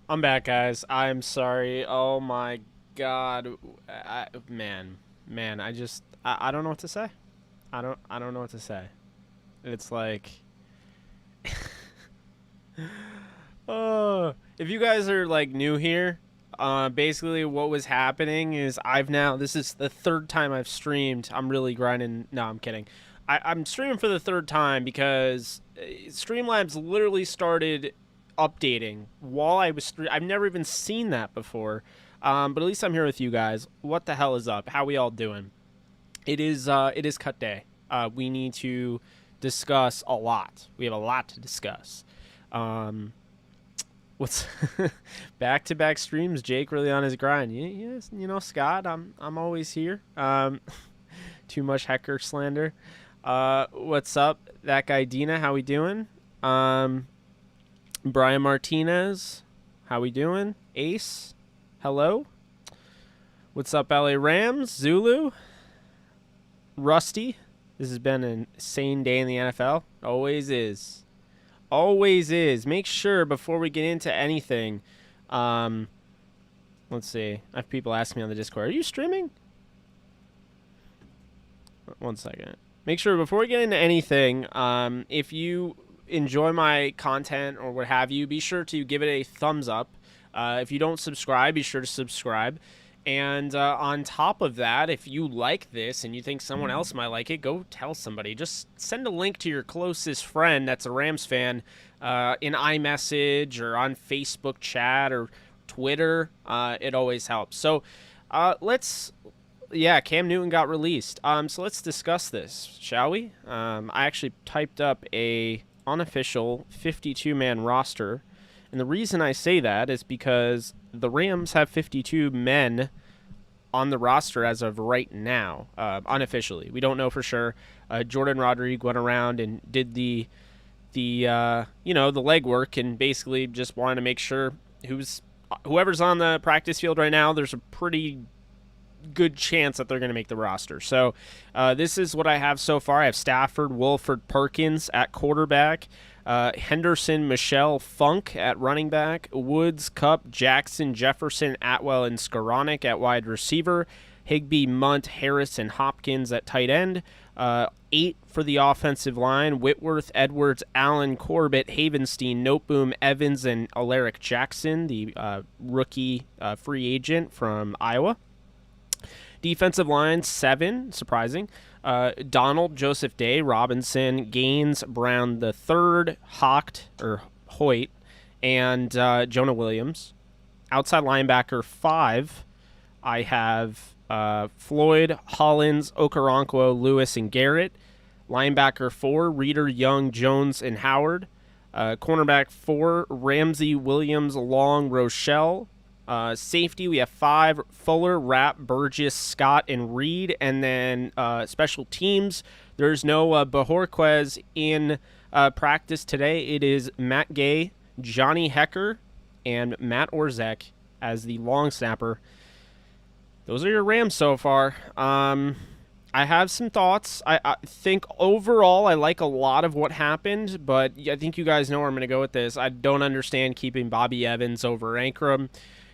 I'm back, guys. I'm sorry. Oh my god, man. I don't know what to say. I don't know what to say. It's like, oh, if you guys are like new here, basically what was happening is this is the third time I've streamed. I'm really grinding. No, I'm kidding. I'm streaming for the third time because Streamlabs literally started updating while I've never even seen that before. But at least I'm here with you guys. What the hell is up? How we all doing? It is cut day. We need to discuss a lot. We have a lot to discuss. Um, what's back-to-back streams? Jake really on his grind. Yes, Scott. I'm always here. Too much hacker slander. What's up? That guy Dina, how we doing? Brian Martinez, how we doing? Ace, hello. What's up, LA Rams? Zulu, Rusty. This has been an insane day in the NFL. Always is. Always is. Make sure before we get into anything, let's see. I have people asking me on the Discord, are you streaming? One second. Make sure before we get into anything, if you enjoy my content or what have you, be sure to give it a thumbs up. If you don't subscribe, be sure to subscribe. And on top of that, if you like this and you think someone else might like it, go tell somebody. Just send a link to your closest friend that's a Rams fan in iMessage or on Facebook chat or Twitter. It always helps. So Cam Newton got released. So let's discuss this, shall we? I actually typed up a unofficial 52-man roster. And the reason I say that is because the Rams have 52 men on the roster as of right now, unofficially. We don't know for sure. Jordan Rodriguez went around and did the legwork and basically just wanted to make sure whoever's on the practice field right now, there's a pretty good chance that they're going to make the roster. So this is what I have so far. I have Stafford, Wolford, Perkins at quarterback, Henderson, Michelle, Funk at running back, Woods, Cup, Jackson, Jefferson, Atwell, and Skoranek at wide receiver, Higbee, Munt, Harris, and Hopkins at tight end, 8 for the offensive line, Whitworth, Edwards, Allen, Corbett, Havenstein, Noteboom, Evans, and Alaric Jackson, the rookie free agent from Iowa. Defensive line, 7, surprising. Donald, Joseph Day, Robinson, Gaines, Brown the third, Hoyt, and Jonah Williams. Outside linebacker, 5, I have Floyd, Hollins, Okoronkwo, Lewis, and Garrett. Linebacker, 4, Reeder, Young, Jones, and Howard. Cornerback, 4, Ramsey, Williams, Long, Rochelle. Safety, we have 5, Fuller, Rapp, Burgess, Scott, and Reed. And then special teams, there's no Bajorquez in practice today. It is Matt Gay, Johnny Hecker, and Matt Orzek as the long snapper. Those are your Rams so far. I have some thoughts. I think overall I like a lot of what happened, but I think you guys know where I'm going to go with this. I don't understand keeping Bobby Evans over Ankrum.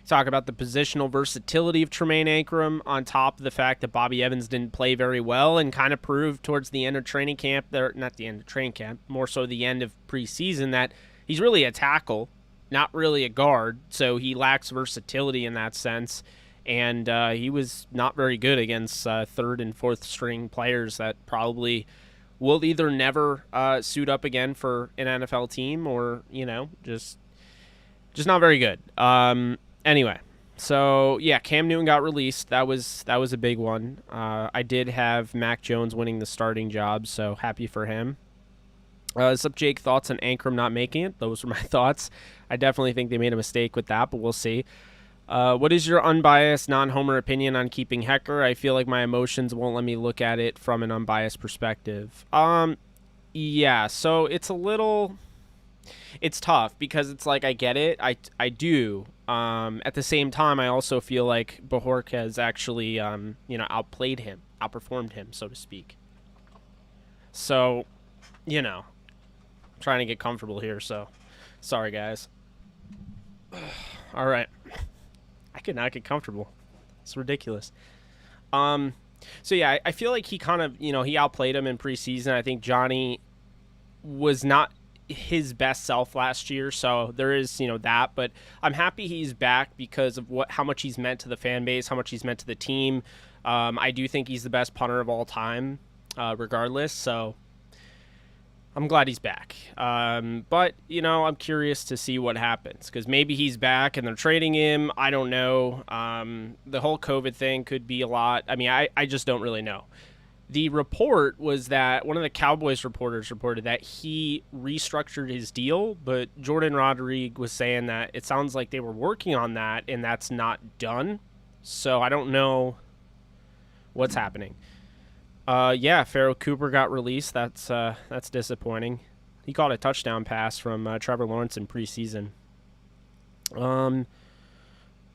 Talk about the positional versatility of Tremaine Ankrum on top of the fact that Bobby Evans didn't play very well and kind of proved towards the end of training camp, not the end of training camp, more so the end of preseason, that he's really a tackle, not really a guard, so he lacks versatility in that sense. And he was not very good against third and fourth string players that probably will either never suit up again for an NFL team or, just not very good. Anyway, so yeah, Cam Newton got released. That was a big one. I did have Mac Jones winning the starting job, so happy for him. What's up, Jake? Thoughts on Ankrum not making it? Those were my thoughts. I definitely think they made a mistake with that, but we'll see. What is your unbiased, non-homer opinion on keeping Hecker? I feel like my emotions won't let me look at it from an unbiased perspective. Yeah, so it's tough because it's like I get it. I do. At the same time, I also feel like Bajorquez has actually, outperformed him, so to speak. So, trying to get comfortable here, so sorry, guys. All right. I could not get comfortable. It's ridiculous. So yeah, I feel like he kind of, he outplayed him in preseason. I think Johnny was not his best self last year, so there is, that, but I'm happy he's back because of how much he's meant to the fan base, how much he's meant to the team. I do think he's the best punter of all time, regardless, so I'm glad he's back. But, I'm curious to see what happens because maybe he's back and they're trading him. I don't know. The whole COVID thing could be a lot. I mean, I just don't really know. The report was that one of the Cowboys reporters reported that he restructured his deal, but Jordan Rodriguez was saying that it sounds like they were working on that and that's not done. So I don't know what's happening. Yeah, Pharaoh Cooper got released. That's disappointing. He caught a touchdown pass from Trevor Lawrence in preseason.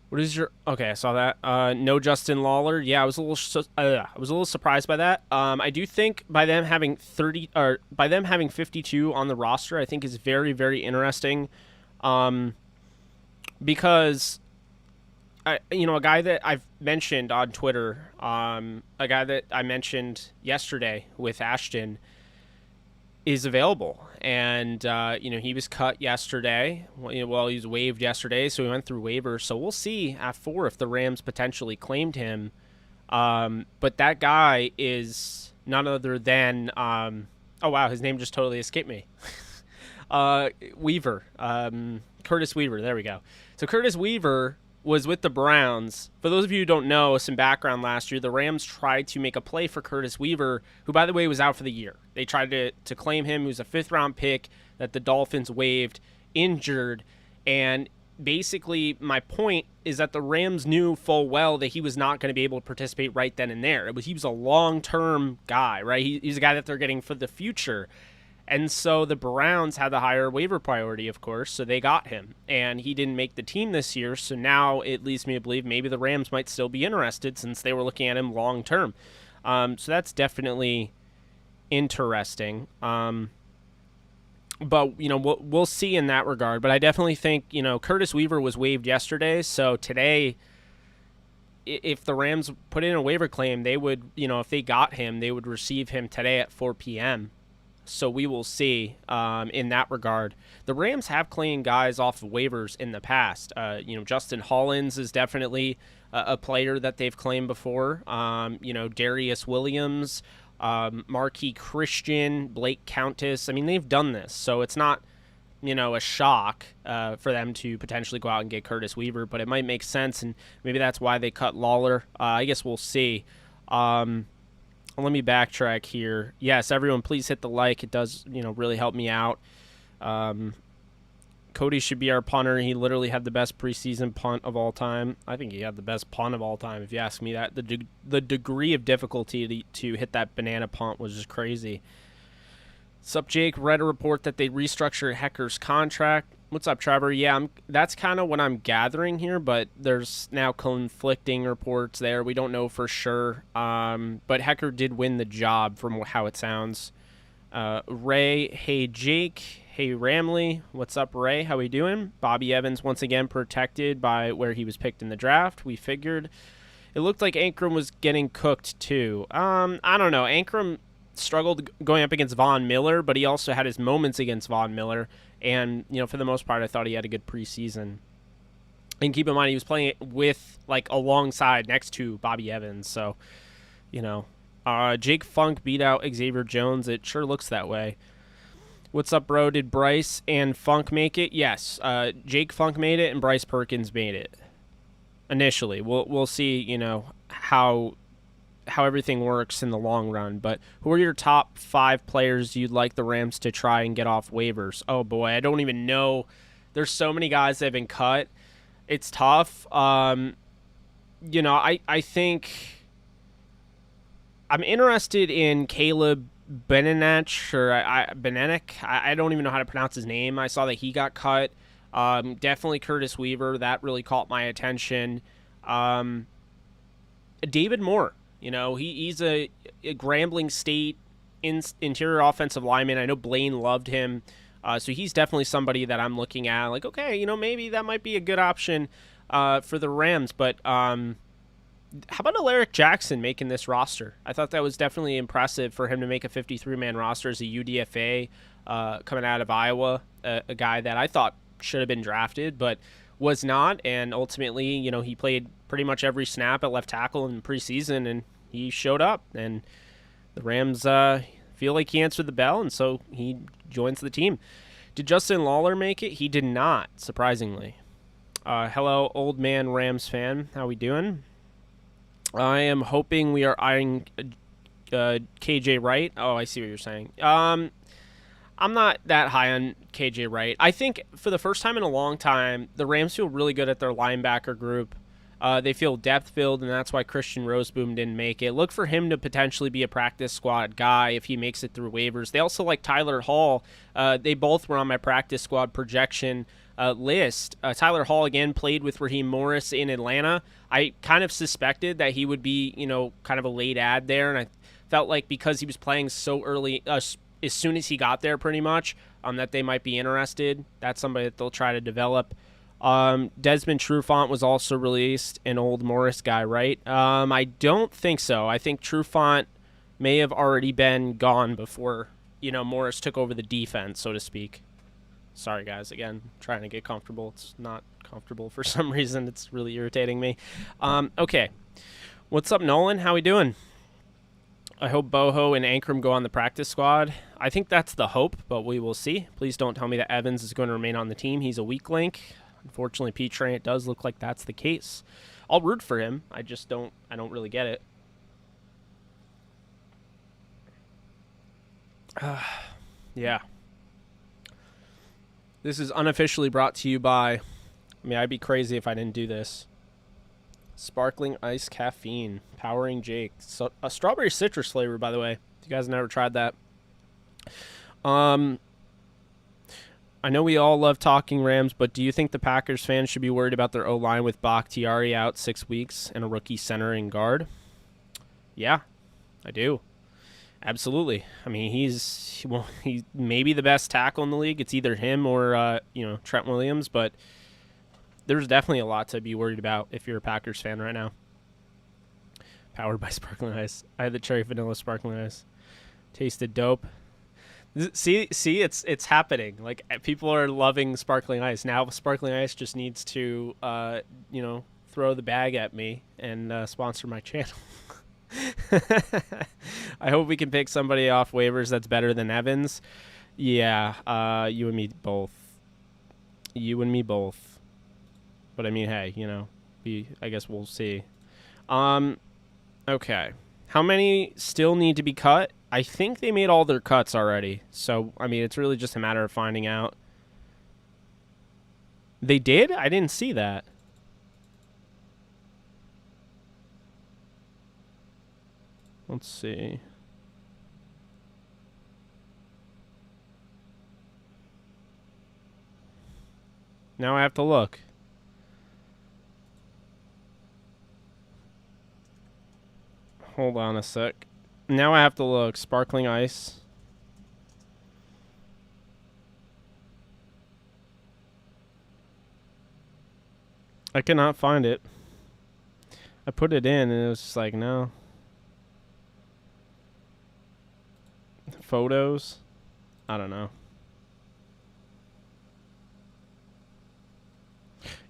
What is your... Okay, I saw that. No Justin Lawler. Yeah, I was a little surprised by that. I do think by them having 52 on the roster, I think is very, very interesting. Because a guy that I've mentioned on Twitter, a guy that I mentioned yesterday with Ashton is available. And, he was cut yesterday. Well, he was waived yesterday, so he went through waivers. So we'll see at 4 if the Rams potentially claimed him. But that guy is none other than, oh, wow, his name just totally escaped me. Weaver. Curtis Weaver. There we go. So Curtis Weaver was with the Browns. For those of you who don't know, some background last year, the Rams tried to make a play for Curtis Weaver, who, by the way, was out for the year. They tried to claim him. He was a 5th-round pick that the Dolphins waived, injured, and basically my point is that the Rams knew full well that he was not going to be able to participate right then and there. He was a long-term guy, right? He's a guy that they're getting for the future. And so the Browns had the higher waiver priority, of course, so they got him. And he didn't make the team this year, so now it leads me to believe maybe the Rams might still be interested since they were looking at him long-term. So that's definitely interesting. But, we'll see in that regard. But I definitely think, Curtis Weaver was waived yesterday, so today, if the Rams put in a waiver claim, they would, if they got him, they would receive him today at 4 p.m., so we will see in that regard. The Rams have claimed guys off of waivers in the past. Justin Hollins is definitely a player that they've claimed before. Darius Williams, Marquis Christian, Blake Countess. I mean, they've done this, so it's not, a shock for them to potentially go out and get Curtis Weaver, but it might make sense, and maybe that's why they cut Lawler. I guess we'll see. Let me backtrack here. Yes, everyone, please hit the like. It does, really help me out. Cody should be our punter. He literally had the best preseason punt of all time. I think he had the best punt of all time, if you ask me that. The degree of difficulty to hit that banana punt was just crazy. What's up, Jake? Read a report that they restructured Hecker's contract. What's up, Trevor? Yeah, that's kind of what I'm gathering here, but there's now conflicting reports there. We don't know for sure. But Hecker did win the job from how it sounds. Ray, hey, Jake. Hey, Ramley. What's up, Ray? How we doing? Bobby Evans once again protected by where he was picked in the draft. We figured. It looked like Ankrum was getting cooked too. I don't know. Ankrum struggled going up against Von Miller, but he also had his moments against Von Miller. And, for the most part, I thought he had a good preseason. And keep in mind, he was playing it with, alongside, next to Bobby Evans. So, Jake Funk beat out Xavier Jones. It sure looks that way. What's up, bro? Did Bryce and Funk make it? Yes. Jake Funk made it, and Bryce Perkins made it. Initially. We'll see, how everything works in the long run. But who are your top 5 players you'd like the Rams to try and get off waivers? Oh boy, I don't even know. There's so many guys that have been cut. It's tough. I think I'm interested in Caleb Benenach or Benenick. I don't even know how to pronounce his name. I saw that he got cut. Definitely Curtis Weaver. That really caught my attention. David Moore. He's a Grambling State interior offensive lineman. I know Blaine loved him. So he's definitely somebody that I'm looking at, like, okay, maybe that might be a good option for the Rams. But how about Alaric Jackson making this roster? I thought that was definitely impressive for him to make a 53-man roster as a UDFA coming out of Iowa, a guy that I thought should have been drafted, but was not. And ultimately, he played pretty much every snap at left tackle in preseason, and he showed up. And the Rams feel like he answered the bell, and so he joins the team. Did Justin Lawler make it? He did not, surprisingly. Hello, old man Rams fan. How we doing? I am hoping we are eyeing KJ Wright. Oh, I see what you're saying. I'm not that high on KJ Wright. I think for the first time in a long time, the Rams feel really good at their linebacker group. They feel depth-filled, and that's why Christian Roseboom didn't make it. Look for him to potentially be a practice squad guy if he makes it through waivers. They also like Tyler Hall. They both were on my practice squad projection list. Tyler Hall, again, played with Raheem Morris in Atlanta. I kind of suspected that he would be, kind of a late ad there, and I felt like because he was playing so early, as soon as he got there pretty much, that they might be interested. That's somebody that they'll try to develop. Desmond Trufant was also released, an old Morris guy, right? I don't think so. I think Trufant may have already been gone before, Morris took over the defense, so to speak. Sorry, guys. Again, trying to get comfortable. It's not comfortable for some reason. It's really irritating me. Okay. What's up, Nolan? How we doing? I hope Boho and Ankrum go on the practice squad. I think that's the hope, but we will see. Please don't tell me that Evans is going to remain on the team. He's a weak link. Unfortunately, P-Train, it does look like that's the case. I'll root for him. I don't really get it. Yeah. This is unofficially brought to you by, I'd be crazy if I didn't do this. Sparkling Ice Caffeine, powering Jake. So, a strawberry citrus flavor, by the way. If you guys have never tried that. I know we all love talking Rams, but do you think the Packers fans should be worried about their O-line with Bakhtiari out 6 weeks and a rookie center and guard? Yeah, I do. Absolutely. He's maybe the best tackle in the league. It's either him or Trent Williams, but there's definitely a lot to be worried about if you're a Packers fan right now. Powered by Sparkling Ice. I had the cherry vanilla Sparkling Ice. Tasted dope. See, it's happening. Like, people are loving Sparkling Ice. Now Sparkling Ice just needs to, throw the bag at me and sponsor my channel. I hope we can pick somebody off waivers that's better than Evans. Yeah, you and me both. You and me both. But hey, I guess we'll see. Okay. How many still need to be cut? I think they made all their cuts already. So, it's really just a matter of finding out. They did? I didn't see that. Let's see. Now I have to look. Hold on a sec. Now I have to look. Sparkling Ice. I cannot find it. I put it in and it was just like, no. Photos? I don't know.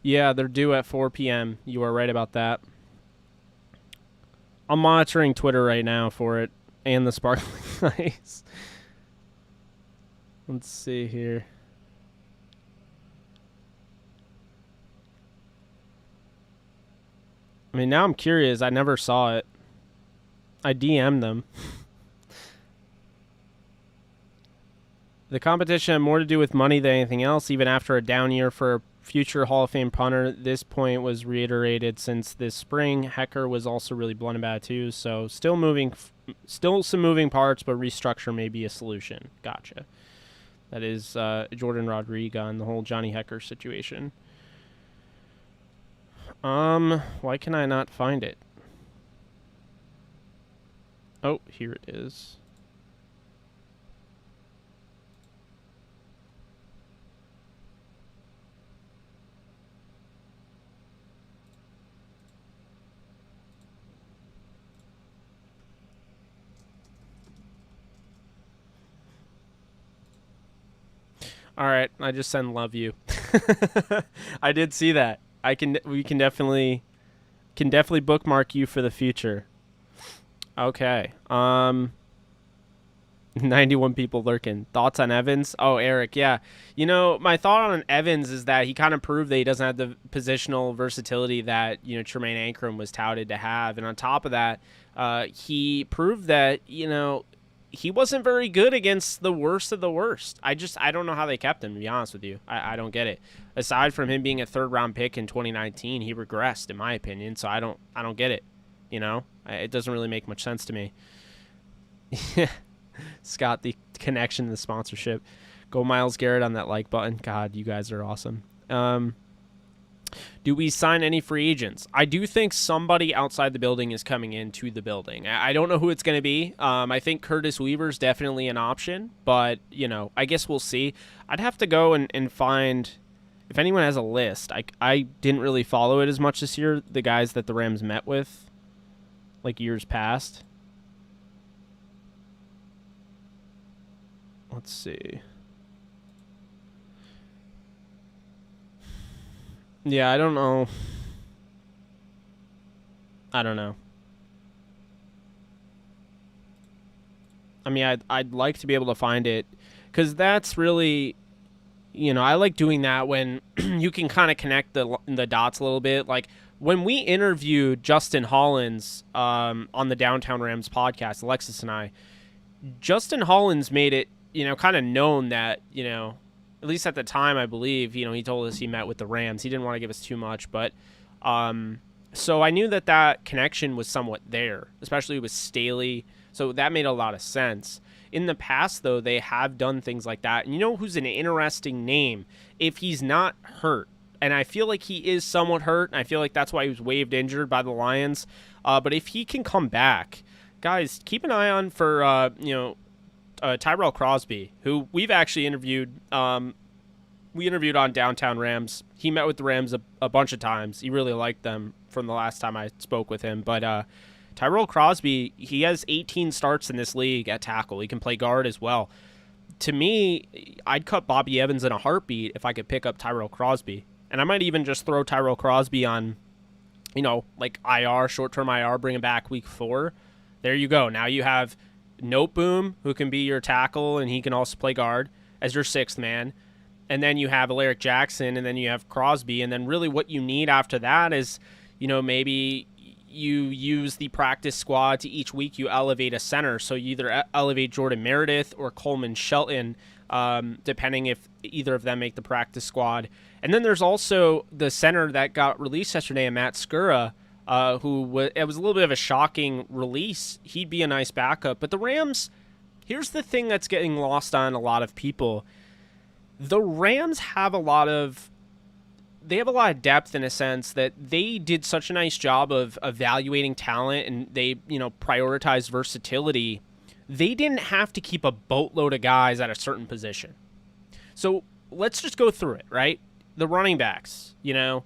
Yeah, they're due at 4 p.m. You are right about that. I'm monitoring Twitter right now for it and the Sparkling Ice. Let's see here. Now I'm curious. I never saw it. I DM'd them. The competition had more to do with money than anything else. Even after a down year for a future Hall of Fame punter, this point was reiterated since this spring. Hecker was also really blunt about it too. So still some moving parts, but restructure may be a solution. Gotcha. That is Jordan Rodriguez and the whole Johnny Hecker situation. Why can I not find it? Oh, here it is. All right, I just send love you. I did see that. We can definitely bookmark you for the future. Okay. 91 people lurking. Thoughts on Evans? Oh, Eric, yeah. You know, my thought on Evans is that he kind of proved that he doesn't have the positional versatility that, you know, Tremaine Ankrum was touted to have. And on top of that, he proved that, you know, he wasn't very good against the worst of the worst. I don't know how they kept him, to be honest with you. I don't get it. Aside from him being a third-round pick in 2019, he regressed, in my opinion, so I don't get it. You know? It doesn't really make much sense to me. Scott, the connection, the sponsorship. Go Miles Garrett on that like button. God, you guys are awesome. Do we sign any free agents? I do think somebody outside the building is coming into the building. I don't know who it's going to be. I think Curtis Weaver's definitely an option, but, you know, I guess we'll see. I'd have to go and find, if anyone has a list. I didn't really follow it as much this year, the guys that the Rams met with, like years past. Let's see. Yeah, I don't know. I don't know. I mean, I'd like to be able to find it, because that's really, you know, I like doing that when you can kind of connect the dots a little bit. Like when we interviewed Justin Hollins on the Downtown Rams podcast, Alexis and I, Justin Hollins made it, you know, kind of known that, you know, at least at the time, I believe, you know, he told us he met with the Rams. He didn't want to give us too much, but so I knew that connection was somewhat there, especially with Staley. So that made a lot of sense. In the past, though, they have done things like that. And you know who's an interesting name? If he's not hurt, and I feel like he is somewhat hurt, and I feel like that's why he was waived injured by the Lions. But if he can come back, guys, keep an eye on for, you know, Tyrell Crosby, who we've actually interviewed. We interviewed on Downtown Rams. He met with the Rams a bunch of times. He really liked them from the last time I spoke with him. But Tyrell Crosby, he has 18 starts in this league at tackle. He can play guard as well. To me, I'd cut Bobby Evans in a heartbeat if I could pick up Tyrell Crosby. And I might even just throw Tyrell Crosby on, you know, like IR, short-term IR, bring him back week 4. There you go. Now you have Noteboom, who can be your tackle, and he can also play guard as your 6th man. And then you have Alaric Jackson, and then you have Crosby. And then really what you need after that is, you know, maybe you use the practice squad to each week you elevate a center. So you either elevate Jordan Meredith or Coleman Shelton, depending if either of them make the practice squad. And then there's also the center that got released yesterday, Matt Skura, it was a little bit of a shocking release. He'd be a nice backup. But the Rams, here's the thing that's getting lost on a lot of people. The Rams have a lot of depth in a sense that they did such a nice job of evaluating talent, and they, you know, prioritized versatility. They didn't have to keep a boatload of guys at a certain position. So let's just go through it, right? The running backs, you know,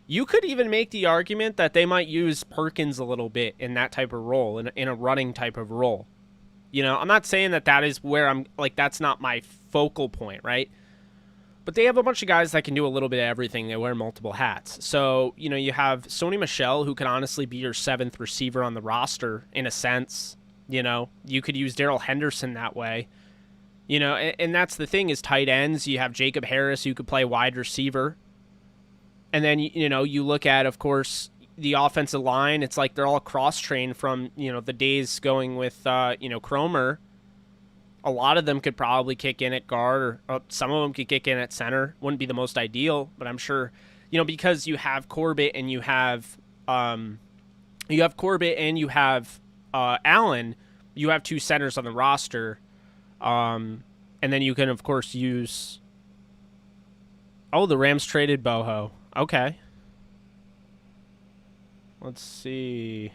you could even make the argument that they might use Perkins a little bit in that type of role, in a running type of role. You know, I'm not saying that is where I'm, like, that's not my focal point, right? But they have a bunch of guys that can do a little bit of everything. They wear multiple hats. So, you know, you have Sony Michel, who can honestly be your 7th receiver on the roster in a sense. You know, you could use Darrell Henderson that way. You know, and that's the thing is tight ends. You have Jacob Harris, who could play wide receiver. And then, you know, you look at, of course, the offensive line. It's like they're all cross-trained from, you know, the days going with, you know, Cromer. A lot of them could probably kick in at guard, or some of them could kick in at center. Wouldn't be the most ideal, but I'm sure, you know, because you have Corbett and you have Allen, you have 2 centers on the roster, and then you can, of course, use. Oh, the Rams traded Boho. Okay. Let's see.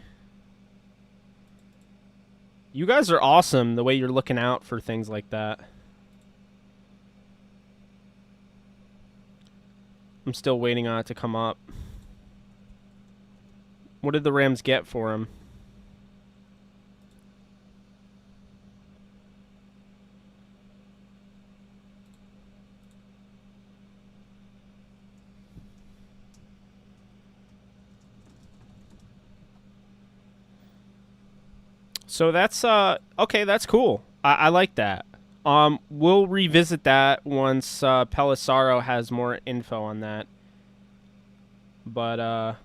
You guys are awesome the way you're looking out for things like that. I'm still waiting on it to come up. What did the Rams get for him? So that's okay. That's cool. I like that. We'll revisit that once Pelissaro has more info on that. But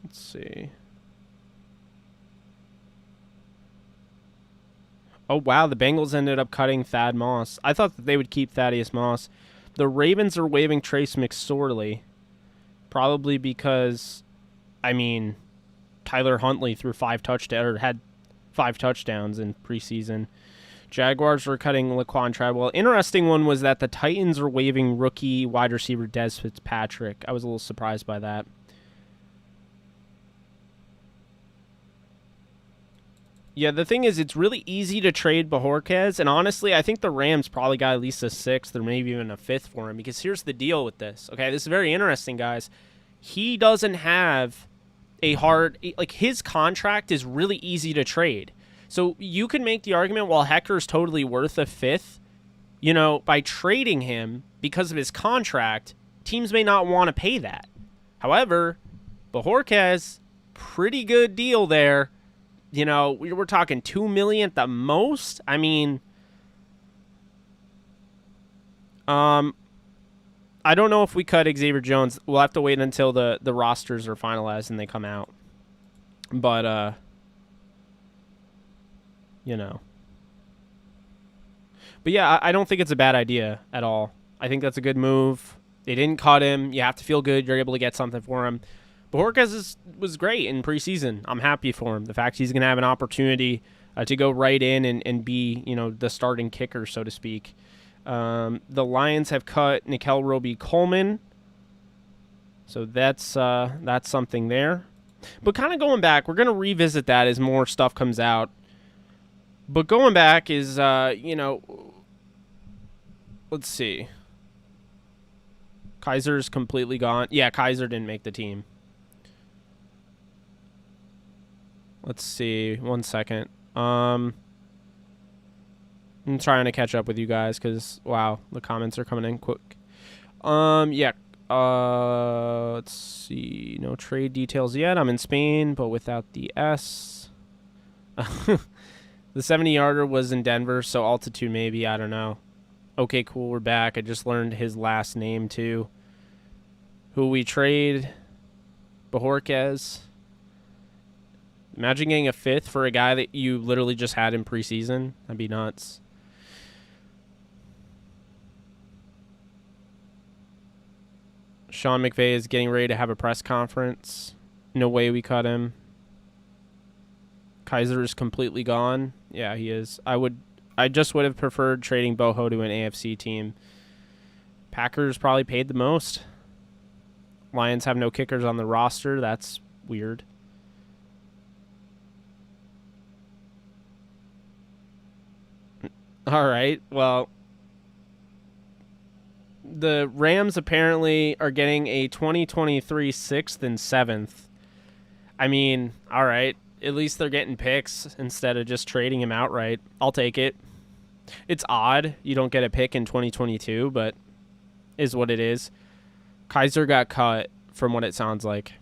let's see. Oh wow, the Bengals ended up cutting Thad Moss. I thought that they would keep Thaddeus Moss. The Ravens are waiving Trace McSorley, probably because, I mean, Tyler Huntley threw had 5 touchdowns in preseason. Jaguars were cutting Laquan Treadwell. Interesting one was that the Titans are waiving rookie wide receiver Des Fitzpatrick. I was a little surprised by that. Yeah, the thing is, it's really easy to trade Bojorquez, and honestly, I think the Rams probably got at least a 6th or maybe even a 5th for him, because here's the deal with this. Okay, this is very interesting, guys. He doesn't have a hard... Like, his contract is really easy to trade. So you can make the argument, while Hector's totally worth a 5th, you know, by trading him because of his contract, teams may not want to pay that. However, Bojorquez, pretty good deal there. You know, we're talking $2 million at the most. I mean, I don't know if we cut Xavier Jones. We'll have to wait until the rosters are finalized and they come out. But, you know. But yeah, I don't think it's a bad idea at all. I think that's a good move. They didn't cut him. You have to feel good. You're able to get something for him. Bojorquez was great in preseason. I'm happy for him. The fact he's going to have an opportunity to go right in and be, you know, the starting kicker, so to speak. The Lions have cut Nickel Roby-Coleman. So that's something there. But kind of going back, we're going to revisit that as more stuff comes out. But going back is, you know, let's see. Kaiser's completely gone. Yeah, Kaiser didn't make the team. Let's see. 1 second. I'm trying to catch up with you guys because, wow, the comments are coming in quick. Yeah. Let's see. No trade details yet. I'm in Spain, but without the S. The 70-yarder was in Denver, so altitude maybe. I don't know. Okay, cool. We're back. I just learned his last name, too. Who we trade? Bojorquez. Imagine getting a 5th for a guy that you literally just had in preseason. That'd be nuts. Sean McVay is getting ready to have a press conference. No way we cut him. Kaiser is completely gone. Yeah, he is. I just would have preferred trading Boho to an AFC team. Packers probably paid the most. Lions have no kickers on the roster. That's weird. All right. Well, the Rams apparently are getting a 2023 6th and 7th. I mean, all right. At least they're getting picks instead of just trading him outright. I'll take it. It's odd you don't get a pick in 2022, but is what it is. Kaiser got cut from what it sounds like.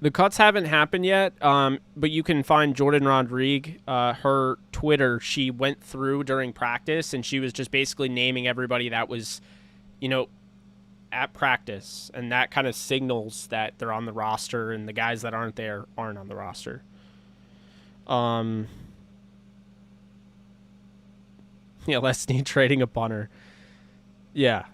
The cuts haven't happened yet, but you can find Jordan Rodrigue, her Twitter. She went through during practice, and she was just basically naming everybody that was, you know, at practice. And that kind of signals that they're on the roster, and the guys that aren't there aren't on the roster. Yeah, less need trading a punter. Yeah.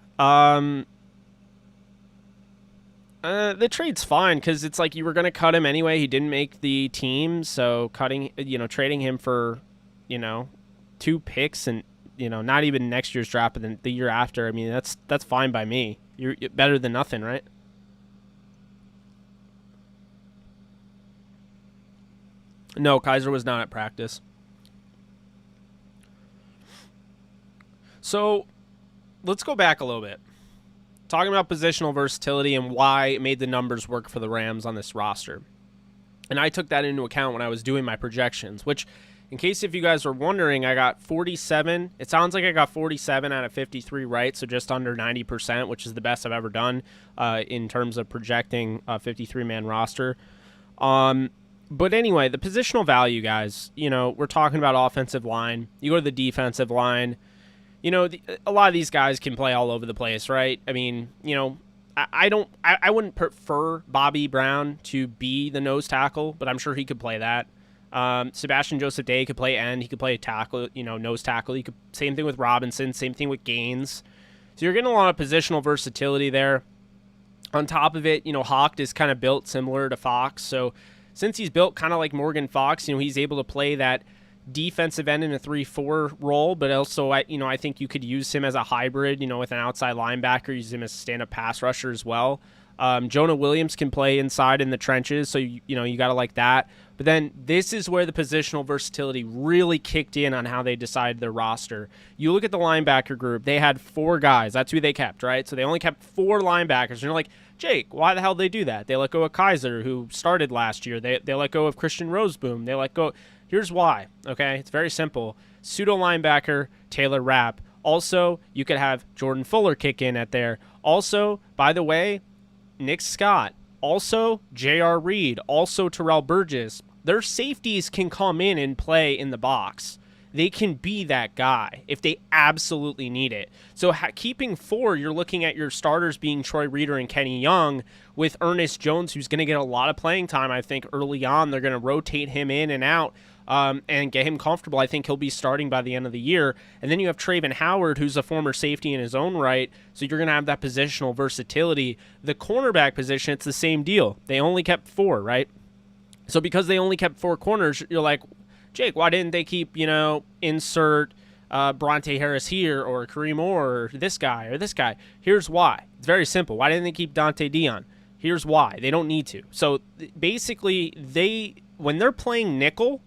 The trade's fine because it's like you were going to cut him anyway. He didn't make the team, so trading him for, 2 picks and, not even next year's draft, but then the year after. I mean, that's fine by me. You're better than nothing, right? No, Kaiser was not at practice. So let's go back a little bit. Talking about positional versatility and why it made the numbers work for the Rams on this roster. And I took that into account when I was doing my projections, which in case if you guys were wondering, I got 47. It sounds like I got 47 out of 53 right, so just under 90%, which is the best I've ever done in terms of projecting a 53-man roster. But anyway, the positional value, guys, you know, we're talking about offensive line. You go to the defensive line. You know, a lot of these guys can play all over the place, right? I mean, you know, I wouldn't prefer Bobby Brown to be the nose tackle, but I'm sure he could play that. Sebastian Joseph Day could play end. He could play tackle, you know, nose tackle. Same thing with Robinson. Same thing with Gaines. So you're getting a lot of positional versatility there. On top of it, you know, Hawk is kind of built similar to Fox. So since he's built kind of like Morgan Fox, you know, he's able to play that defensive end in a 3-4 role, but also, you know, I think you could use him as a hybrid, you know, with an outside linebacker, use him as a stand-up pass rusher as well. Jonah Williams can play inside in the trenches, so, you know, you got to like that. But then this is where the positional versatility really kicked in on how they decided their roster. You look at the linebacker group, they had 4 guys. That's who they kept, right? So they only kept 4 linebackers. And you're like, Jake, why the hell did they do that? They let go of Kaiser, who started last year. They let go of Christian Roseboom. They let go. Here's why, okay? It's very simple. Pseudo linebacker, Taylor Rapp. Also, you could have Jordan Fuller kick in at there. Also, by the way, Nick Scott. Also, J.R. Reed. Also, Terrell Burgess. Their safeties can come in and play in the box. They can be that guy if they absolutely need it. So keeping 4, you're looking at your starters being Troy Reeder and Kenny Young with Ernest Jones, who's going to get a lot of playing time, I think, early on. They're going to rotate him in and out and get him comfortable. I think he'll be starting by the end of the year. And then you have Traven Howard, who's a former safety in his own right, so you're going to have that positional versatility. The cornerback position, it's the same deal. They only kept 4, right? So because they only kept 4 corners, you're like, Jake, why didn't they keep, you know, insert Bronte Harris here or Kareem Orr or this guy or this guy? Here's why. It's very simple. Why didn't they keep Dante Dion? Here's why. They don't need to. So basically, when they're playing nickel,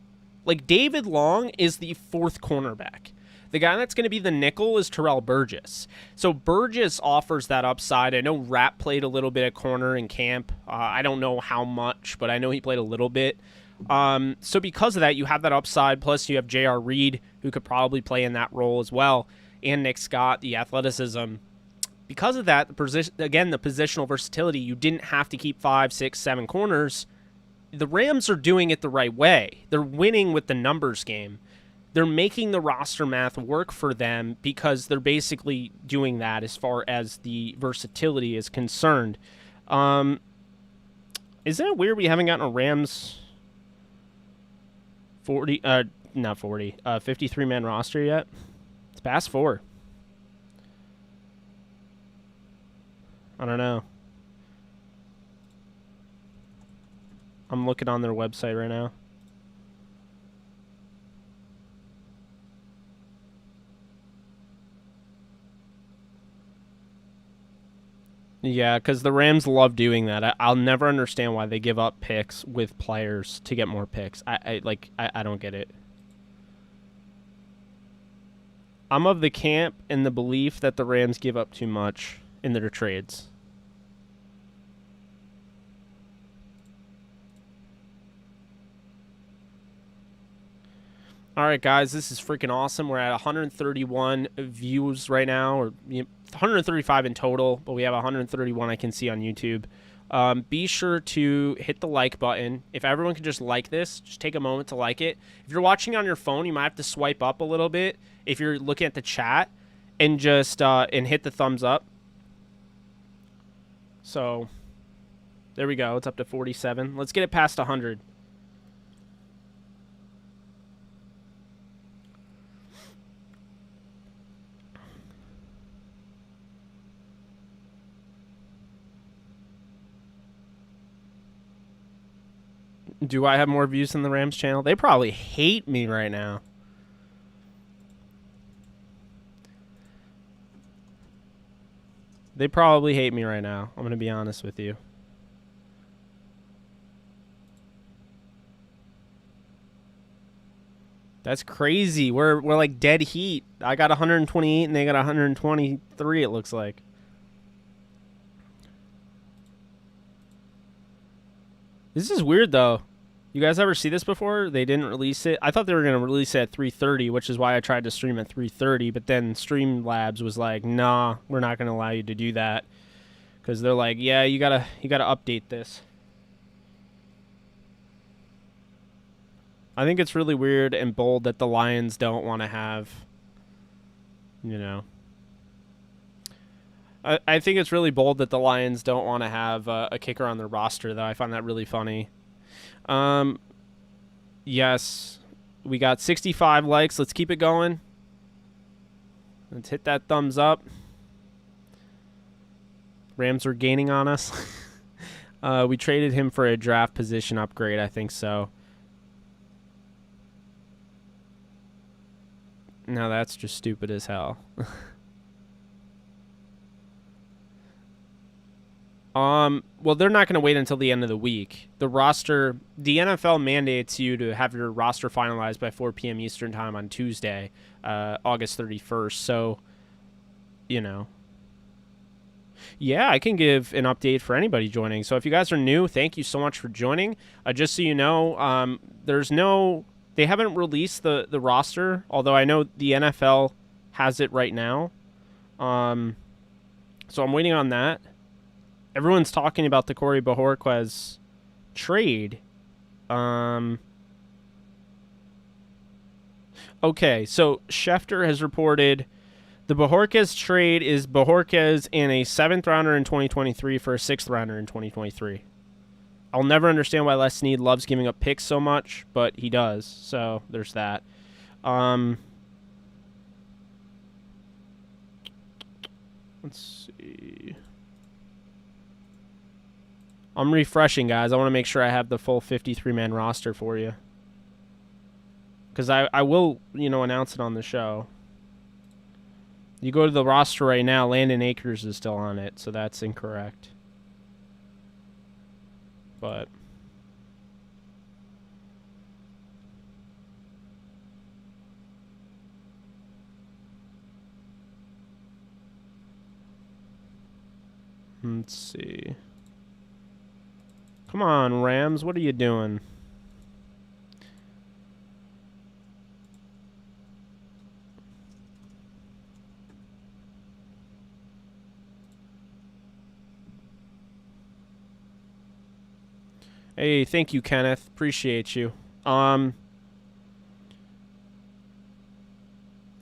like David Long is the 4th cornerback. The guy that's going to be the nickel is Terrell Burgess. So Burgess offers that upside. I know Rapp played a little bit at corner in camp. I don't know how much, but I know he played a little bit. So because of that, you have that upside. Plus, you have J.R. Reed, who could probably play in that role as well, and Nick Scott, the athleticism. Because of that, the positional versatility, you didn't have to keep 5, 6, 7 corners. The Rams are doing it the right way. They're winning with the numbers game. They're making the roster math work for them because they're basically doing that as far as the versatility is concerned. Isn't it weird we haven't gotten a Rams 53-man roster yet? It's past 4. I don't know. I'm looking on their website right now. Yeah, because the Rams love doing that. I'll never understand why they give up picks with players to get more picks. I don't get it. I'm of the camp and the belief that the Rams give up too much in their trades. All right, guys, this is freaking awesome. We're at 131 views right now, or 135 in total, but we have 131 I can see on YouTube. Be sure to hit the like button. If everyone can just like this, just take a moment to like it. If you're watching on your phone, you might have to swipe up a little bit if you're looking at the chat, and just and hit the thumbs up. So there we go. It's up to 47. Let's get it past 100. Do I have more views than the Rams channel? They probably hate me right now. They probably hate me right now. I'm going to be honest with you. That's crazy. We're like dead heat. I got 128 and they got 123, it looks like. This is weird, though. You guys ever see this before? They didn't release it. I thought they were going to release it at 3:30, which is why I tried to stream at 3:30. But then Streamlabs was like, "Nah, we're not going to allow you to do that," because they're like, "Yeah, you gotta update this." I think it's really weird and bold that the Lions don't want to have, you know. I think it's really bold that the Lions don't want to have a kicker on their roster, though. I find that really funny. Yes, we got 65 likes. Let's keep it going. Let's hit that thumbs up. Rams are gaining on us. We traded him for a draft position upgrade, I think so. Now that's just stupid as hell. Well, they're not going to wait until the end of the week. The NFL mandates you to have your roster finalized by 4 p.m. Eastern time on Tuesday, August 31st. So, you know. Yeah, I can give an update for anybody joining. So if you guys are new, thank you so much for joining. Just so you know, they haven't released the roster, although I know the NFL has it right now. So I'm waiting on that. Everyone's talking about the Corey Bojorquez trade. Okay, so Schefter has reported the Bojorquez trade is Bojorquez and a 7th rounder in 2023 for a 6th rounder in 2023. I'll never understand why Les Snead loves giving up picks so much, but he does. So there's that. Let's see. I'm refreshing, guys. I want to make sure I have the full 53-man roster for you. Because I will, announce it on the show. You go to the roster right now, Landon Akers is still on it, so that's incorrect. But let's see. Come on, Rams. What are you doing? Hey, thank you, Kenneth. Appreciate you. They're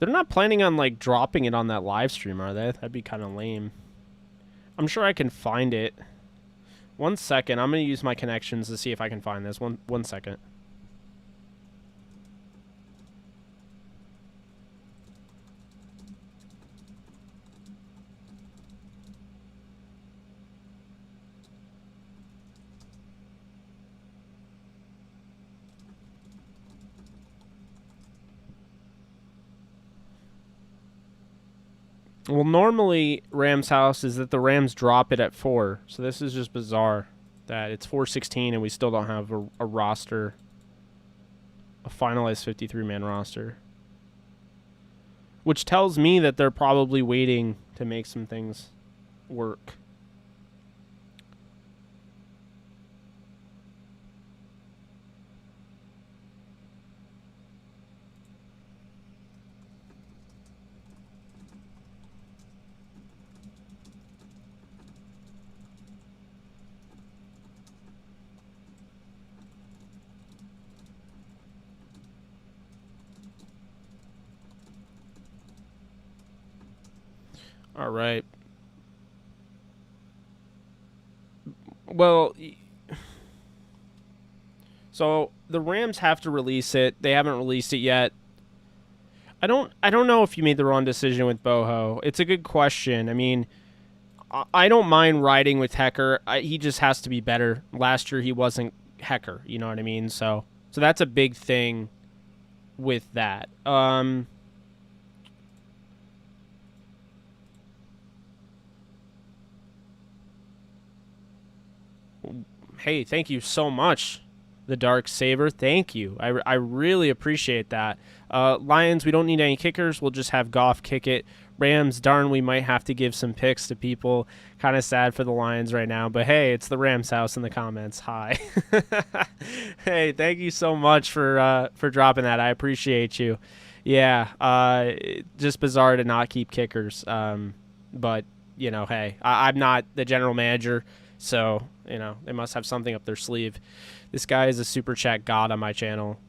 not planning on, dropping it on that live stream, are they? That'd be kind of lame. I'm sure I can find it. 1 second. I'm going to use my connections to see if I can find this. One second. Well, normally Rams house is that the Rams drop it at 4. So this is just bizarre that it's 4:16 and we still don't have a roster, a finalized 53-man roster. Which tells me that they're probably waiting to make some things work. All right. Well, so the Rams have to release it. They haven't released it yet. I don't know if you made the wrong decision with Boho. It's a good question. I mean, I don't mind riding with Hecker. He just has to be better. Last year he wasn't Hecker, you know what I mean? So that's a big thing with that. Hey, thank you so much. the Dark Saber. Thank you. I really appreciate that. Lions, we don't need any kickers. We'll just have Goff kick it. Rams, darn, we might have to give some picks to people. Kind of sad for the Lions right now, but hey, it's the Rams house in the comments. Hi. Hey, thank you so much for dropping that. I appreciate you. Yeah, just bizarre to not keep kickers. But, you know, hey, I'm not the general manager, so, you know, they must have something up their sleeve. This guy is a super chat god on my channel.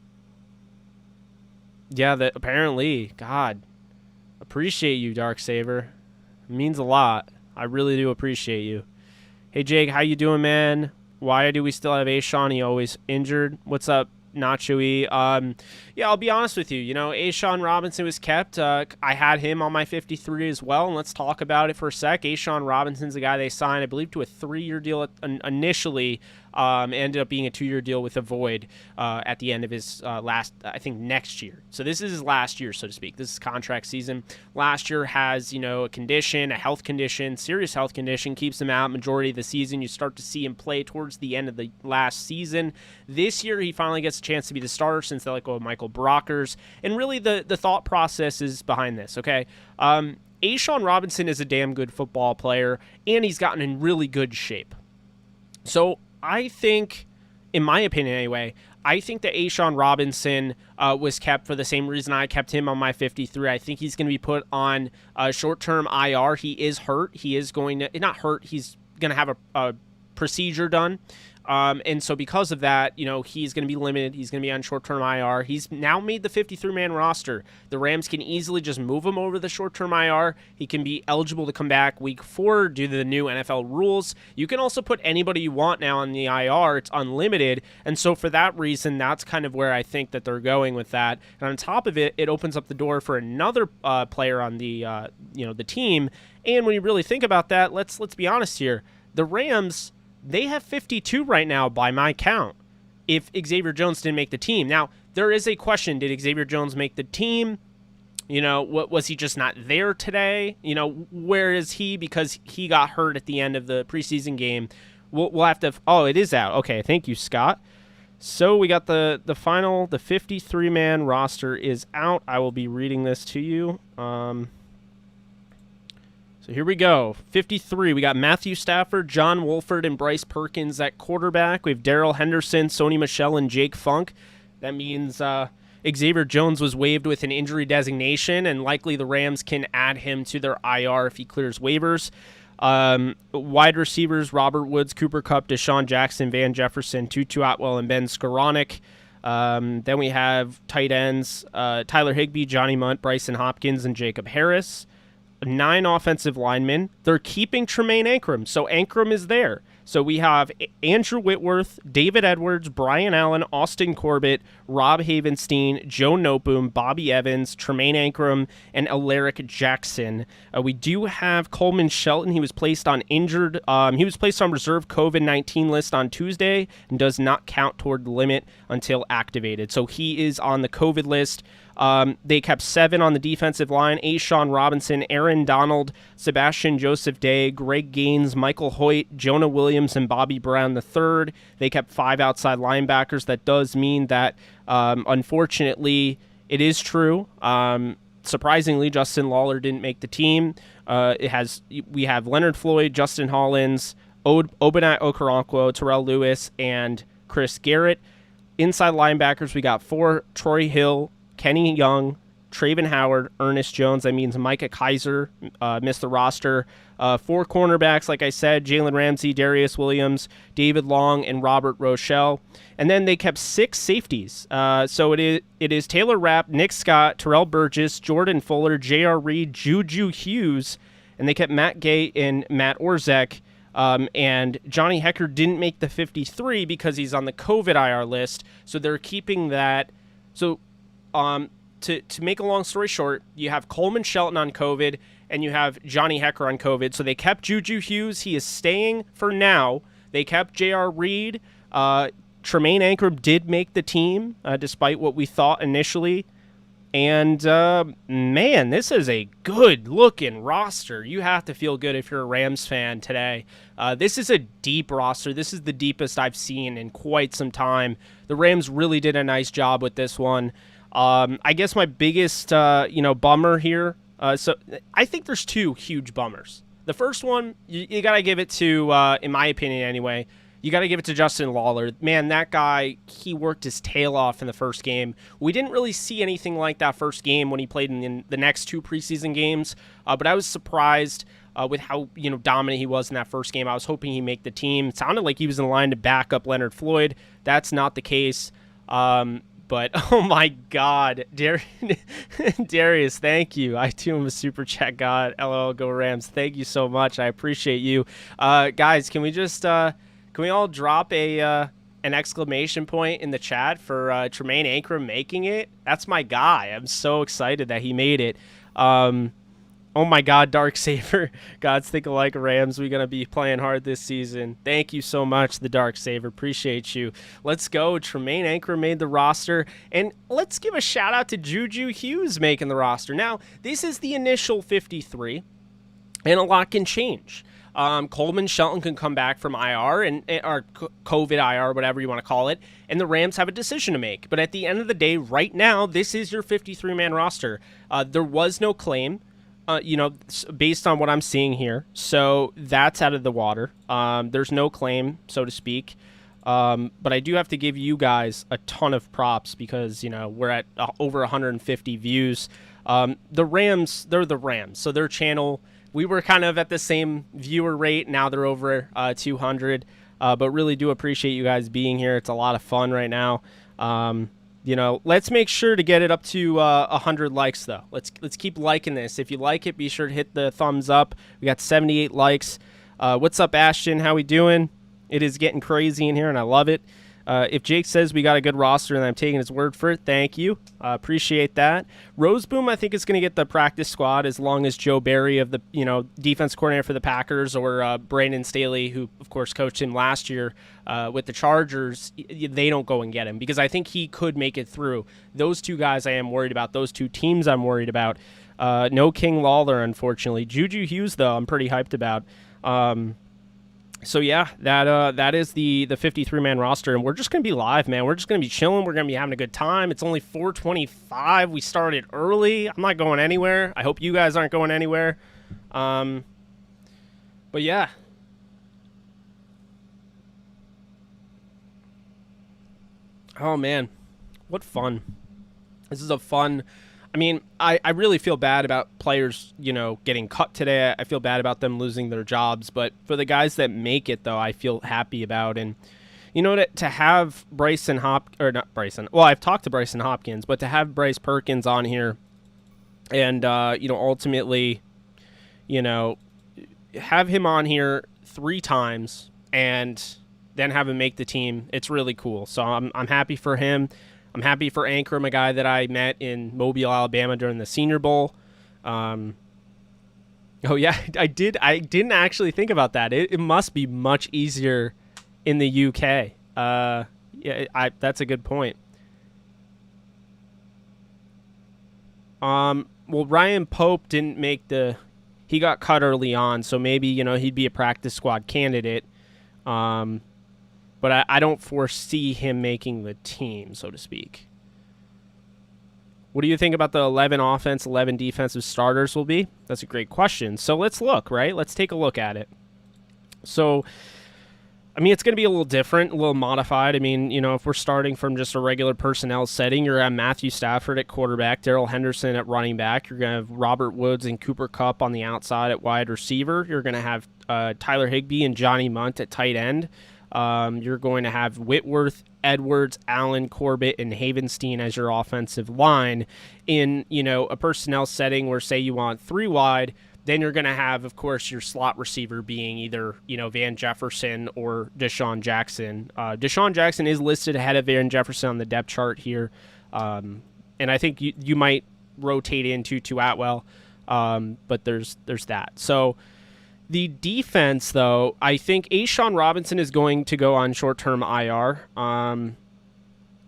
Yeah, apparently, God. Appreciate you, Darksaber. It means a lot. I really do appreciate you. Hey, Jake, how you doing, man? Why do we still have Ashawn? He always injured. What's up, Nacho-y? Yeah, I'll be honest with you. You know, Ashawn Robinson was kept. I had him on my 53 as well, and let's talk about it for a sec. Ashawn Robinson's the guy they signed, I believe, to a 3-year deal initially. Ended up being a 2-year deal with a void at the end of his I think next year. So this is his last year, so to speak. This is contract season. Last year has, you know, a health condition, serious health condition, keeps him out majority of the season. You start to see him play towards the end of the last season. This year, he finally gets a chance to be the starter since they let go of Michael Brockers. And really, the thought process is behind this, okay? Ashawn Robinson is a damn good football player, and he's gotten in really good shape. So I think, in my opinion anyway, I think that Ashawn Robinson was kept for the same reason I kept him on my 53. I think he's going to be put on short-term IR. He is hurt. He is going to, not hurt, he's going to have a procedure done. And so because of that, you know, he's going to be limited. He's going to be on short-term IR. He's now made the 53-man roster. The Rams can easily just move him over the short-term IR. He can be eligible to come back week 4 due to the new NFL rules. You can also put anybody you want now on the IR. It's unlimited. And so for that reason, that's kind of where I think that they're going with that. And on top of it, it opens up the door for another player on the, the team. And when you really think about that, let's be honest here. The Rams, they have 52 right now by my count if Xavier Jones didn't make the team. Now, there is a question. Did Xavier Jones make the team? You know, was he just not there today? You know, where is he? Because he got hurt at the end of the preseason game. We'll have to... Oh, it is out. Okay, thank you, Scott. So we got the final, the 53-man roster is out. I will be reading this to you. So here we go. 53. We got Matthew Stafford, John Wolford, and Bryce Perkins at quarterback. We have Darrell Henderson, Sony Michel, and Jake Funk. That means Xavier Jones was waived with an injury designation, and likely the Rams can add him to their IR if he clears waivers. Wide receivers, Robert Woods, Cooper Kupp, Deshaun Jackson, Van Jefferson, Tutu Atwell, and Ben Skoranek. Then we have tight ends, Tyler Higbee, Johnny Munt, Bryson Hopkins, and Jacob Harris. 9 offensive linemen. They're keeping Tremaine Ankrum, so Ankrum is there. So we have Andrew Whitworth, David Edwards, Brian Allen, Austin Corbett, Rob Havenstein, Joe Noteboom, Bobby Evans, Tremaine Ankrum, and Alaric Jackson. We do have Coleman Shelton. He was placed on injured. He was placed on reserve COVID-19 list on Tuesday and does not count toward the limit until activated. So he is on the COVID list. They kept 7 on the defensive line: Ashawn Robinson, Aaron Donald, Sebastian Joseph Day, Greg Gaines, Michael Hoyt, Jonah Williams, and Bobby Brown III. They kept 5 outside linebackers. That does mean that, unfortunately, it is true. Surprisingly, Justin Lawler didn't make the team. We have Leonard Floyd, Justin Hollins, Obinai Okoronkwo, Terrell Lewis, and Chris Garrett. Inside linebackers, we got 4: Troy Hill, Kenny Young, Traven Howard, Ernest Jones. That means Micah Kaiser missed the roster. 4 cornerbacks, like I said: Jalen Ramsey, Darius Williams, David Long, and Robert Rochelle. And then they kept 6 safeties. So it is Taylor Rapp, Nick Scott, Terrell Burgess, Jordan Fuller, J.R. Reed, Juju Hughes, and they kept Matt Gay and Matt Orzek. And Johnny Hecker didn't make the 53 because he's on the COVID IR list. So they're keeping that. So to make a long story short, you have Coleman Shelton on COVID, and you have Johnny Hecker on COVID. So they kept Juju Hughes. He is staying for now. They kept J.R. Reed. Tremaine Ankrum did make the team, despite what we thought initially. And, man, this is a good-looking roster. You have to feel good if you're a Rams fan today. This is a deep roster. This is the deepest I've seen in quite some time. The Rams really did a nice job with this one. I guess my biggest, bummer here, so I think there's two huge bummers. The first one, you got to give it to, in my opinion anyway, you got to give it to Justin Lawler. Man, that guy, he worked his tail off in the first game. We didn't really see anything like that first game when he played in the next two preseason games, but I was surprised with how dominant he was in that first game. I was hoping he'd make the team. It sounded like he was in line to back up Leonard Floyd. That's not the case. But, oh, my God. Darius, thank you. I, too, am a super chat god. LOL, go Rams. Thank you so much. I appreciate you. Guys, can we just... Can we all drop an exclamation point in the chat for Tremaine Ankrum making it? That's my guy. I'm so excited that he made it. Oh, my God, Darksaber. Gods think alike, Rams. We're going to be playing hard this season. Thank you so much, the Darksaber. Appreciate you. Let's go. Tremaine Ankrum made the roster. And let's give a shout-out to Juju Hughes making the roster. Now, this is the initial 53, and a lot can change. Coleman Shelton can come back from IR or COVID IR, whatever you want to call it, and the Rams have a decision to make. But at the end of the day, right now, this is your 53-man roster. There was no claim, based on what I'm seeing here. So that's out of the water. There's no claim, so to speak. But I do have to give you guys a ton of props because, we're at over 150 views. The Rams, they're the Rams. So their channel... We were kind of at the same viewer rate. Now they're over 200. But really do appreciate you guys being here. It's a lot of fun right now. Let's make sure to get it up to 100 likes, though. Let's keep liking this. If you like it, be sure to hit the thumbs up. We got 78 likes. What's up, Ashton? How we doing? It is getting crazy in here, and I love it. If Jake says we got a good roster and I'm taking his word for it, thank you. Appreciate that. Roseboom, I think, is going to get the practice squad as long as Joe Barry of the defense coordinator for the Packers or Brandon Staley, who, of course, coached him last year with the Chargers, they don't go and get him because I think he could make it through. Those two guys I am worried about. Those two teams I'm worried about. No King Lawler, unfortunately. Juju Hughes, though, I'm pretty hyped about. So yeah, that is the 53-man roster, and we're just gonna be live, man. We're just gonna be chilling. We're gonna be having a good time. It's only 4:25. We started early. I'm not going anywhere. I hope you guys aren't going anywhere. But yeah. Oh man, what fun! This is a fun. I mean, I really feel bad about players, getting cut today. I feel bad about them losing their jobs. But for the guys that make it, though, I feel happy about. And, to have I've talked to Bryson Hopkins, but to have Bryce Perkins on here and, ultimately, have him on here 3 times and then have him make the team, it's really cool. So I'm happy for him. I'm happy for Ankrum, a guy that I met in Mobile, Alabama during the Senior Bowl. Oh, yeah, I didn't actually think about that. It must be much easier in the UK. That's a good point. Well, Ryan Pope didn't make he got cut early on, so maybe, he'd be a practice squad candidate. But I don't foresee him making the team, so to speak. What do you think about the 11 offense, 11 defensive starters will be? That's a great question. So let's look, right? Let's take a look at it. So, it's going to be a little different, a little modified. If we're starting from just a regular personnel setting, you're going to have Matthew Stafford at quarterback, Darrell Henderson at running back. You're going to have Robert Woods and Cooper Kupp on the outside at wide receiver. You're going to have Tyler Higbee and Johnny Munt at tight end. You're going to have Whitworth, Edwards, Allen, Corbett, and Havenstein as your offensive line in, a personnel setting where, say, you want 3 wide. Then you're going to have, of course, your slot receiver being either, Van Jefferson or Deshaun Jackson. Deshaun Jackson is listed ahead of Van Jefferson on the depth chart here. And I think you might rotate into Atwell, but there's that. So the defense, though, I think A'Shawn Robinson is going to go on short-term IR.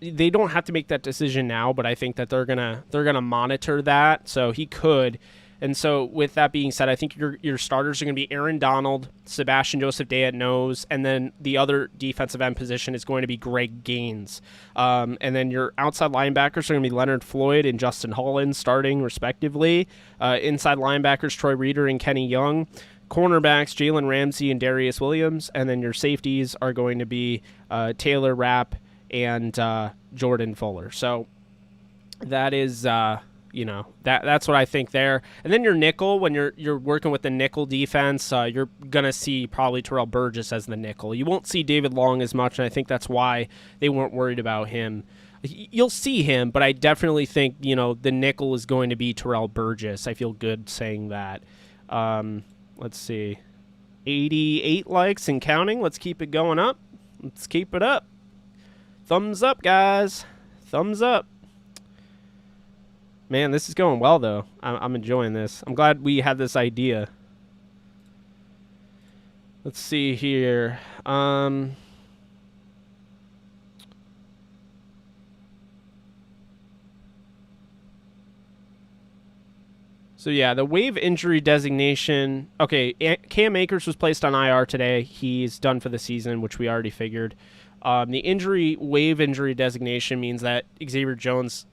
they don't have to make that decision now, but I think that they're gonna monitor that. So he could. And so with that being said, I think your starters are going to be Aaron Donald, Sebastian Joseph Day at nose, and then the other defensive end position is going to be Greg Gaines. And then your outside linebackers are going to be Leonard Floyd and Justin Holland starting respectively. Inside linebackers, Troy Reeder and Kenny Young. Cornerbacks, Jalen Ramsey and Darius Williams. And then your safeties are going to be Taylor Rapp and Jordan Fuller. So that is... that's what I think there. And then your nickel, when you're working with the nickel defense, you're going to see probably Terrell Burgess as the nickel. You won't see David Long as much, and I think that's why they weren't worried about him. You'll see him, but I definitely think, the nickel is going to be Terrell Burgess. I feel good saying that. Let's see. 88 likes and counting. Let's keep it going up. Let's keep it up. Thumbs up, guys. Thumbs up. Man, this is going well, though. I'm enjoying this. I'm glad we had this idea. Let's see here. So, yeah, the waive injury designation. Okay, Cam Akers was placed on IR today. He's done for the season, which we already figured. The waive injury designation means that Xavier Jones,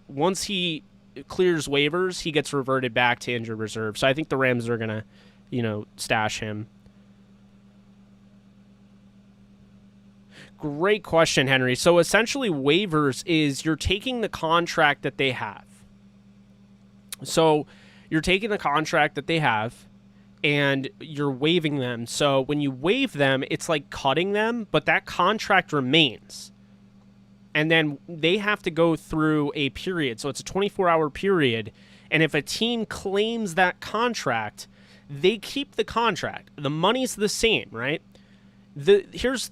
once he clears waivers, he gets reverted back to injured reserve. So I think the Rams are going to, stash him. Great question, Henry. So essentially waivers is you're taking the contract that they have. So you're taking the contract that they have and you're waiving them. So when you waive them, it's like cutting them, but that contract remains. And then they have to go through a period. So it's a 24-hour period. And if a team claims that contract, they keep the contract. The money's the same, right? There's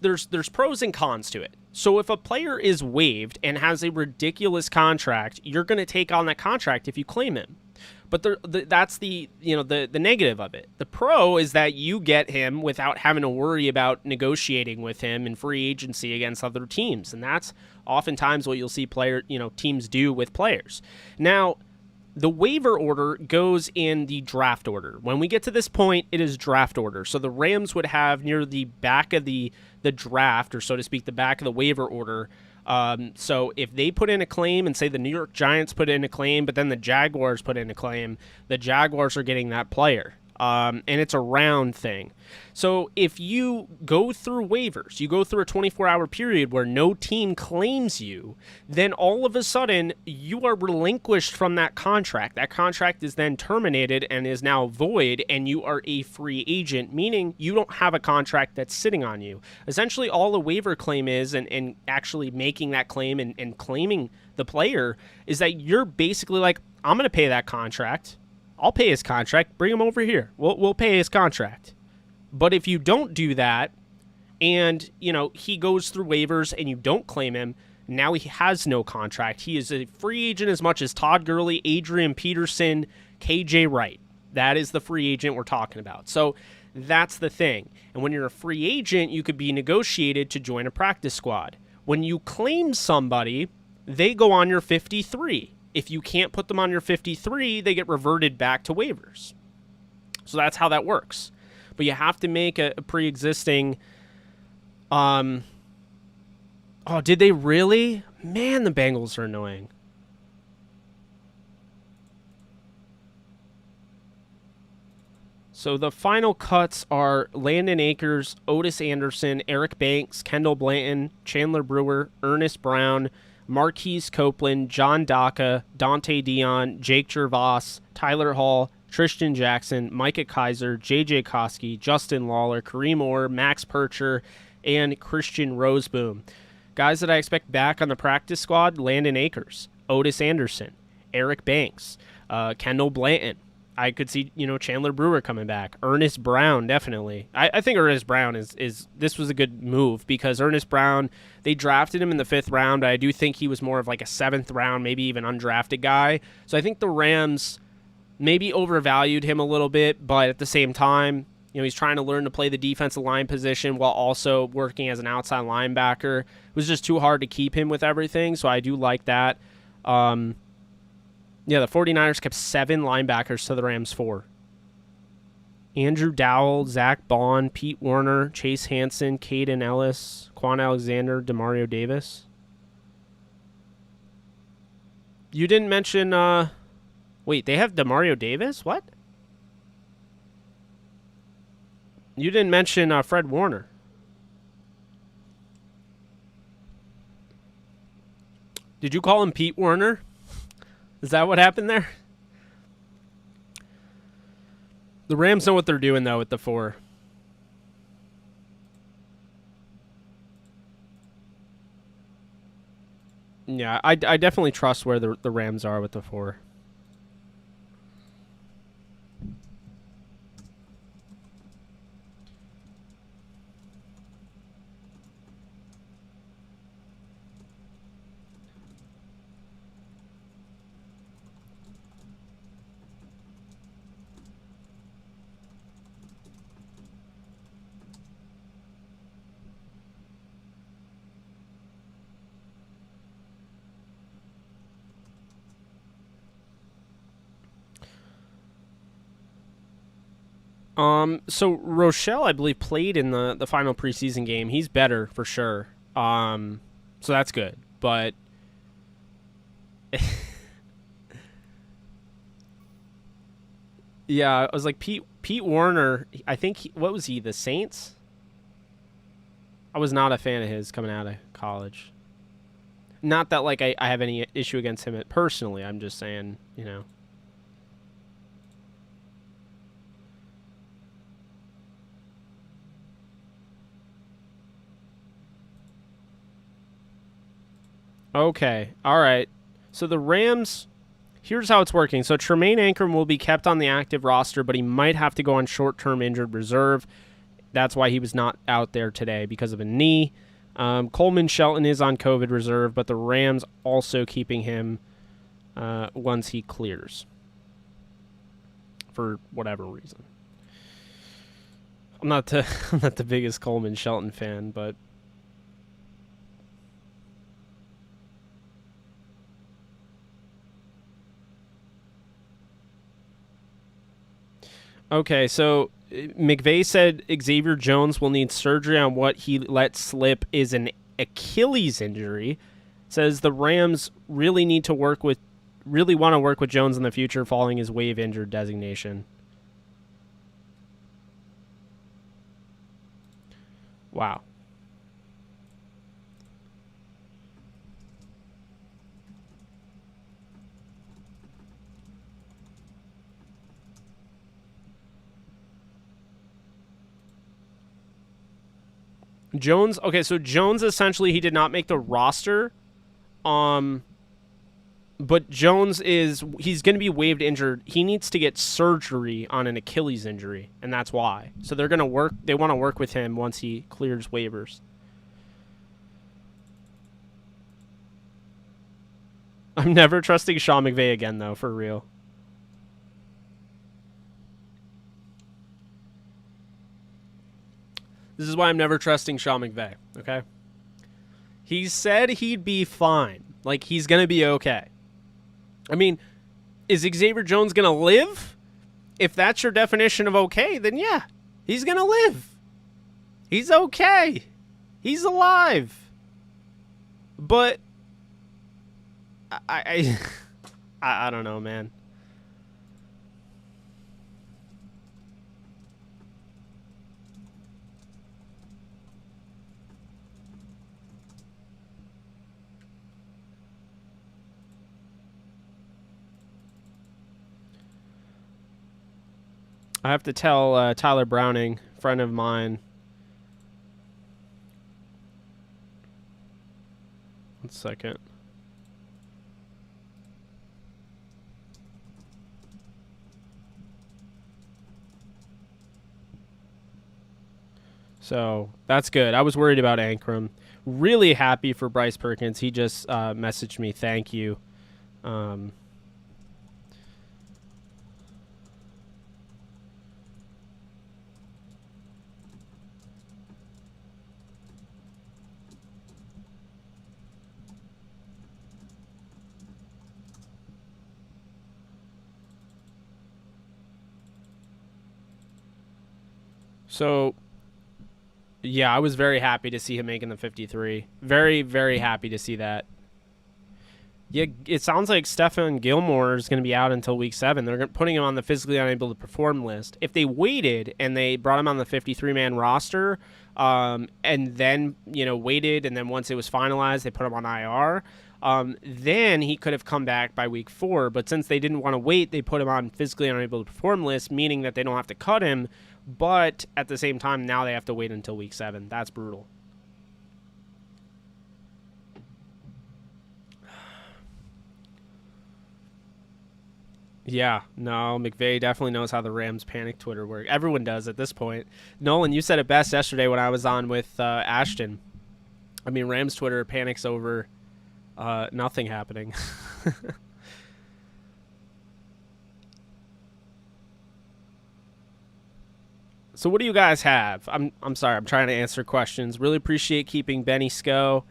pros and cons to it. So if a player is waived and has a ridiculous contract, you're going to take on that contract if you claim him. But that's the negative of it. The pro is that you get him without having to worry about negotiating with him in free agency against other teams, and that's oftentimes what you'll see teams do with players. Now, the waiver order goes in the draft order. When we get to this point, it is draft order. So the Rams would have near the back of the draft, or so to speak, the back of the waiver order. So if they put in a claim and say the New York Giants put in a claim, but then the Jaguars put in a claim, the Jaguars are getting that player. And it's a round thing. So if you go through waivers, you go through a 24-hour period where no team claims you, then all of a sudden you are relinquished from that contract. That contract is then terminated and is now void, and you are a free agent, meaning you don't have a contract that's sitting on you. Essentially, all a waiver claim is, and actually making that claim and claiming the player, is that you're basically like, I'm going to pay that contract. I'll pay his contract. Bring him over here. We'll pay his contract. But if you don't do that, and he goes through waivers and you don't claim him, now he has no contract. He is a free agent as much as Todd Gurley, Adrian Peterson, KJ Wright. That is the free agent we're talking about. So that's the thing. And when you're a free agent, you could be negotiated to join a practice squad. When you claim somebody, they go on your 53. If you can't put them on your 53, they get reverted back to waivers. So that's how that works. But you have to make a pre-existing... Oh, did they really? Man, the Bengals are annoying. So the final cuts are Landon Akers, Otis Anderson, Eric Banks, Kendall Blanton, Chandler Brewer, Ernest Brown, Marquise Copeland, John Daka, Dante Dion, Jake Gervais, Tyler Hall, Tristan Jackson, Micah Kaiser, J.J. Koski, Justin Lawler, Kareem Orr, Max Percher, and Christian Roseboom. Guys that I expect back on the practice squad, Landon Akers, Otis Anderson, Eric Banks, Kendall Blanton. I could see, Chandler Brewer coming back. Ernest Brown, definitely. I think Ernest Brown this was a good move because Ernest Brown, they drafted him in the 5th round, but I do think he was more of like a 7th round, maybe even undrafted guy. So I think the Rams maybe overvalued him a little bit, but at the same time, You know, he's trying to learn to play the defensive line position while also working as an outside linebacker. It was just too hard to keep him with everything, so I do like that. Yeah, the 49ers kept 7 linebackers to the Rams 4. Andrew Dowell, Zach Bond, Pete Werner, Chase Hansen, Caden Ellis, Quan Alexander, Demario Davis. You didn't mention... Wait, they have Demario Davis? What? You didn't mention Fred Warner. Did you call him Pete Werner? Is that what happened there? The Rams know what they're doing, though, with the 4. Yeah, I definitely trust where the Rams are with the 4. So Rochelle, I believe, played in the final preseason game. He's better for sure. So that's good. But yeah, I was like Pete Werner. I think what was he? The Saints. I was not a fan of his coming out of college. Not that like I have any issue against him personally. I'm just saying, you know. Okay. All right. So the Rams, here's how it's working. So Tremaine Ankrum will be kept on the active roster, but he might have to go on short-term injured reserve. That's why he was not out there today, because of a knee. Coleman Shelton is on COVID reserve, but the Rams also keeping him once he clears for whatever reason. I'm not the biggest Coleman Shelton fan, but okay, so McVay said Xavier Jones will need surgery on what he let slip is an Achilles injury. Says the Rams really want to work with Jones in the future following his waive injured designation. Wow. Jones, okay, so Jones essentially he did not make the roster. But Jones he's going to be waived injured. He needs to get surgery on an Achilles injury, and that's why. So they want to work with him once he clears waivers. I'm never trusting Sean McVay again though, for real. This is why I'm never trusting Sean McVay, okay? He said he'd be fine. Like, he's going to be okay. I mean, is Xavier Jones going to live? If that's your definition of okay, then yeah, he's going to live. He's okay. He's alive. But I don't know, man. I have to tell Tyler Browning, friend of mine. 1 second. So that's good. I was worried about Ankrum. Really happy for Bryce Perkins. He just messaged me, thank you. So, yeah, I was very happy to see him making the 53. Very, very happy to see that. Yeah, it sounds like Stefan Gilmore is going to be out until week 7. They're putting him on the physically unable to perform list. If they waited and they brought him on the 53-man roster, and then waited, and then once it was finalized, they put him on IR. Then he could have come back by week 4. But since they didn't want to wait, they put him on physically unable to perform list, meaning that they don't have to cut him. But at the same time, now they have to wait until week 7. That's brutal. Yeah, no, McVay definitely knows how the Rams panic Twitter work. Everyone does at this point. Nolan, you said it best yesterday when I was on with Ashton. I mean, Rams Twitter panics over nothing happening. So what do you guys have? I'm sorry, I'm trying to answer questions. Really appreciate keeping Benny Sco.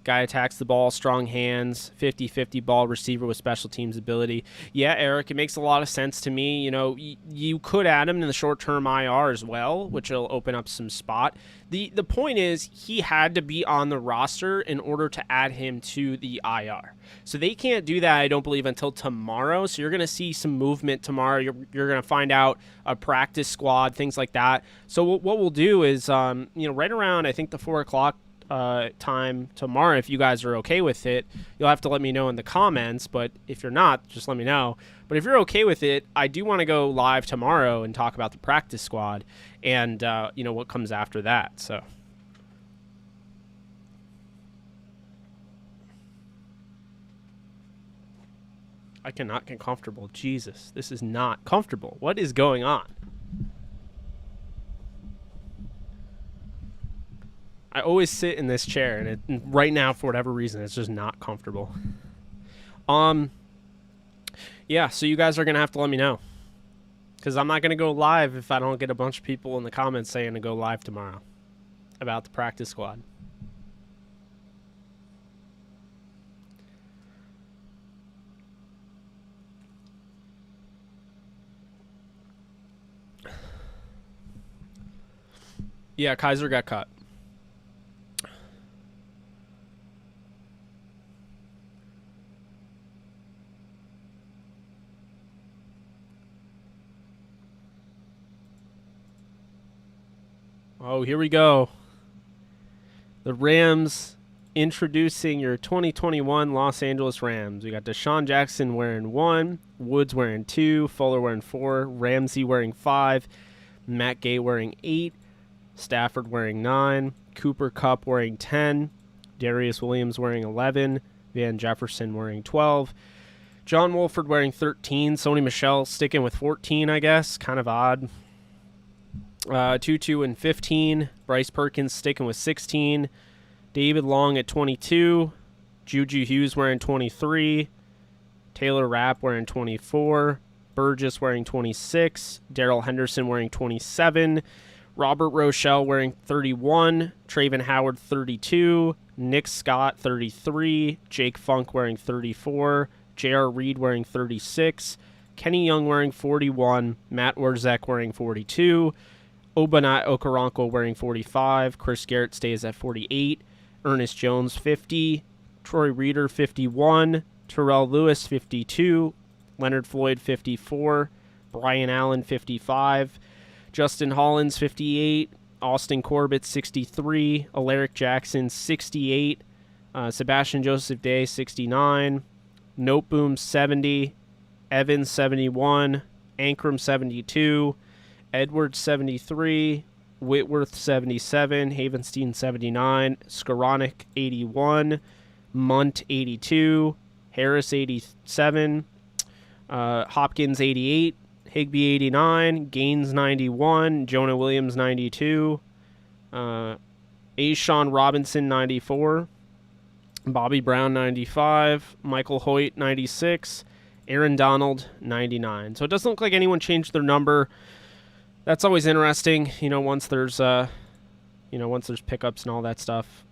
Guy attacks the ball, strong hands, 50-50 ball receiver with special teams ability. Yeah, Eric, it makes a lot of sense to me. You could add him in the short-term IR as well, which will open up some spot. The point is he had to be on the roster in order to add him to the IR. So they can't do that, I don't believe, until tomorrow. So you're going to see some movement tomorrow. You're going to find out a practice squad, things like that. So what we'll do is, right around, I think, the 4 o'clock time tomorrow, if you guys are okay with it, you'll have to let me know in the comments, but if you're not, just let me know. But if you're okay with it, I do want to go live tomorrow and talk about the practice squad and what comes after that. So I cannot get comfortable. Jesus, this is not comfortable. What is going on? I always sit in this chair, and right now, for whatever reason, it's just not comfortable. Yeah, so you guys are going to have to let me know. Because I'm not going to go live if I don't get a bunch of people in the comments saying to go live tomorrow about the practice squad. Yeah, Kaiser got cut. Oh, here we go. The Rams introducing your 2021 Los Angeles Rams. We got Deshaun Jackson wearing 1, Woods wearing 2, Fuller wearing 4, Ramsey wearing 5, Matt Gay wearing 8, Stafford wearing 9, Cooper Kupp wearing 10, Darius Williams wearing 11, Van Jefferson wearing 12, John Wolford wearing 13, Sony Michel sticking with 14, I guess. Kind of odd. Tutu and 15. Bryce Perkins sticking with 16. David Long at 22. Juju Hughes wearing 23. Taylor Rapp wearing 24. Burgess wearing 26. Darrell Henderson wearing 27. Robert Rochelle wearing 31. Traven Howard 32. Nick Scott 33. Jake Funk wearing 34. J.R. Reed wearing 36. Kenny Young wearing 41. Matt Orzek wearing 42. Obanat Okoronkwo wearing 45. Chris Garrett stays at 48. Ernest Jones 50. Troy Reeder 51. Terrell Lewis 52. Leonard Floyd 54. Brian Allen 55. Justin Hollins 58. Austin Corbett 63. Alaric Jackson 68. Sebastian Joseph Day 69. Noteboom 70. Evans 71. Ankrum 72. Edwards 73, Whitworth 77, Havenstein 79, Skoranek 81, Munt 82, Harris 87, Hopkins 88, Higbee 89, Gaines 91, Jonah Williams 92, Ashawn Robinson 94, Bobby Brown 95, Michael Hoyt 96, Aaron Donald 99. So it doesn't look like anyone changed their number. That's always interesting, once there's once there's pickups and all that stuff.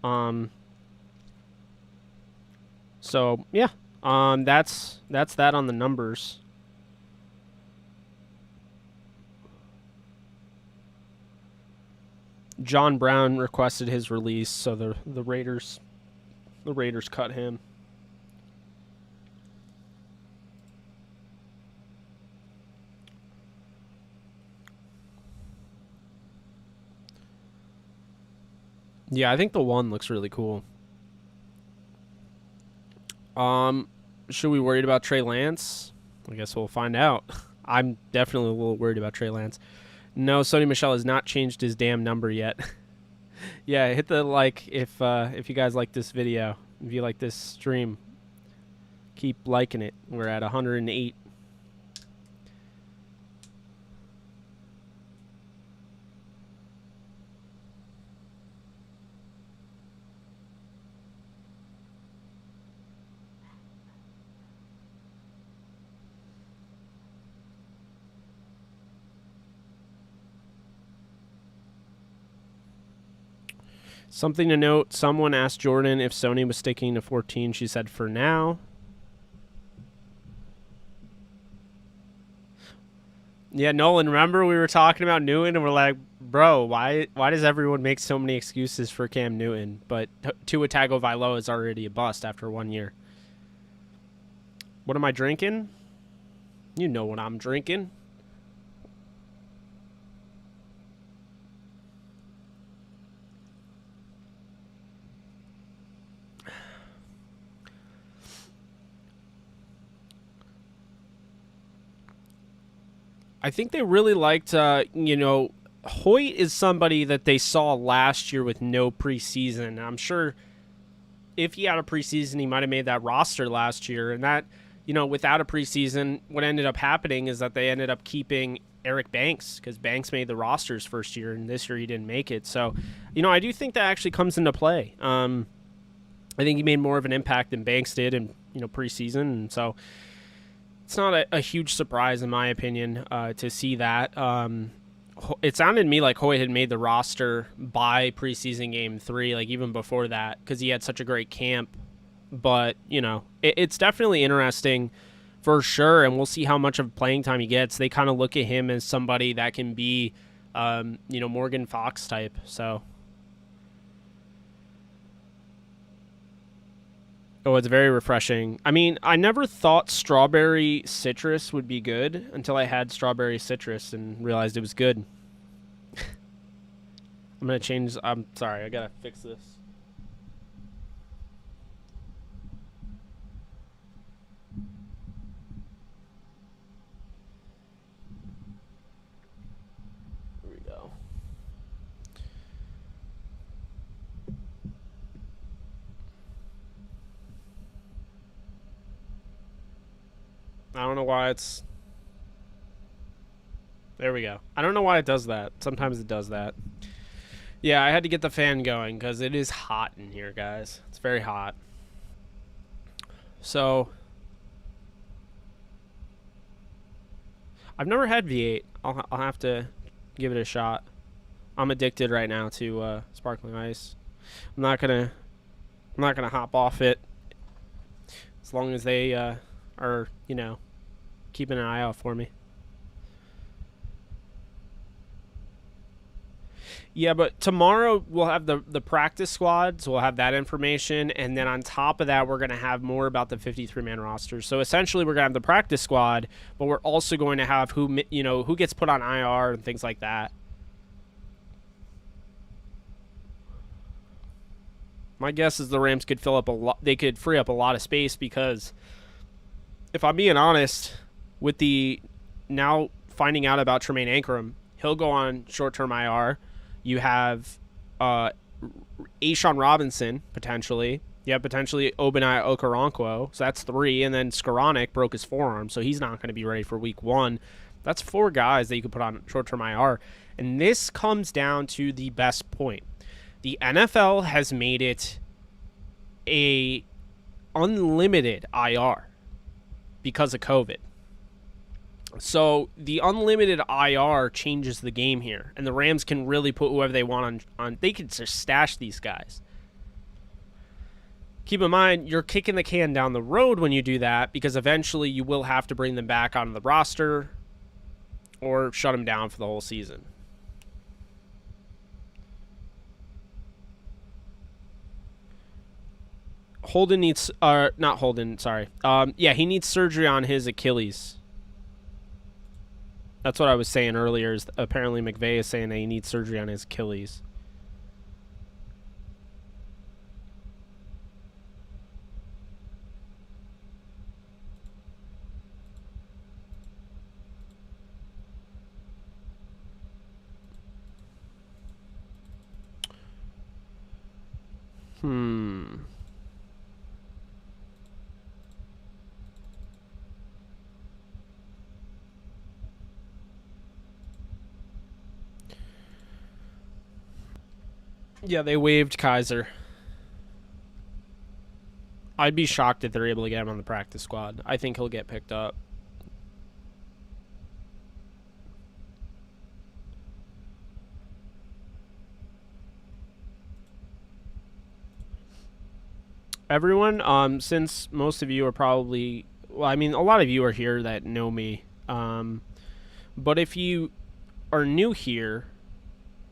So yeah, that's that on the numbers. John Brown requested his release, so the Raiders cut him. Yeah, I think the 1 looks really cool. Should we worried about Trey Lance? I guess we'll find out. I'm definitely a little worried about Trey Lance. No, Sony Michel has not changed his damn number yet. Yeah, hit the like if you guys like this video. If you like this stream, keep liking it. We're at 108. Something to note, someone asked Jordan if Sony was sticking to 14. She said, for now. Yeah, Nolan, remember we were talking about Newton, and we're like, bro, why does everyone make so many excuses for Cam Newton? But Tua Tagovailoa is already a bust after 1 year. What am I drinking? You know what I'm drinking. I think they really liked, Hoyt is somebody that they saw last year with no preseason. I'm sure if he had a preseason, he might have made that roster last year. And that, without a preseason, what ended up happening is that they ended up keeping Eric Banks because Banks made the rosters first year, and this year he didn't make it. So, I do think that actually comes into play. I think he made more of an impact than Banks did in, preseason. And so it's not a huge surprise, in my opinion, to see that. It sounded to me like Hoyt had made the roster by preseason game 3, like even before that, because he had such a great camp. But, it's definitely interesting for sure, and we'll see how much of playing time he gets. They kind of look at him as somebody that can be, Morgan Fox type, so... Oh, it's very refreshing. I mean, I never thought strawberry citrus would be good until I had strawberry citrus and realized it was good. I'm going to change... I'm sorry, I got to fix this. Here we go. I don't know why it's... There we go. I don't know why it does that. Sometimes it does that. Yeah, I had to get the fan going because it is hot in here, guys. It's very hot. So... I've never had V8. I'll have to give it a shot. I'm addicted right now to sparkling ice. I'm not gonna hop off it as long as they are, keeping an eye out for me. Yeah, but tomorrow we'll have the practice squads. We'll have that information, and then on top of that, we're going to have more about the 53-man roster. So essentially, we're going to have the practice squad, but we're also going to have who gets put on IR and things like that. My guess is the Rams could fill up a lot. They could free up a lot of space because, if I'm being honest, with the now finding out about Tremaine Ankrum, he'll go on short-term IR. You have Ashawn Robinson, potentially. You have potentially Obanai Okoronkwo, so that's 3. And then Skoranek broke his forearm, so he's not going to be ready for week 1. That's 4 guys that you could put on short-term IR. And this comes down to the best point. The NFL has made it a unlimited IR because of COVID. So the unlimited IR changes the game here, and the Rams can really put whoever they want on. They can just stash these guys. Keep in mind, you're kicking the can down the road when you do that, because eventually you will have to bring them back onto the roster or shut them down for the whole season. Holden needs, not Holden, sorry. Yeah, he needs surgery on his Achilles. That's what I was saying earlier, is apparently McVay is saying that he needs surgery on his Achilles. Yeah, they waived Kaiser. I'd be shocked if they're able to get him on the practice squad. I think he'll get picked up. Everyone, since most of you are probably, well, I mean, a lot of you are here that know me. But if you are new here,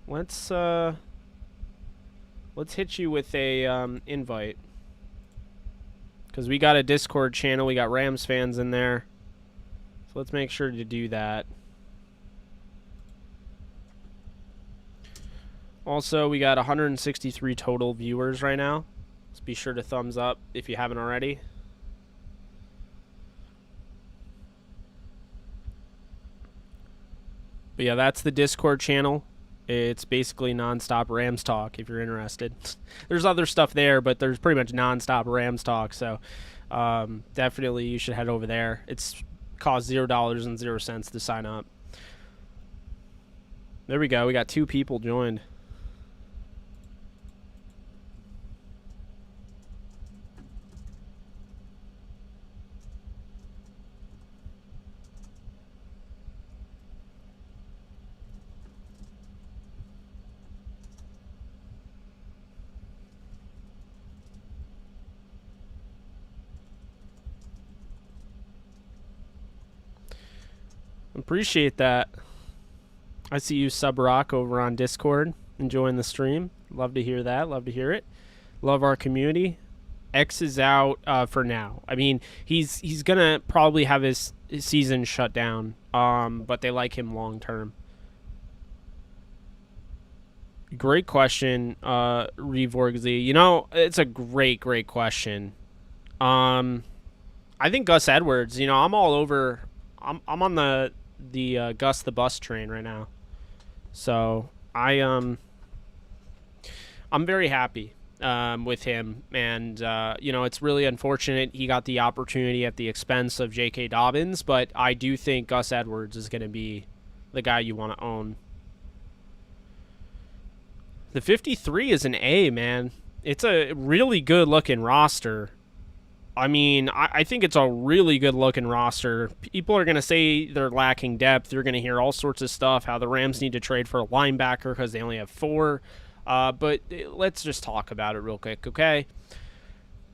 let's hit you with a invite, because we got a Discord channel. We got Rams fans in there, so let's make sure to do that. Also, we got 163 total viewers right now. So be sure to thumbs up if you haven't already. But yeah, that's the Discord channel. It's basically nonstop Rams talk if you're interested. There's other stuff there, but there's pretty much nonstop Rams talk. So definitely you should head over there. It's costs $0.00 to sign up. There we go. We got 2 people joined. Appreciate that. I see you, Sub Rock, over on Discord, enjoying the stream. Love to hear that. Love to hear it. Love our community. X is out for now. I mean, he's gonna probably have his season shut down. But they like him long term. Great question, Revorgzy. You know, it's a great question. I think Gus Edwards. You know, I'm all over. I'm on the Gus the Bus train right now. So I'm very happy with him, and you know, it's really unfortunate he got the opportunity at the expense of J.K. Dobbins, but I do think Gus Edwards is going to be the guy you want to own. The 53 is an A, man. It's a really good looking roster. I mean, I think it's a really good-looking roster. People are going to say they're lacking depth. You're going to hear all sorts of stuff, how the Rams need to trade for a linebacker because they only have 4. But let's just talk about it real quick, okay?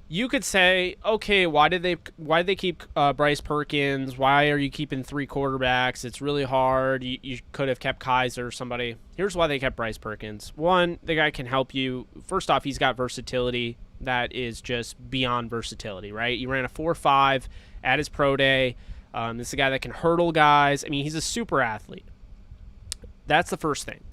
You could say, okay, why did they keep Bryce Perkins? Why are you keeping 3 quarterbacks? It's really hard. You could have kept Kaiser or somebody. Here's why they kept Bryce Perkins. One, the guy can help you. First off, he's got versatility. That is just beyond versatility, right? He ran a 4.5 at his pro day. This is a guy that can hurdle guys. I mean, he's a super athlete. That's the first thing.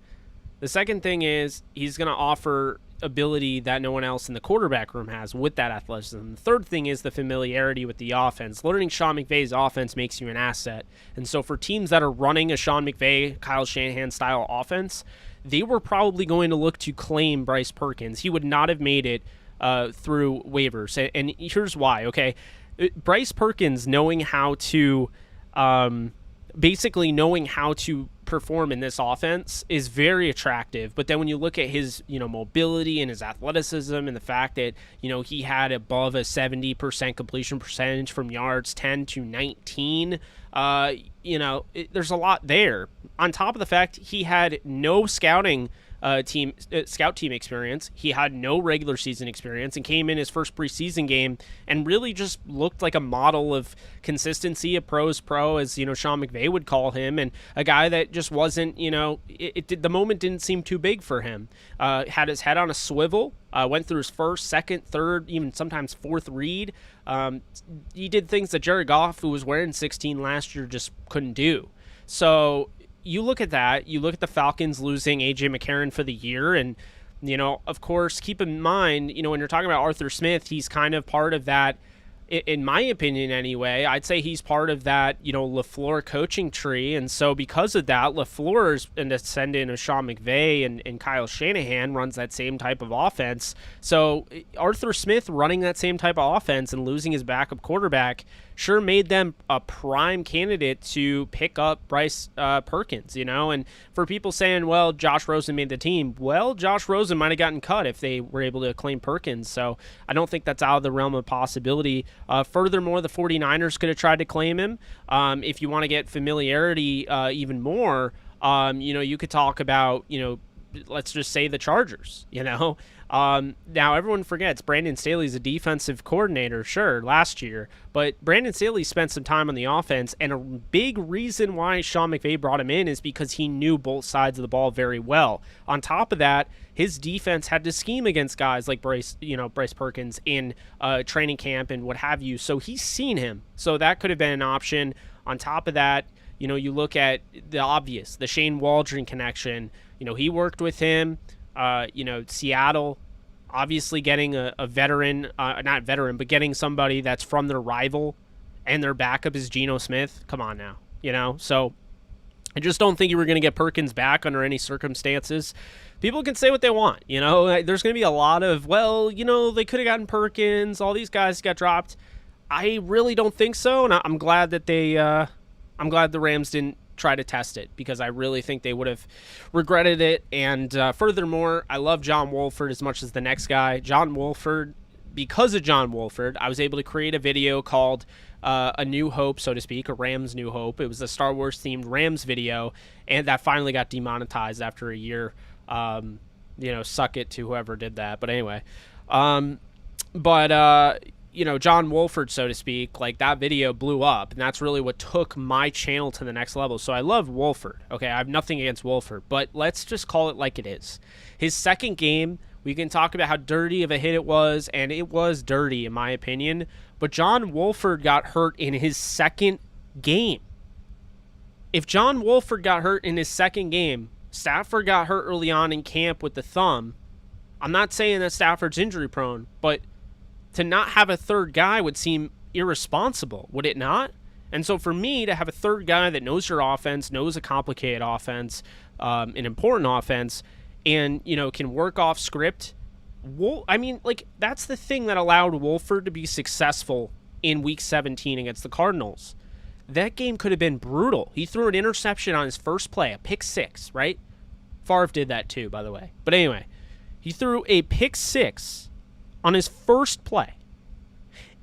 The second thing is he's going to offer ability that no one else in the quarterback room has with that athleticism. The third thing is the familiarity with the offense. Learning Sean McVay's offense makes you an asset. And so for teams that are running a Sean McVay, Kyle Shanahan style offense, they were probably going to look to claim Bryce Perkins. He would not have made it through waivers. And here's why, okay? Bryce Perkins knowing how to basically knowing how to perform in this offense is very attractive. But then when you look at his, you know, mobility and his athleticism and the fact that, you know, he had above a 70% completion percentage from yards 10 to 19, you know, there's a lot there. On top of the fact he had no scouting scout team experience. He had no regular season experience and came in his first preseason game and really just looked like a model of consistency, a pro's pro, as Sean McVay would call him, and a guy that just wasn't, the moment didn't seem too big for him. Had his head on a swivel. Went through his first, second, third, even sometimes fourth read. He did things that Jared Goff, who was wearing 16 last year, just couldn't do. So you look at that, you look at the Falcons losing A.J. McCarron for the year, and, of course, keep in mind, when you're talking about Arthur Smith, he's kind of part of that, in my opinion anyway. I'd say he's part of that, LaFleur coaching tree, and so because of that, LaFleur's an descendant of Sean McVay, and Kyle Shanahan runs that same type of offense. So Arthur Smith running that same type of offense and losing his backup quarterback sure made them a prime candidate to pick up Bryce Perkins, and for people saying, well, Josh Rosen made the team, well, Josh Rosen might have gotten cut if they were able to claim Perkins, so I don't think that's out of the realm of possibility. Furthermore, the 49ers could have tried to claim him. If you want to get familiarity even more, you could talk about, let's just say the Chargers, Now, everyone forgets Brandon Staley's a defensive coordinator, sure, last year, but Brandon Staley spent some time on the offense, and a big reason why Sean McVay brought him in is because he knew both sides of the ball very well. On top of that, his defense had to scheme against guys like Bryce Perkins in training camp and what have you, so he's seen him. So that could have been an option. On top of that, you look at the obvious, the Shane Waldron connection. He worked with him. Seattle, obviously getting a veteran, not veteran, but getting somebody that's from their rival, and their backup is Geno Smith. Come on now, So I just don't think you were going to get Perkins back under any circumstances. People can say what they want, There's going to be a lot of, they could have gotten Perkins. All these guys got dropped. I really don't think so, and I'm glad that I'm glad the Rams didn't try to test it, because I really think they would have regretted it. And furthermore, I love John Wolford as much as the next guy. John Wolford, because of John Wolford, I was able to create a video called A New Hope, so to speak, a Rams New Hope. It was a Star Wars themed Rams video, and that finally got demonetized after a year. Suck it to whoever did that. But anyway, John Wolford, so to speak, like that video blew up, and that's really what took my channel to the next level. So I love Wolford. Okay, I have nothing against Wolford, but let's just call it like it is. His second game, we can talk about how dirty of a hit it was, and it was dirty in my opinion, but John Wolford got hurt in his second game. If John Wolford got hurt in his second game, Stafford got hurt early on in camp with the thumb. I'm not saying that Stafford's injury prone, but to not have a third guy would seem irresponsible, would it not? And so for me to have a third guy that knows your offense, knows a complicated offense, an important offense, and, can work off script, that's the thing that allowed Wolford to be successful in Week 17 against the Cardinals. That game could have been brutal. He threw an interception on his first play, a pick six, right? Favre did that too, by the way. But anyway, he threw a pick six on his first play,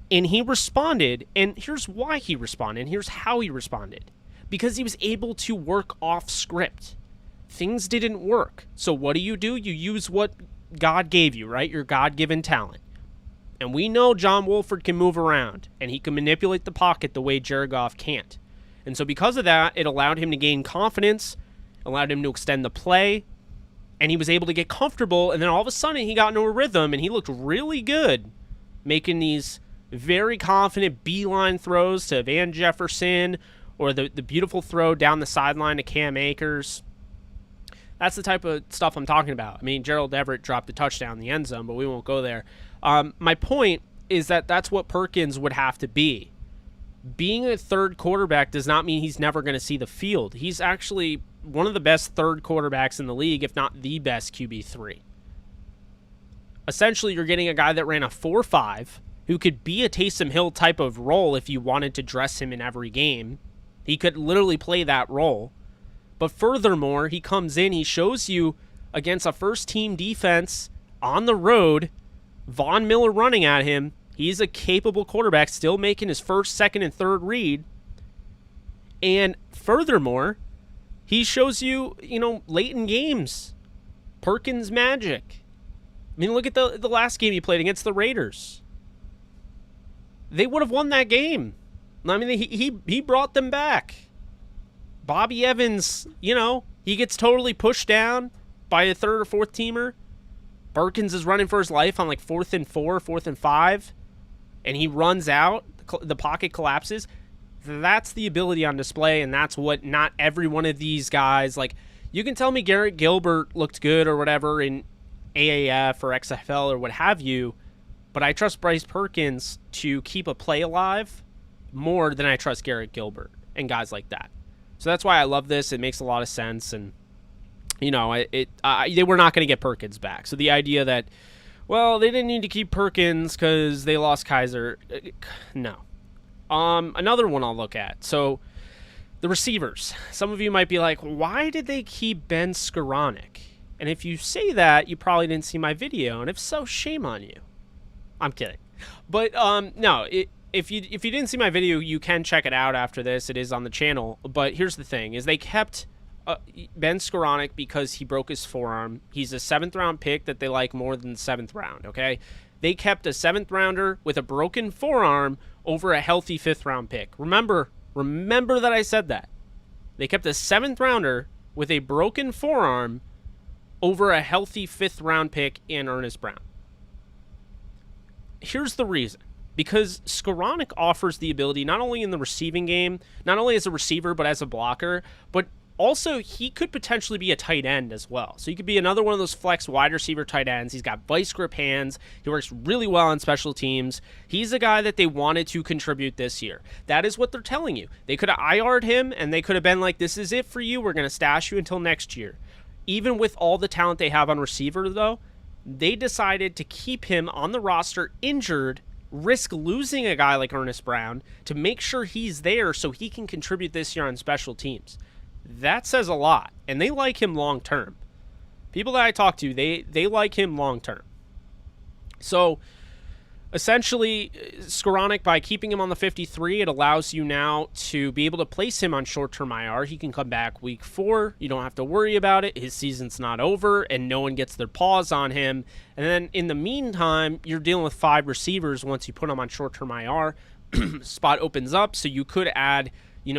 and he responded, and here's why he responded, and here's how he responded. Because he was able to work off script. Things didn't work. So what do? You use what God gave you, right? Your God-given talent. And we know John Wolford can move around, and he can manipulate the pocket the way Jared Goff can't. And so because of that, it allowed him to gain confidence, allowed him to extend the play, and he was able to get comfortable, and then all of a sudden he got into a rhythm, and he looked really good, making these very confident beeline throws to Van Jefferson, or the beautiful throw down the sideline to Cam Akers. That's the type of stuff I'm talking about. I mean, Gerald Everett dropped a touchdown in the end zone, but we won't go there. My point is that that's what Perkins would have to be. Being a third quarterback does not mean he's never going to see the field. He's actually one of the best third quarterbacks in the league, if not the best QB3. Essentially, you're getting a guy that ran a 4.5, who could be a Taysom Hill type of role if you wanted to dress him in every game. He could literally play that role. But furthermore, he comes in, he shows you against a first-team defense on the road, Von Miller running at him. He's a capable quarterback, still making his first, second, and third read. And furthermore, he shows you, late in games, Perkins magic. I mean, look at the last game he played against the Raiders. They would have won that game. I mean, he brought them back. Bobby Evans, he gets totally pushed down by a third or fourth teamer. Perkins is running for his life on like 4th and 4, 4th and 5, and he runs out. The pocket collapses. That's the ability on display, and that's what not every one of these guys, like, you can tell me Garrett Gilbert looked good or whatever in AAF or XFL or what have you, but I trust Bryce Perkins to keep a play alive more than I trust Garrett Gilbert and guys like that. So that's why I love this. It makes a lot of sense, and they were not going to get Perkins back. So the idea that, well, they didn't need to keep Perkins because they lost Kaiser, no. Another one I'll look at. So the receivers. Some of you might be like, why did they keep Ben Skoranek? And if you say that, you probably didn't see my video, and if so, shame on you. I'm kidding. But no, if you didn't see my video, you can check it out after this. It is on the channel. But here's the thing, is they kept Ben Skoranek because he broke his forearm. He's a 7th round pick that they like more than the 7th round, okay? They kept a 7th rounder with a broken forearm over a healthy 5th round pick. Remember that I said that. They kept a 7th rounder with a broken forearm over a healthy 5th round pick in Ernest Brown. Here's the reason. Because Skoranek offers the ability not only in the receiving game, not only as a receiver, but as a blocker, but also he could potentially be a tight end as well. So he could be another one of those flex wide receiver tight ends. He's got vice grip hands. He works really well on special teams. He's a guy that they wanted to contribute this year. That is what they're telling you. They could have IR'd him, and they could have been like, this is it for you. We're going to stash you until next year. Even with all the talent they have on receiver, though, they decided to keep him on the roster injured, risk losing a guy like Ernest Brown to make sure he's there so he can contribute this year on special teams. That says a lot, and they like him long term. People that I talk to, they like him long term. So essentially, Skoranek, by keeping him on the 53, it allows you now to be able to place him on short-term IR. He can come back week 4. You don't have to worry about it. His season's not over, and no one gets their paws on him. And then in the meantime, you're dealing with 5 receivers once you put them on short-term IR. Spot opens up, so you could add,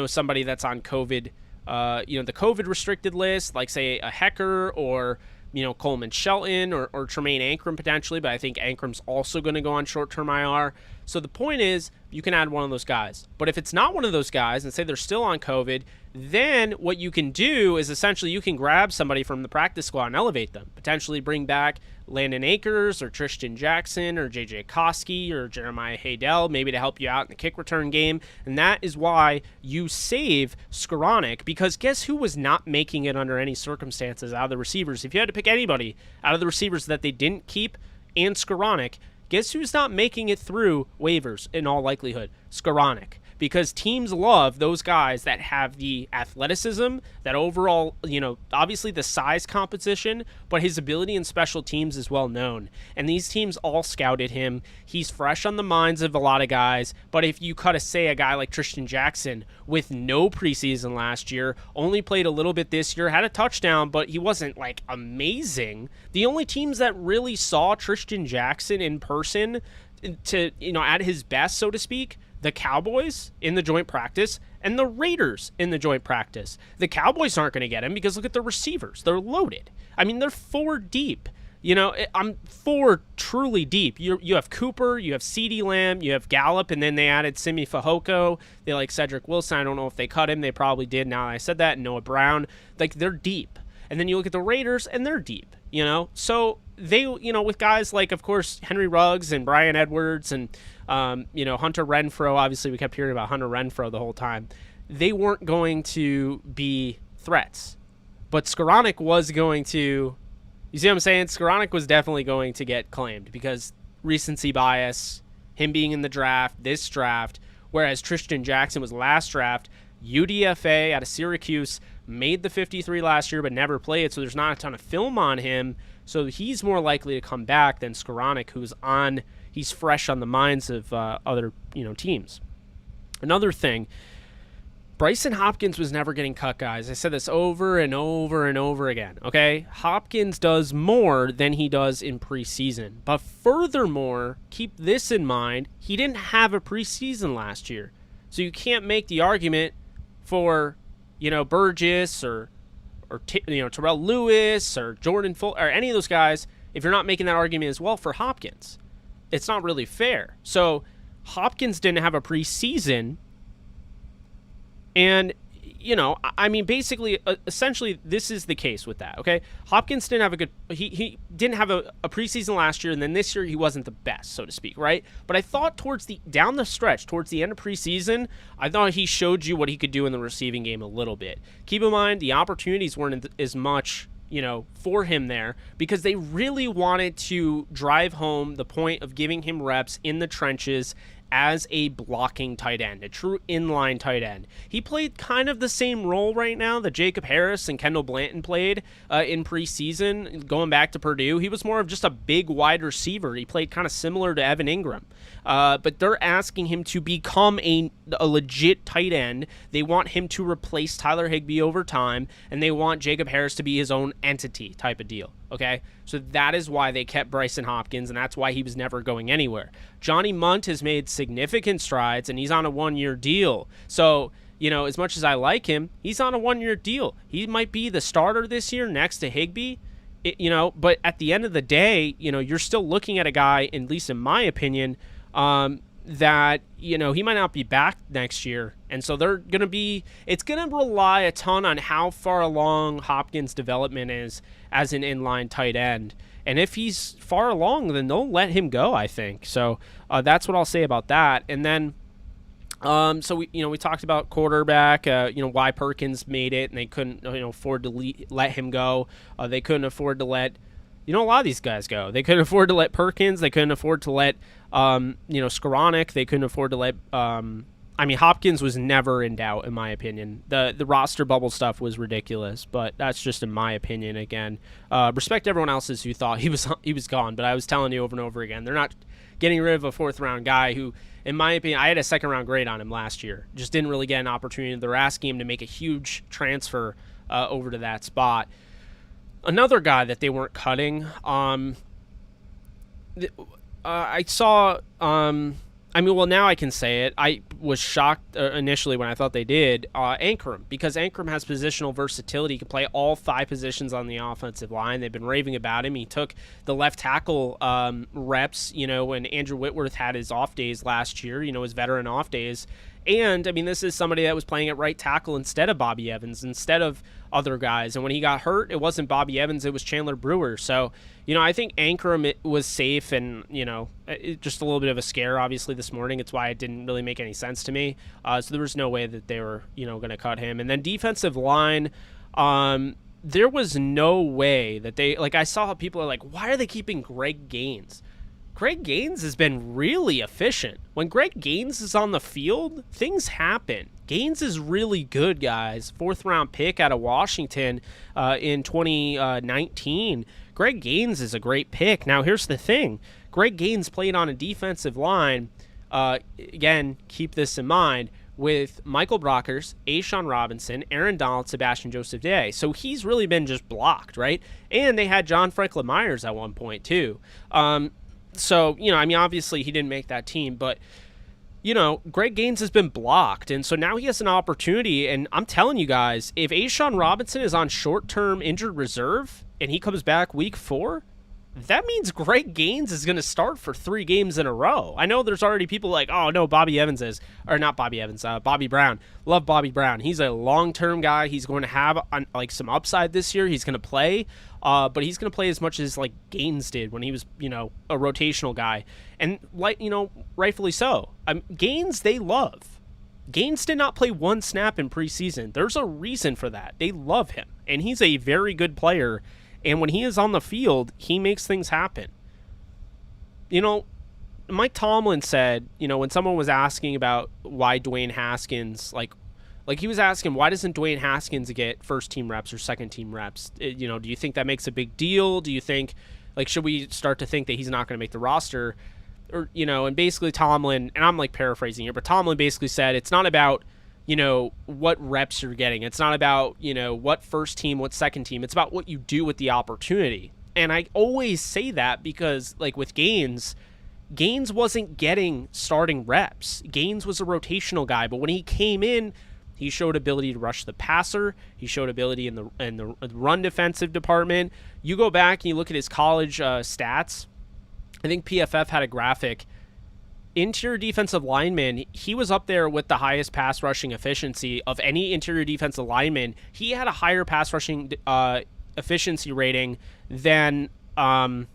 somebody that's on COVID, the COVID restricted list, like say a Hecker or Coleman Shelton or Tremaine Ankrum potentially, but I think Ankram's also going to go on short-term IR. So the point is, you can add one of those guys. But if it's not one of those guys and say they're still on COVID, then what you can do is essentially you can grab somebody from the practice squad and elevate them. Potentially bring back Landon Akers or Tristan Jackson or JJ Koski or Jeremiah Haydell, maybe to help you out in the kick return game. And that is why you save Skoranek, because guess who was not making it under any circumstances out of the receivers? If you had to pick anybody out of the receivers that they didn't keep and Skoranek, guess who's not making it through waivers in all likelihood? Skoranek. Because teams love those guys that have the athleticism, that overall, obviously the size composition, but his ability in special teams is well known. And these teams all scouted him. He's fresh on the minds of a lot of guys, but if you say a guy like Tristan Jackson with no preseason last year, only played a little bit this year, had a touchdown, but he wasn't like amazing. The only teams that really saw Tristan Jackson in person to, at his best, so to speak, the Cowboys in the joint practice and the Raiders in the joint practice. The Cowboys aren't going to get him because look at the receivers. They're loaded. I mean, they're 4 deep. I'm 4 truly deep. You have Cooper, you have CeeDee Lamb, you have Gallup, and then they added Simi Fehoko. They like Cedric Wilson. I don't know if they cut him. They probably did now that I said that. And Noah Brown. Like, they're deep. And then you look at the Raiders, and they're deep, So they, with guys like, of course, Henry Ruggs and Brian Edwards and, Hunter Renfrow. Obviously, we kept hearing about Hunter Renfrow the whole time. They weren't going to be threats. But Skoranek was going to, you see what I'm saying? Skoranek was definitely going to get claimed because recency bias, him being in the draft, this draft, whereas Tristan Jackson was last draft, UDFA out of Syracuse, made the 53 last year but never played, so there's not a ton of film on him. So he's more likely to come back than Skoranek, he's fresh on the minds of other teams. Another thing, Bryson Hopkins was never getting cut, guys. I said this over and over and over again, okay? Hopkins does more than he does in preseason. But furthermore, keep this in mind, he didn't have a preseason last year. So you can't make the argument for, Burgess or Terrell Lewis or Jordan Fuller or any of those guys if you're not making that argument as well for Hopkins. It's not really fair. So Hopkins didn't have a preseason. And, basically, essentially, this is the case with that, okay? Hopkins didn't have he didn't have a preseason last year, and then this year he wasn't the best, so to speak, right? But I thought down the stretch, towards the end of preseason, I thought he showed you what he could do in the receiving game a little bit. Keep in mind, the opportunities weren't as much, for him there, because they really wanted to drive home the point of giving him reps in the trenches as a blocking tight end, a true inline tight end. He played kind of the same role right now that Jacob Harris and Kendall Blanton played in preseason, going back to Purdue. He was more of just a big wide receiver. He played kind of similar to Evan Ingram. But they're asking him to become a legit tight end. They want him to replace Tyler Higbee over time, and they want Jacob Harris to be his own entity type of deal. Okay, so that is why they kept Bryson Hopkins, and that's why he was never going anywhere. Johnny Munt has made significant strides, and he's on a one-year deal. So, as much as I like him, he's on a one-year deal. He might be the starter this year next to Higbee, but at the end of the day, you're still looking at a guy, at least in my opinion, that, he might not be back next year. And so it's going to rely a ton on how far along Hopkins' development is as an inline tight end. And if he's far along, then they'll let him go, I think. So that's what I'll say about that. And then, so we talked about quarterback, why Perkins made it and they couldn't, afford to let him go. They couldn't afford to let, a lot of these guys go. They couldn't afford to let Perkins. They couldn't afford to let, Skoranek. They couldn't afford to let, Hopkins was never in doubt, in my opinion. The roster bubble stuff was ridiculous, but that's just in my opinion. Again, respect everyone else's who thought he was gone, but I was telling you over and over again, they're not getting rid of a fourth-round guy who, in my opinion, I had a second-round grade on him last year. Just didn't really get an opportunity. They're asking him to make a huge transfer over to that spot. Another guy that they weren't cutting, I saw, now I can say it. I was shocked initially when I thought they did. Ankrum, because Ankrum has positional versatility. He can play all 5 positions on the offensive line. They've been raving about him. He took the left tackle reps, when Andrew Whitworth had his off days last year, his veteran off days. And, this is somebody that was playing at right tackle instead of Bobby Evans, instead of other guys. And when he got hurt, it wasn't Bobby Evans, it was Chandler Brewer. So, I think Ankrum was safe and, just a little bit of a scare, obviously, this morning. It's why it didn't really make any sense to me. So there was no way that they were, going to cut him. And then defensive line, there was no way that they, I saw how people are like, why are they keeping Greg Gaines? Greg Gaines has been really efficient. When Greg Gaines is on the field, things happen. Gaines is really good, guys. 4th-round pick out of Washington in 2019. Greg Gaines is a great pick. Now, here's the thing. Greg Gaines played on a defensive line, again, keep this in mind, with Michael Brockers, A'Shawn Robinson, Aaron Donald, Sebastian Joseph Day. So he's really been just blocked, right? And they had John Franklin Myers at one point, too. So, obviously he didn't make that team, but, Greg Gaines has been blocked. And so now he has an opportunity. And I'm telling you guys, if A'Shawn Robinson is on short-term injured reserve and he comes back week 4, that means Greg Gaines is going to start for 3 games in a row. I know there's already people like, oh, no, Bobby Evans is. Or not Bobby Evans, Bobby Brown. Love Bobby Brown. He's a long-term guy. He's going to have, some upside this year. He's going to play. But he's going to play as much as, Gaines did when he was, a rotational guy. And, rightfully so. Gaines, they love. Gaines did not play 1 snap in preseason. There's a reason for that. They love him. And he's a very good player. And when he is on the field, he makes things happen. Mike Tomlin said, when someone was asking about why Dwayne Haskins, he was asking, why doesn't Dwayne Haskins get first-team reps or second-team reps? Do you think that makes a big deal? Do you think, should we start to think that he's not going to make the roster? Or, and basically Tomlin, and I'm, paraphrasing here, but Tomlin basically said it's not about, what reps you're getting. It's not about, what first team, what second team. It's about what you do with the opportunity. And I always say that because, like, with Gaines wasn't getting starting reps. Gaines was a rotational guy, but when he came in, he showed ability to rush the passer. He showed ability in the run defensive department. You go back and you look at his college stats. I think PFF had a graphic. Interior defensive lineman, he was up there with the highest pass rushing efficiency of any interior defensive lineman. He had a higher pass rushing efficiency rating than A'Shawn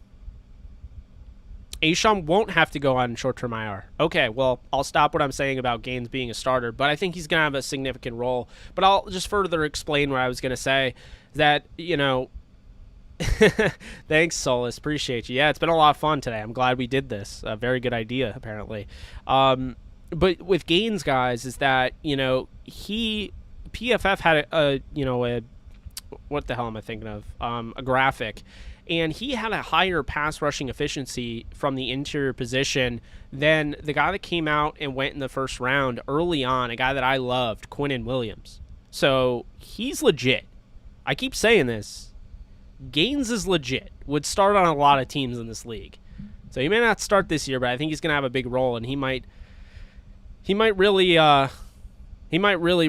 won't have to go on short-term IR. Okay, well, I'll stop what I'm saying about Gaines being a starter, but I think he's going to have a significant role. But I'll just further explain what I was going to say, that, thanks, Solus. Appreciate you. Yeah, it's been a lot of fun today. I'm glad we did this. A very good idea, apparently. But with Gaines, guys, is that, PFF had a what the hell am I thinking of? A graphic. And he had a higher pass rushing efficiency from the interior position than the guy that came out and went in the first round early on, a guy that I loved, Quinnen Williams. So he's legit. I keep saying this. Gaines is legit. Would start on a lot of teams in this league. So he may not start this year, but I think he's going to have a big role, and he might really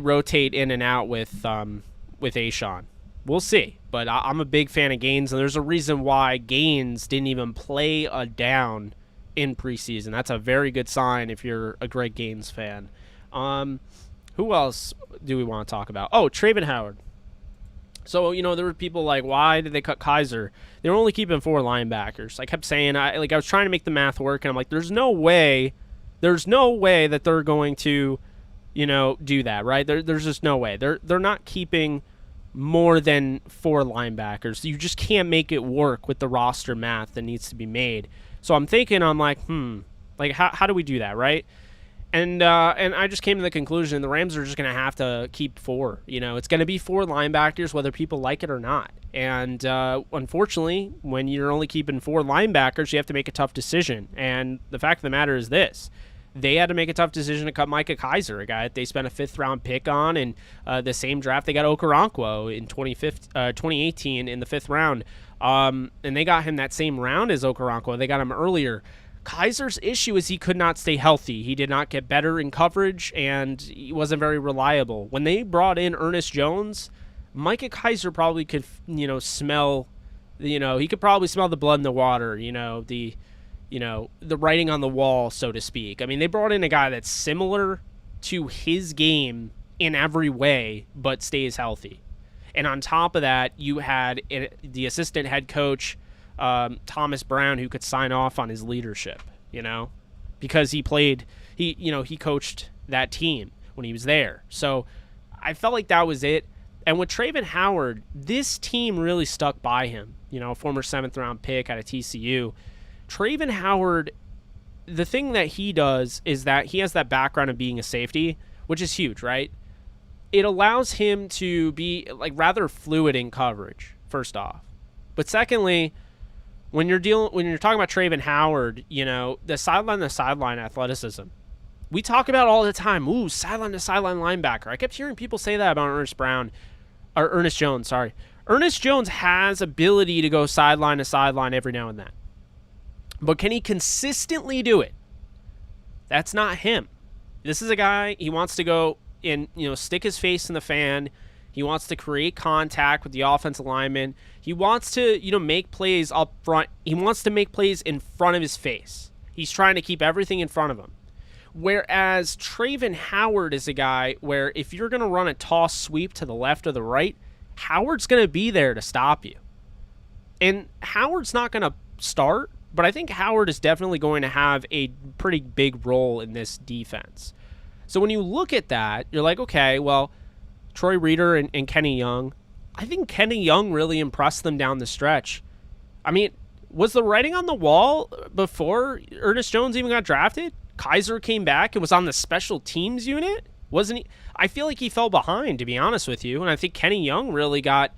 rotate in and out with A'Shawn. We'll see, but I'm a big fan of Gaines, and there's a reason why Gaines didn't even play a down in preseason. That's a very good sign if you're a Greg Gaines fan. Who else do we want to talk about? Oh, Traven Howard. So, there were people like, why did they cut Kaiser? They were only keeping 4 linebackers. I kept saying, I was trying to make the math work, and I'm like, there's no way that they're going to, do that, right? There's just no way. They're not keeping more than 4 linebackers. You just can't make it work with the roster math that needs to be made. So I'm like, how do we do that, right? And I just came to the conclusion the Rams are just going to have to keep 4. It's going to be 4 linebackers whether people like it or not. And unfortunately, when you're only keeping 4 linebackers, you have to make a tough decision. And the fact of the matter is this. They had to make a tough decision to cut Micah Kaiser, a guy that they spent a 5th-round pick on. And the same draft, they got Okoronkwo in 2018 in the 5th round. And they got him that same round as Okoronkwo. They got him earlier. Kaiser's issue is he could not stay healthy. He did not get better in coverage, and he wasn't very reliable. When they brought in Ernest Jones, Micah Kaiser probably could, smell, he could probably smell the blood in the water, the writing on the wall, so to speak. I mean, they brought in a guy that's similar to his game in every way, but stays healthy. And on top of that, you had the assistant head coach, Thomas Brown, who could sign off on his leadership, because he coached that team when he was there. So I felt like that was it. And with Traven Howard, this team really stuck by him, a former 7th-round pick out of TCU. Traven Howard, the thing that he does is that he has that background of being a safety, which is huge, right? It allows him to be rather fluid in coverage, first off. But secondly, when you're talking about Traven Howard, the sideline athleticism, we talk about all the time. Ooh, sideline to sideline linebacker. I kept hearing people say that about Ernest Jones. Sorry, Ernest Jones has ability to go sideline to sideline every now and then, but can he consistently do it? That's not him. This is a guy, he wants to go and stick his face in the fan. He wants to create contact with the offensive lineman. He wants to, make plays up front. He wants to make plays in front of his face. He's trying to keep everything in front of him. Whereas Traven Howard is a guy where if you're going to run a toss sweep to the left or the right, Howard's going to be there to stop you. And Howard's not going to start, but I think Howard is definitely going to have a pretty big role in this defense. So when you look at that, you're like, okay, well, Troy Reeder and Kenny Young, I think Kenny Young really impressed them down the stretch. I mean, was the writing on the wall before Ernest Jones even got drafted? Kaiser came back and was on the special teams unit? Wasn't he? I feel like he fell behind, to be honest with you. And I think Kenny Young really got,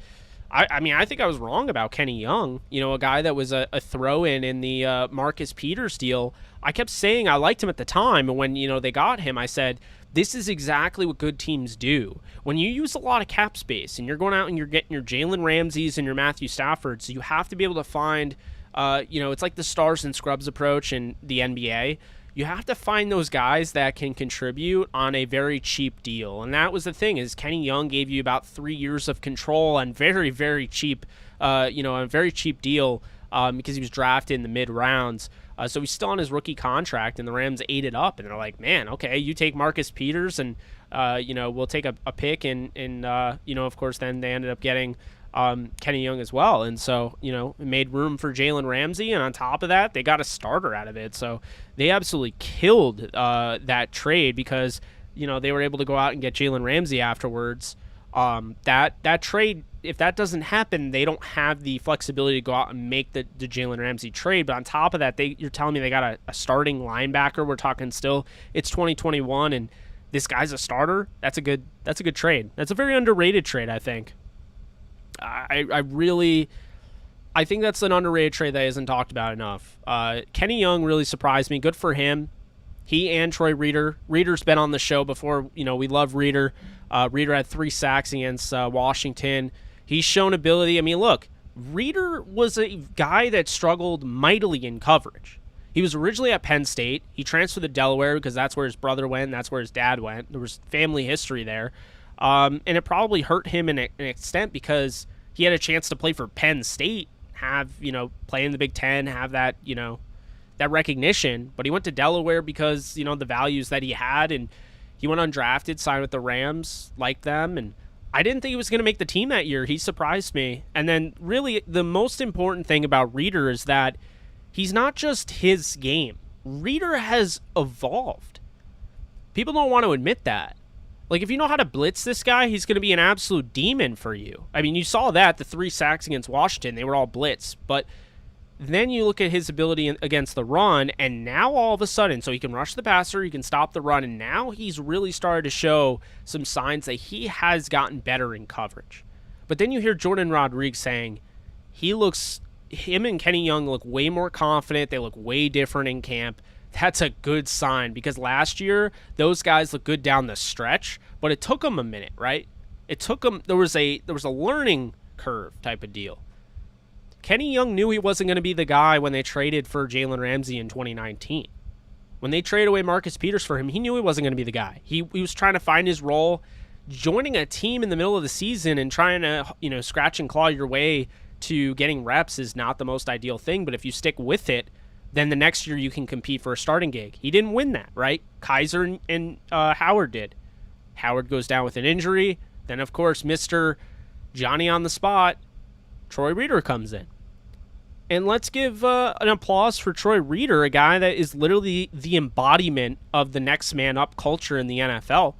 I mean, I think I was wrong about Kenny Young, a guy that was a throw-in in the Marcus Peters deal. I kept saying I liked him at the time, and when, they got him, I said, this is exactly what good teams do. When you use a lot of cap space and you're going out and you're getting your Jalen Ramseys and your Matthew Staffords, you have to be able to find, it's like the stars and scrubs approach in the NBA. You have to find those guys that can contribute on a very cheap deal. And that was the thing, is Kenny Young gave you about 3 years of control on very, very cheap, a very cheap deal because he was drafted in the mid rounds. So he's still on his rookie contract, and the Rams ate it up. And they're like, man, okay, you take Marcus Peters, and, we'll take a pick. And of course, then they ended up getting Kenny Young as well. And so, it made room for Jalen Ramsey. And on top of that, they got a starter out of it. So they absolutely killed that trade because, they were able to go out and get Jalen Ramsey afterwards. That trade, if that doesn't happen, they don't have the flexibility to go out and make the Jalen Ramsey trade. But on top of that, you're telling me they got a starting linebacker. We're talking still, it's 2021, and this guy's a starter. That's a good trade. That's a very underrated trade, I think. I think that's an underrated trade that isn't talked about enough. Kenny Young really surprised me. Good for him. He and Troy Reeder. Reeder's been on the show before. We love Reeder. Reeder had 3 sacks against Washington. He's shown ability. I mean, look, Reeder was a guy that struggled mightily in coverage. He was originally at Penn State. He transferred to Delaware because that's where his brother went, and that's where his dad went. There was family history there. And it probably hurt him in an extent because he had a chance to play for Penn State, have, play in the Big Ten, have that, that recognition. But he went to Delaware because, the values that he had, and he went undrafted, signed with the Rams, liked them, and I didn't think he was going to make the team that year. He surprised me. And then really the most important thing about Reeder is that he's not just his game. Reeder has evolved. People don't want to admit that. Like, if you know how to blitz this guy, he's going to be an absolute demon for you. I mean, you saw that, the 3 sacks against Washington, they were all blitz. But then you look at his ability against the run, and now all of a sudden, so he can rush the passer, he can stop the run, and now he's really started to show some signs that he has gotten better in coverage. But then you hear Jordan Rodriguez saying him and Kenny Young look way more confident, they look way different in camp. That's a good sign because last year those guys looked good down the stretch, but it took them a minute, right? It took them. There was a learning curve type of deal. Kenny Young knew he wasn't going to be the guy when they traded for Jalen Ramsey in 2019. When they traded away Marcus Peters for him, he knew he wasn't going to be the guy. He was trying to find his role. Joining a team in the middle of the season and trying to scratch and claw your way to getting reps is not the most ideal thing. But if you stick with it, then the next year you can compete for a starting gig. He didn't win that, right? Kaiser and Howard did. Howard goes down with an injury. Then, of course, Mr. Johnny on the spot, Troy Reeder comes in. And let's give an applause for Troy Reeder, a guy that is literally the embodiment of the next man up culture in the NFL.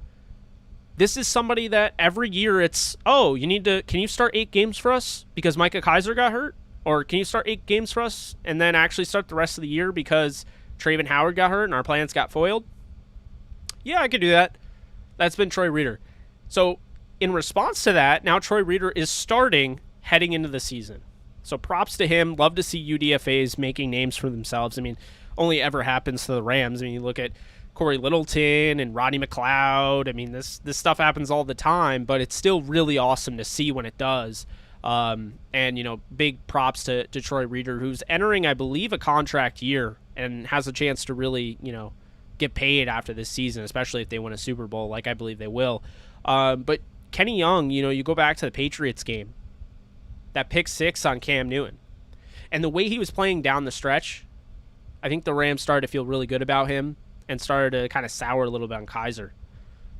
This is somebody that every year it's, can you start 8 games for us because Micah Kaiser got hurt? Or can you start 8 games for us and then actually start the rest of the year because Traven Howard got hurt and our plans got foiled? Yeah, I could do that. That's been Troy Reeder. So in response to that, now Troy Reeder is starting heading into the season. So props to him. Love to see UDFAs making names for themselves. I mean, only ever happens to the Rams. I mean, you look at Corey Littleton and Rodney McLeod. I mean, this stuff happens all the time, but it's still really awesome to see when it does. And, big props to Troy Reeder, who's entering, I believe, a contract year and has a chance to really, get paid after this season, especially if they win a Super Bowl, like I believe they will. But Kenny Young, you go back to the Patriots game, that pick 6 on Cam Newton, and the way he was playing down the stretch, I think the Rams started to feel really good about him and started to kind of sour a little bit on Kaiser.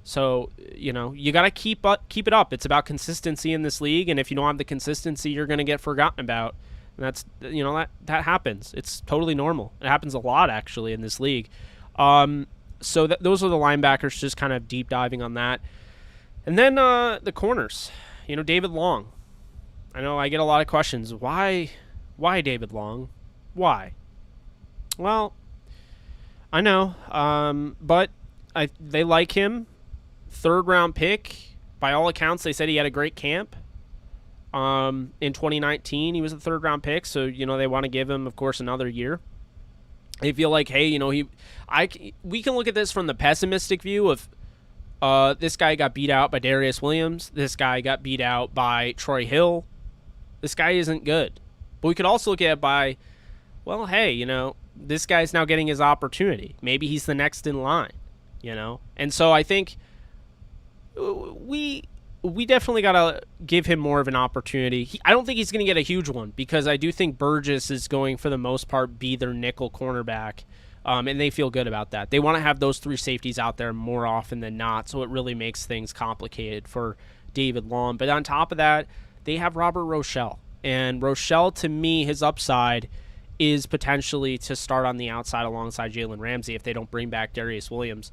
So, you got to keep it up. It's about consistency in this league, and if you don't have the consistency, you're going to get forgotten about. And that's, that happens. It's totally normal. It happens a lot, actually, in this league. So those are the linebackers, just kind of deep diving on that. And then the corners. David Long. I know I get a lot of questions. Why David Long? Why? Well, I know, but they like him. 3rd round pick. By all accounts, they said he had a great camp. In 2019, he was a third-round pick, so they want to give him, of course, another year. They feel like, hey, we can look at this from the pessimistic view of this guy got beat out by Darius Williams. This guy got beat out by Troy Hill. This guy isn't good. But we could also look at it by, well, hey, this guy's now getting his opportunity. Maybe he's the next in line, And so I think we definitely got to give him more of an opportunity. I don't think he's going to get a huge one because I do think Burgess is going, for the most part, be their nickel cornerback, and they feel good about that. They want to have those three safeties out there more often than not, so it really makes things complicated for David Long. But on top of that, they have Robert Rochelle. And Rochelle, to me, his upside is potentially to start on the outside alongside Jalen Ramsey if they don't bring back Darius Williams.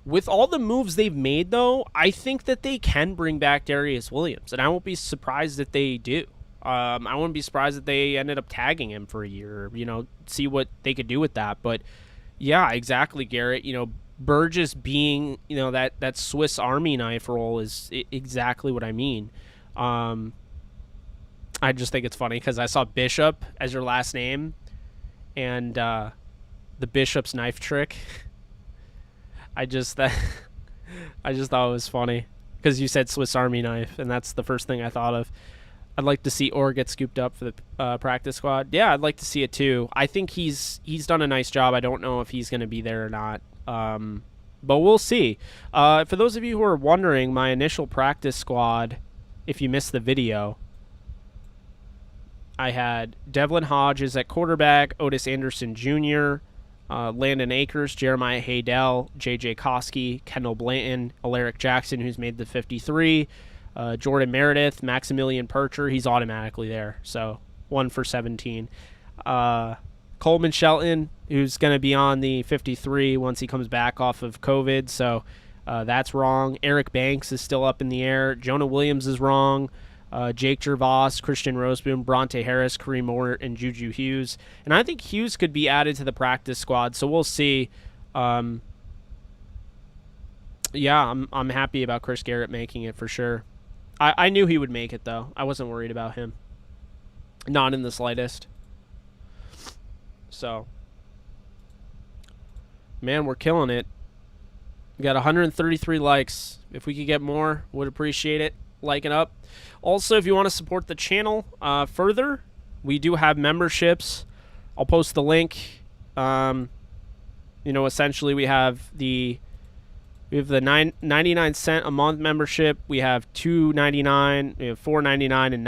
With all the moves they've made, though, I think that they can bring back Darius Williams, and I won't be surprised if they do. I wouldn't be surprised if they ended up tagging him for a year, see what they could do with that. But, yeah, exactly, Garrett. Burgess being, that Swiss Army knife role is exactly what I mean. I just think it's funny because I saw Bishop as your last name, and the Bishop's knife trick. I just thought it was funny because you said Swiss Army knife, and that's the first thing I thought of. I'd like to see Orr get scooped up for the practice squad. Yeah, I'd like to see it too. I think he's done a nice job. I don't know if he's going to be there or not, but we'll see. For those of you who are wondering, my initial practice squad, if you missed the video, I had Devlin Hodges at quarterback, Otis Anderson Jr., Landon Akers, Jeremiah Haydell, J.J. Koski, Kendall Blanton, Alaric Jackson, who's made the 53, Jordan Meredith, Maximilian Percher, he's automatically there, so 1 for 17. Coleman Shelton, who's going to be on the 53 once he comes back off of COVID, so that's wrong. Eric Banks is still up in the air. Jonah Williams is wrong. Jake Gervais, Christian Roseboom, Bronte Harris, Kareem Moore, and Juju Hughes. And I think Hughes could be added to the practice squad, so we'll see. Yeah, I'm happy about Chris Garrett making it for sure. I knew he would make it, though. I wasn't worried about him. Not in the slightest. So, man, we're killing it. We got 133 likes. If we could get more, would appreciate it. Liking up. Also, if you want to support the channel further, we do have memberships. I'll post the link. Essentially we have the 99 cent a month membership. We have $2.99, we have $4.99 and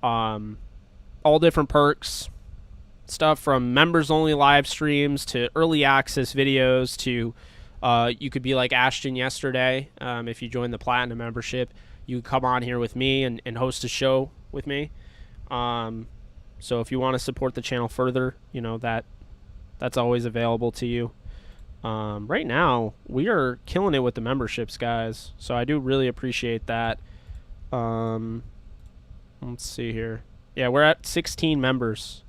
$9.99. All different perks. Stuff from members only live streams to early access videos to you could be like Ashton yesterday. If you join the Platinum membership, you could come on here with me and host a show with me. So if you want to support the channel further, that's always available to you. Right now, we are killing it with the memberships, guys. So I do really appreciate that. Let's see here. Yeah, we're at 16 members.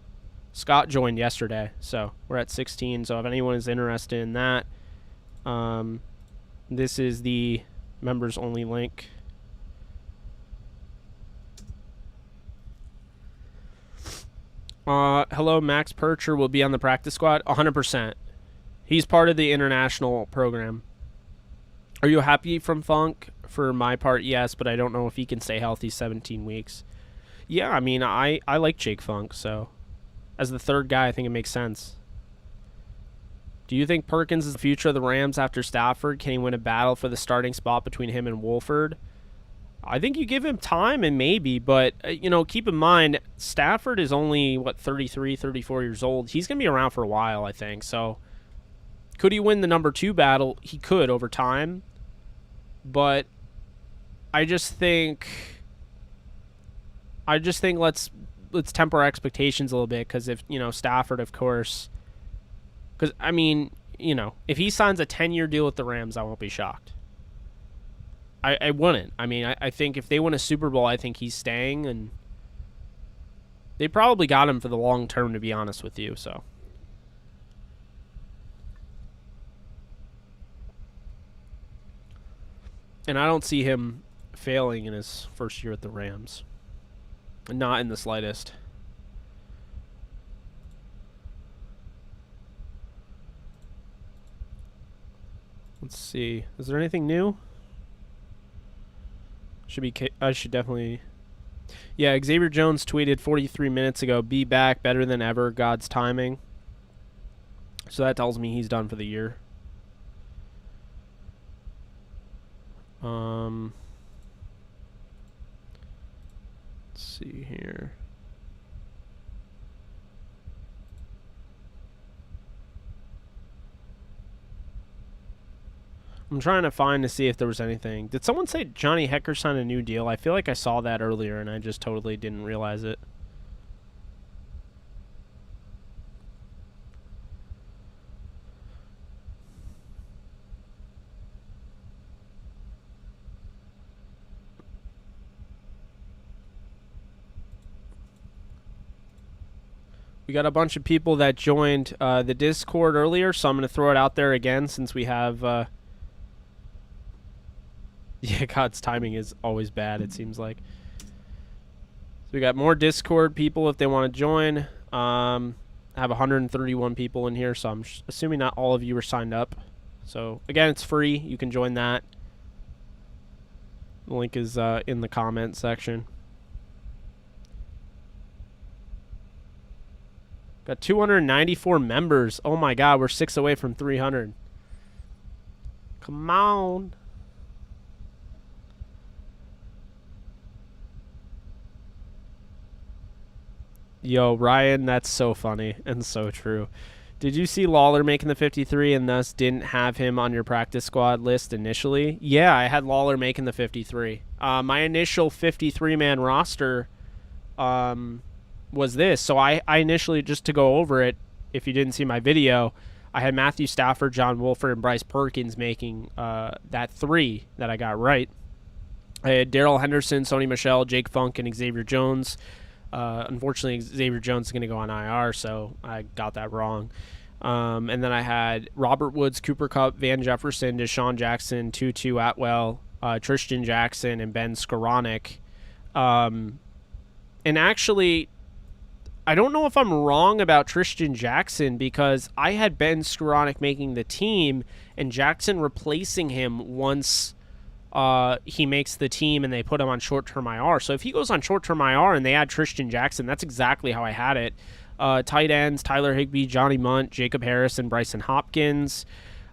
Scott joined yesterday, so we're at 16. So if anyone is interested in that, this is the members only link. Hello, Max Percher will be on the practice squad. 100%. He's part of the international program. Are you happy from Funk? For my part, yes, but I don't know if he can stay healthy 17 weeks. Yeah, I mean, I like Jake Funk, so as the third guy, I think it makes sense. Do you think Perkins is the future of the Rams after Stafford? Can he win a battle for the starting spot between him and Wolford? I think you give him time and maybe, but, keep in mind, Stafford is only, 33, 34 years old. He's going to be around for a while, I think. So, could he win the number 2 battle? He could over time. But I just think let's temper our expectations a little bit because if, Stafford, of course, because, I mean, if he signs a 10-year deal with the Rams, I won't be shocked. I wouldn't. I mean, I think if they win a Super Bowl, I think he's staying, and they probably got him for the long term, to be honest with you, so. And I don't see him failing in his first year at the Rams. Not in the slightest. Let's see. Is there anything new? I should definitely... Yeah, Xavier Jones tweeted 43 minutes ago, "Be back, better than ever, God's timing." So that tells me he's done for the year. Let's see here. I'm trying to find to see if there was anything. Did someone say Johnny Hecker signed a new deal? I feel like I saw that earlier and I just totally didn't realize it. We got a bunch of people that joined the Discord earlier, so I'm going to throw it out there again since we have... Yeah, God's timing is always bad, it seems like. So we got more Discord people if they want to join. I have 131 people in here, so I'm assuming not all of you are signed up. So, again, it's free. You can join that. The link is in the comment section. Got 294 members. Oh, my God, we're 6 away from 300. Come on. Yo, Ryan, that's so funny and so true. Did you see Lawler making the 53 and thus didn't have him on your practice squad list initially? Yeah, I had Lawler making the 53. My initial 53-man roster was this. So I initially, just to go over it, if you didn't see my video, I had Matthew Stafford, John Wolford, and Bryce Perkins making that 3 that I got right. I had Darrell Henderson, Sony Michel, Jake Funk, and Xavier Jones. Unfortunately, Xavier Jones is going to go on IR, so I got that wrong. And then I had Robert Woods, Cooper Kupp, Van Jefferson, Deshaun Jackson, Tutu Atwell, Tristan Jackson, and Ben Skoranek. And actually, I don't know if I'm wrong about Tristan Jackson because I had Ben Skoranek making the team and Jackson replacing him once... he makes the team and they put him on short-term IR. So if he goes on short-term IR and they add Tristan Jackson, that's exactly how I had it. Tight ends, Tyler Higbee, Johnny Munt, Jacob Harris, and Bryson Hopkins.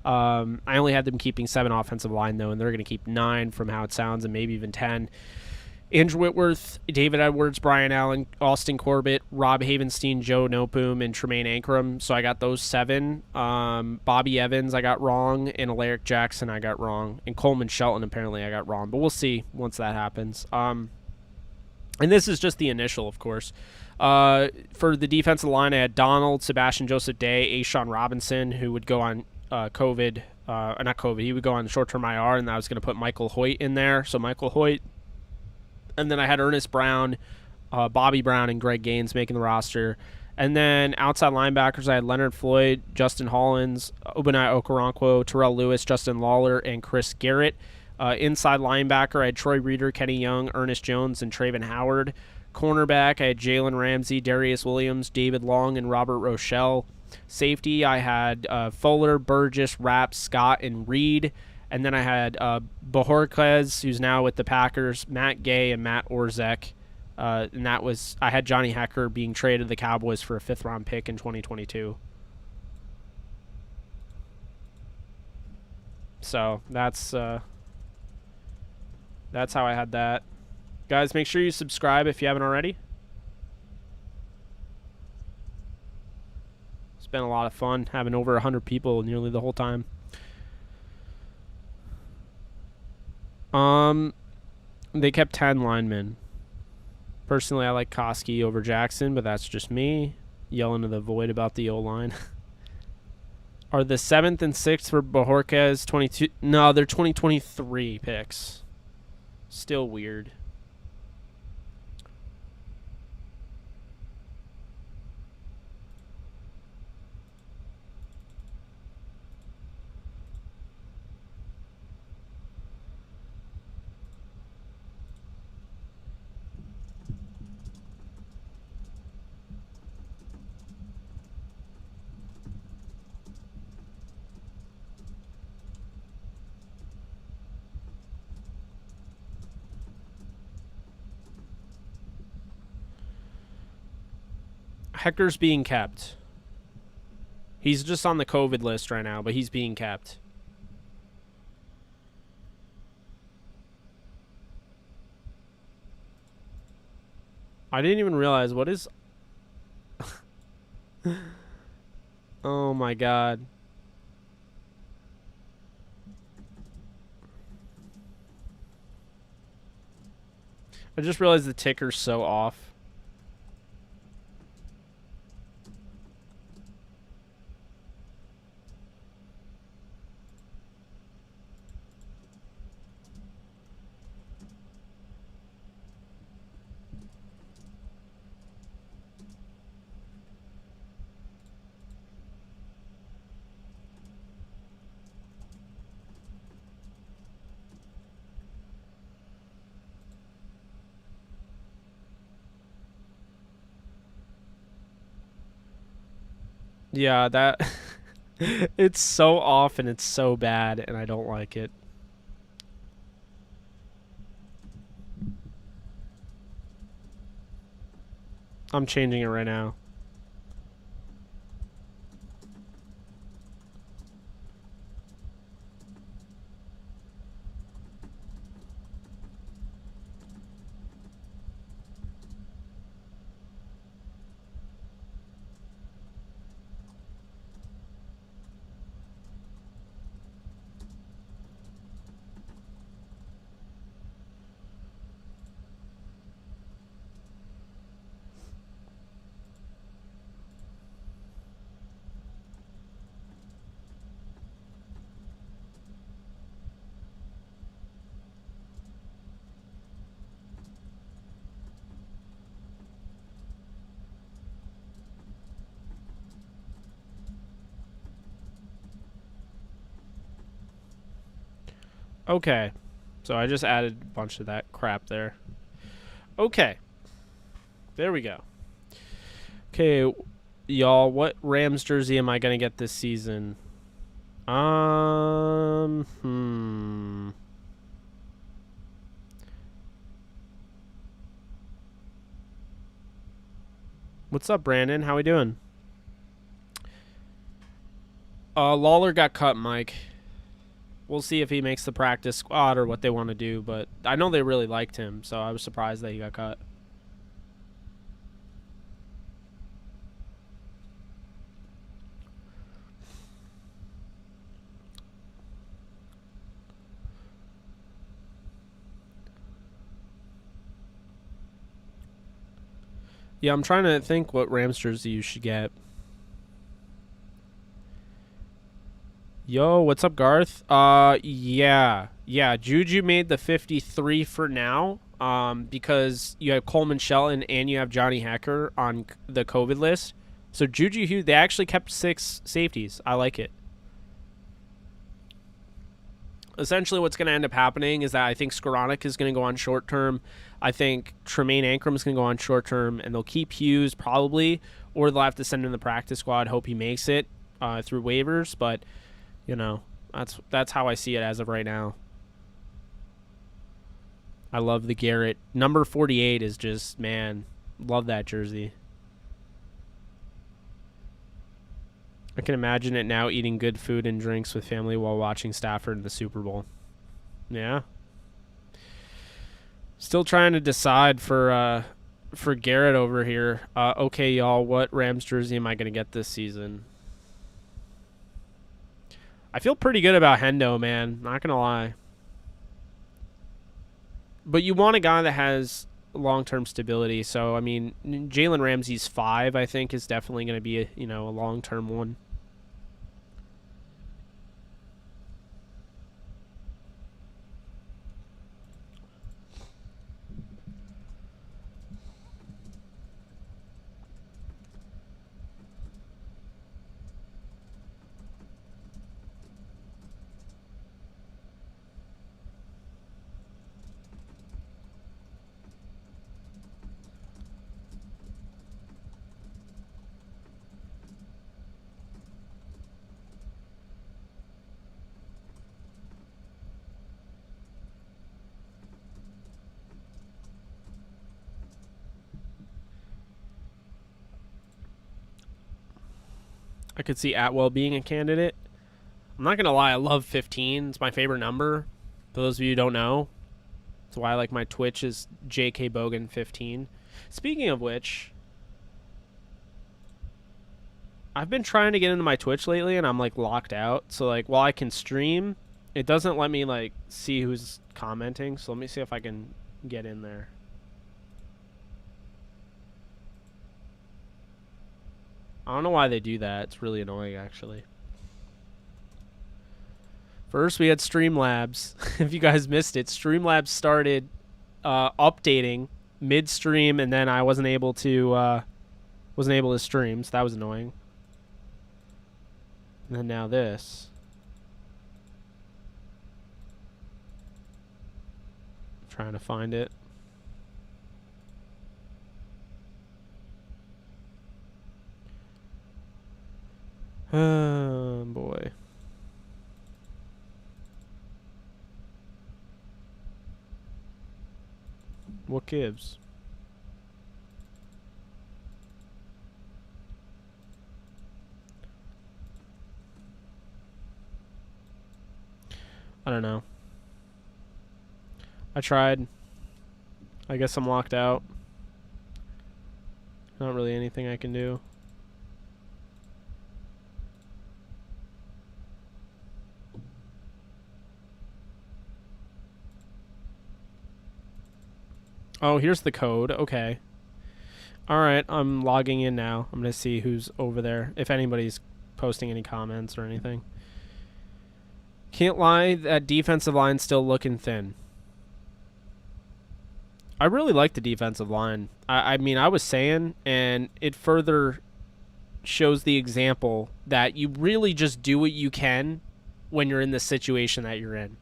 I only had them keeping 7 offensive line, though, and they're going to keep 9 from how it sounds and maybe even 10. Andrew Whitworth, David Edwards, Brian Allen, Austin Corbett, Rob Havenstein, Joe Noteboom, and Tremaine Ankrum. So I got those 7. Bobby Evans I got wrong, and Alaric Jackson I got wrong. And Coleman Shelton apparently I got wrong. But we'll see once that happens. And this is just the initial, of course. For the defensive line, I had Donald, Sebastian Joseph Day, Ashawn Robinson, who would go on not COVID. He would go on short-term IR, and I was going to put Michael Hoyt in there. So Michael Hoyt. And then I had Ernest Brown, Bobby Brown, and Greg Gaines making the roster. And then outside linebackers, I had Leonard Floyd, Justin Hollins, Obanai Okoronkwo, Terrell Lewis, Justin Lawler, and Chris Garrett. Inside linebacker, I had Troy Reeder, Kenny Young, Ernest Jones, and Traven Howard. Cornerback, I had Jalen Ramsey, Darius Williams, David Long, and Robert Rochelle. Safety, I had Fuller, Burgess, Rapp, Scott, and Reed. And then I had Bojorquez, who's now with the Packers, Matt Gay, and Matt Orzek. And I had Johnny Hecker being traded to the Cowboys for a 5th-round pick in 2022. So that's how I had that. Guys, make sure you subscribe if you haven't already. It's been a lot of fun having over 100 people nearly the whole time. They kept 10 linemen. Personally, I like Koski over Jackson, but that's just me yelling to the void about the O-line. Are the 7th and 6th for Bojorquez 22? No, they're 2023 picks. Still weird. Hector's being kept. He's just on the COVID list right now, but he's being kept. I didn't even realize what is... Oh my god. I just realized the ticker's so off. Yeah, that... It's so off and it's so bad, and I don't like it. I'm changing it right now. Okay. So I just added a bunch of that crap there. Okay. There we go. Okay, y'all, what Rams jersey am I going to get this season? What's up, Brandon? How we doing? Lawler got cut, Mike. We'll see if he makes the practice squad or what they want to do, but I know they really liked him, so I was surprised that he got cut. Yeah, I'm trying to think what Rams jersey you should get. Yo, what's up, Garth? Yeah. Juju made the 53 for now, because you have Coleman Shelton and you have Johnny Hecker on the COVID list. So Juju, they actually kept 6 safeties. I like it. Essentially, what's going to end up happening is that I think Skoranek is going to go on short term. I think Tremaine Ankrum is going to go on short term, and they'll keep Hughes probably, or they'll have to send him in the practice squad. Hope he makes it through waivers, but you know, that's how I see it as of right now. I love the Garrett. Number 48 is just, man, love that jersey. I can imagine it now, eating good food and drinks with family while watching Stafford in the Super Bowl. Yeah. Still trying to decide for Garrett over here. Okay, y'all, what Rams jersey am I going to get this season? I feel pretty good about Hendo, man. Not going to lie. But you want a guy that has long-term stability. So, I mean, Jalen Ramsey's 5, I think, is definitely going to be a long-term one. I could see Atwell being a candidate. I'm not going to lie, I love 15. It's my favorite number. For those of you who don't know, that's why I like my Twitch is JKBogan15. Speaking of which, I've been trying to get into my Twitch lately, and I'm, like, locked out. So, like, while I can stream, it doesn't let me, like, see who's commenting. So let me see if I can get in there. I don't know why they do that. It's really annoying, actually. First, we had Streamlabs. If you guys missed it, Streamlabs started updating mid-stream, and then I wasn't able to stream, so that was annoying. And then now this. I'm trying to find it. Oh, boy. What gives? I don't know. I tried. I guess I'm locked out. Not really anything I can do. Oh, here's the code. Okay. Alright, I'm logging in now. I'm going to see who's over there. If anybody's posting any comments or anything. Can't lie, that defensive line's still looking thin. I really like the defensive line. I mean, I was saying, and it further shows the example that you really just do what you can when you're in the situation that you're in.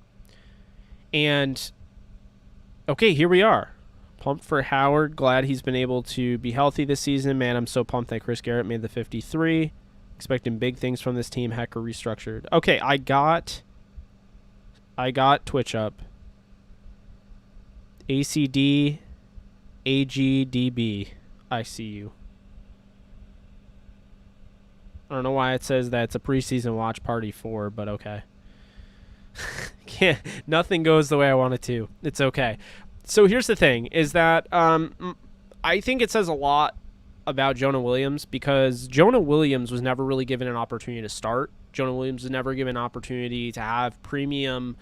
And, okay, here we are. Pumped for Howard. Glad he's been able to be healthy this season. Man, I'm so pumped that Chris Garrett made the 53. Expecting big things from this team. Hecker restructured. Okay, I got Twitch up. ACD AGDB. I see you. I don't know why it says that it's a preseason watch party 4, but okay. Nothing goes the way I want it to. It's okay. So here's the thing, is that I think it says a lot about Jonah Williams, because Jonah Williams was never really given an opportunity to start. Jonah Williams was never given an opportunity to have premium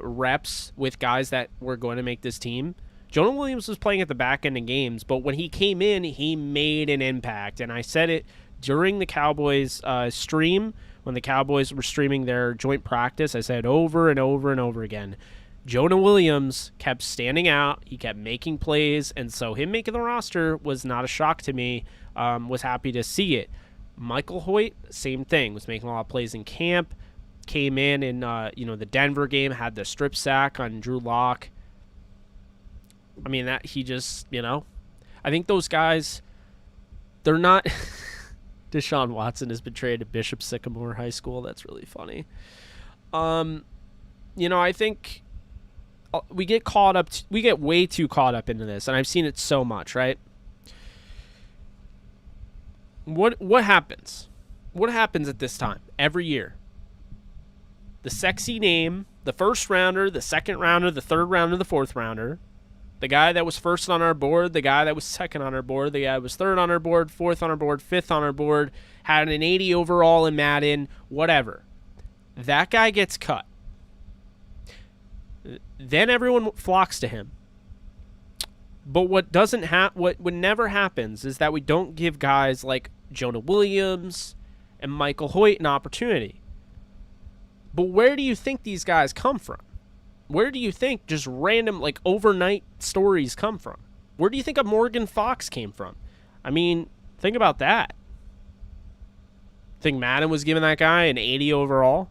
reps with guys that were going to make this team. Jonah Williams was playing at the back end of games, but when he came in, he made an impact. And I said it during the Cowboys stream, when the Cowboys were streaming their joint practice. I said over and over and over again, Jonah Williams kept standing out. He kept making plays, and so him making the roster was not a shock to me. Was happy to see it. Michael Hoyt, same thing, was making a lot of plays in camp. Came in the Denver game, had the strip sack on Drew Lock. I mean, that he just, I think those guys, they're not. Deshaun Watson has been traded to Bishop Sycamore High School. That's really funny. I think we get caught up. We get way too caught up into this, and I've seen it so much, right? What happens? What happens at this time every year? The sexy name, the first rounder, the second rounder, the third rounder, the fourth rounder, the guy that was first on our board, the guy that was second on our board, the guy that was third on our board, fourth on our board, fifth on our board, had an 80 overall in Madden, whatever. That guy gets cut. Then everyone flocks to him. But what never happens is that we don't give guys like Jonah Williams and Michael Hoyt an opportunity. But where do you think these guys come from? Where do you think just random, overnight stories come from? Where do you think a Morgan Fox came from? I mean, think about that. Think Madden was giving that guy an 80 overall?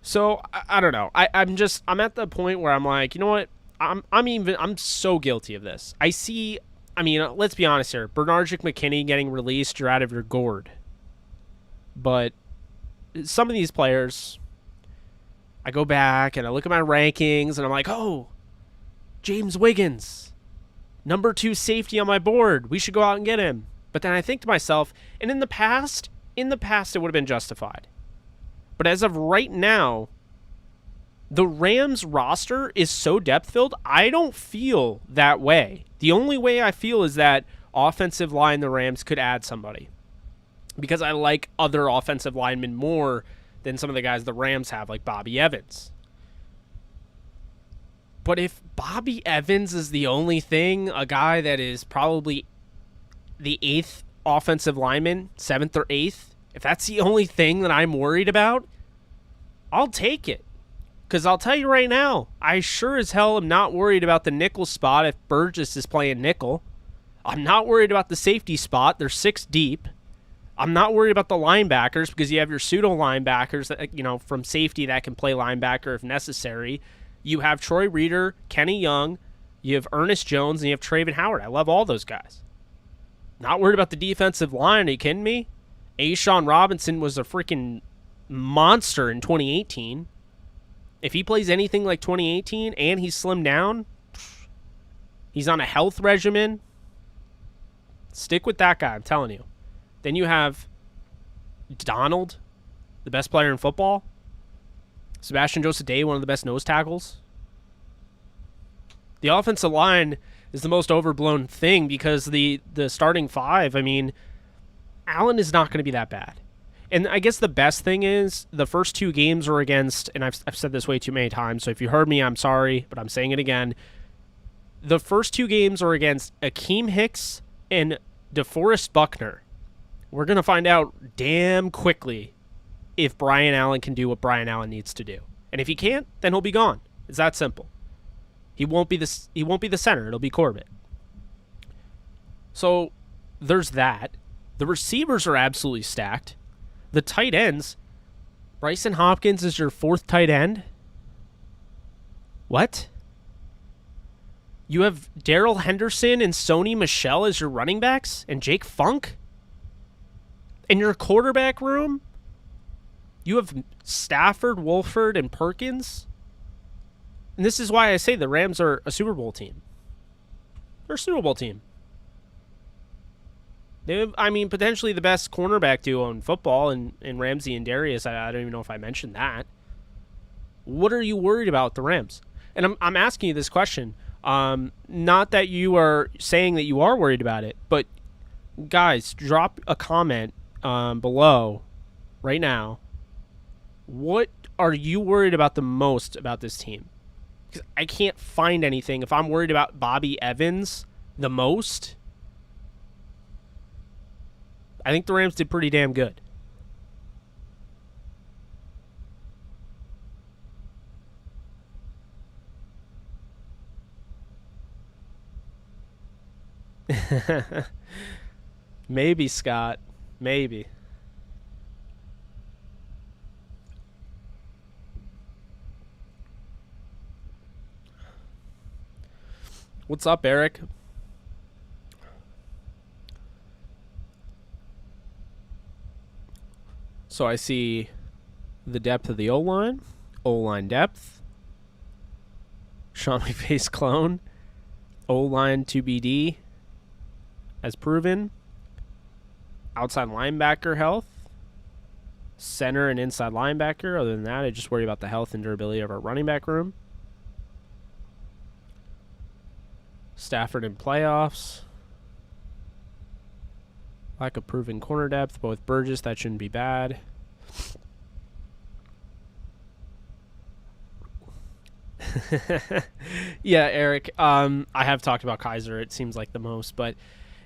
So I don't know. I'm at the point where I'm like, you know what? I'm so guilty of this. Let's be honest here. Bernard McKinney getting released, you're out of your gourd. But some of these players, I go back and I look at my rankings and I'm like, oh, James Wiggins, number 2 safety on my board. We should go out and get him. But then I think to myself, and in the past it would have been justified. But as of right now, the Rams roster is so depth-filled, I don't feel that way. The only way I feel is that offensive line, the Rams could add somebody. Because I like other offensive linemen more than some of the guys the Rams have, like Bobby Evans. But if Bobby Evans is the only thing, a guy that is probably the 8th offensive lineman, 7th or 8th, if that's the only thing that I'm worried about, I'll take it. Because I'll tell you right now, I sure as hell am not worried about the nickel spot if Burgess is playing nickel. I'm not worried about the safety spot. They're 6 deep. I'm not worried about the linebackers because you have your pseudo linebackers that, from safety that can play linebacker if necessary. You have Troy Reeder, Kenny Young, you have Ernest Jones, and you have Traven Howard. I love all those guys. Not worried about the defensive line. Are you kidding me? A'Shawn Robinson was a freaking monster in 2018. If he plays anything like 2018 and he's slimmed down, he's on a health regimen, stick with that guy, I'm telling you. Then you have Donald, the best player in football. Sebastian Joseph-Day, one of the best nose tackles. The offensive line is the most overblown thing because the starting 5, Allen is not going to be that bad. And I guess the best thing is the first 2 games are against, and I've said this way too many times, so if you heard me, I'm sorry, but I'm saying it again. The first 2 games are against Akeem Hicks and DeForest Buckner. We're going to find out damn quickly if Brian Allen can do what Brian Allen needs to do. And if he can't, then he'll be gone. It's that simple. He won't be the center. It'll be Corbett. So there's that. The receivers are absolutely stacked. The tight ends, Bryson Hopkins is your 4th tight end? What? You have Darrell Henderson and Sony Michel as your running backs? And Jake Funk? In your quarterback room, you have Stafford, Wolford, and Perkins? And this is why I say the Rams are a Super Bowl team. They're a Super Bowl team. They have, potentially the best cornerback duo in football in Ramsey and Darius. I don't even know if I mentioned that. What are you worried about the Rams? And I'm asking you this question. Not that you are saying that you are worried about it, but guys, drop a comment below right now. What are you worried about the most about this team? Because I can't find anything. If I'm worried about Bobby Evans the most, I think the Rams did pretty damn good. Maybe, Scott. Maybe. What's up, Eric? So I see the depth of the O-line, O-line depth, Sean McVay's clone, O-line 2BD as proven, outside linebacker health, center and inside linebacker. Other than that, I just worry about the health and durability of our running back room. Stafford in playoffs. Lack of proven corner depth. Both Burgess, that shouldn't be bad. Yeah, Eric. I have talked about Kaiser, it seems like the most. But,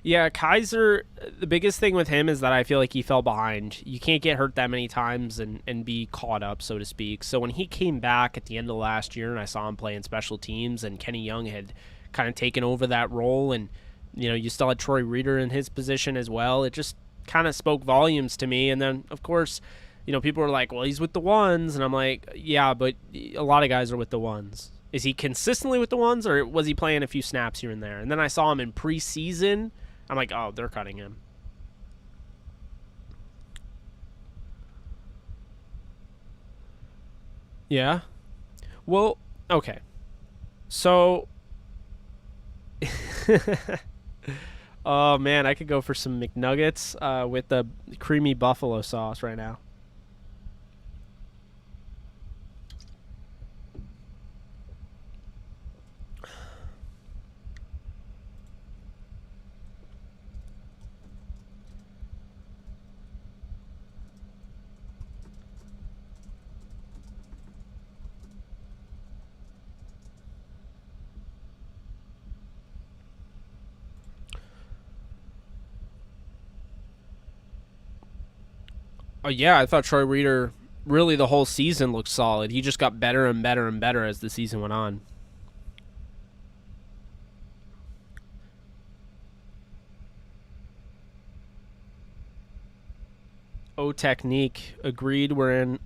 yeah, Kaiser, the biggest thing with him is that I feel like he fell behind. You can't get hurt that many times and be caught up, so to speak. So when he came back at the end of last year and I saw him play in special teams and Kenny Young had kind of taken over that role and you still had Troy Reeder in his position as well. It just kind of spoke volumes to me. And then, of course, people are like, well, he's with the ones. And I'm like, yeah, but a lot of guys are with the ones. Is he consistently with the ones, or was he playing a few snaps here and there? And then I saw him in preseason. I'm like, oh, they're cutting him. Yeah? Well, okay. So... Oh man, I could go for some McNuggets with the creamy buffalo sauce right now. Oh yeah, I thought Troy Reader really the whole season looked solid. He just got better and better and better as the season went on. O Technique agreed. We're in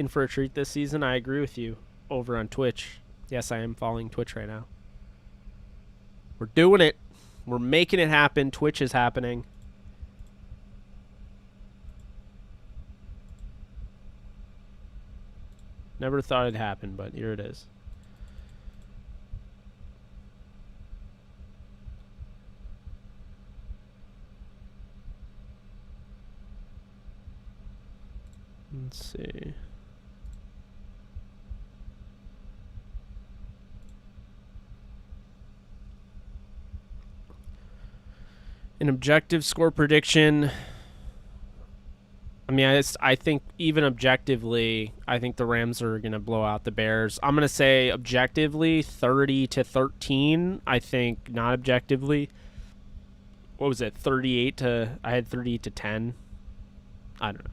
for a treat this season. I agree with you. Over on Twitch. Yes, I am following Twitch right now. We're doing it. We're making it happen. Twitch is happening. Never thought it'd happen, but here it is. Let's see. An objective score prediction. I mean, I think even objectively, I think the Rams are going to blow out the Bears. I'm going to say objectively 30-13. I think not objectively. What was it? 38 to I had 38 to 10. I don't know.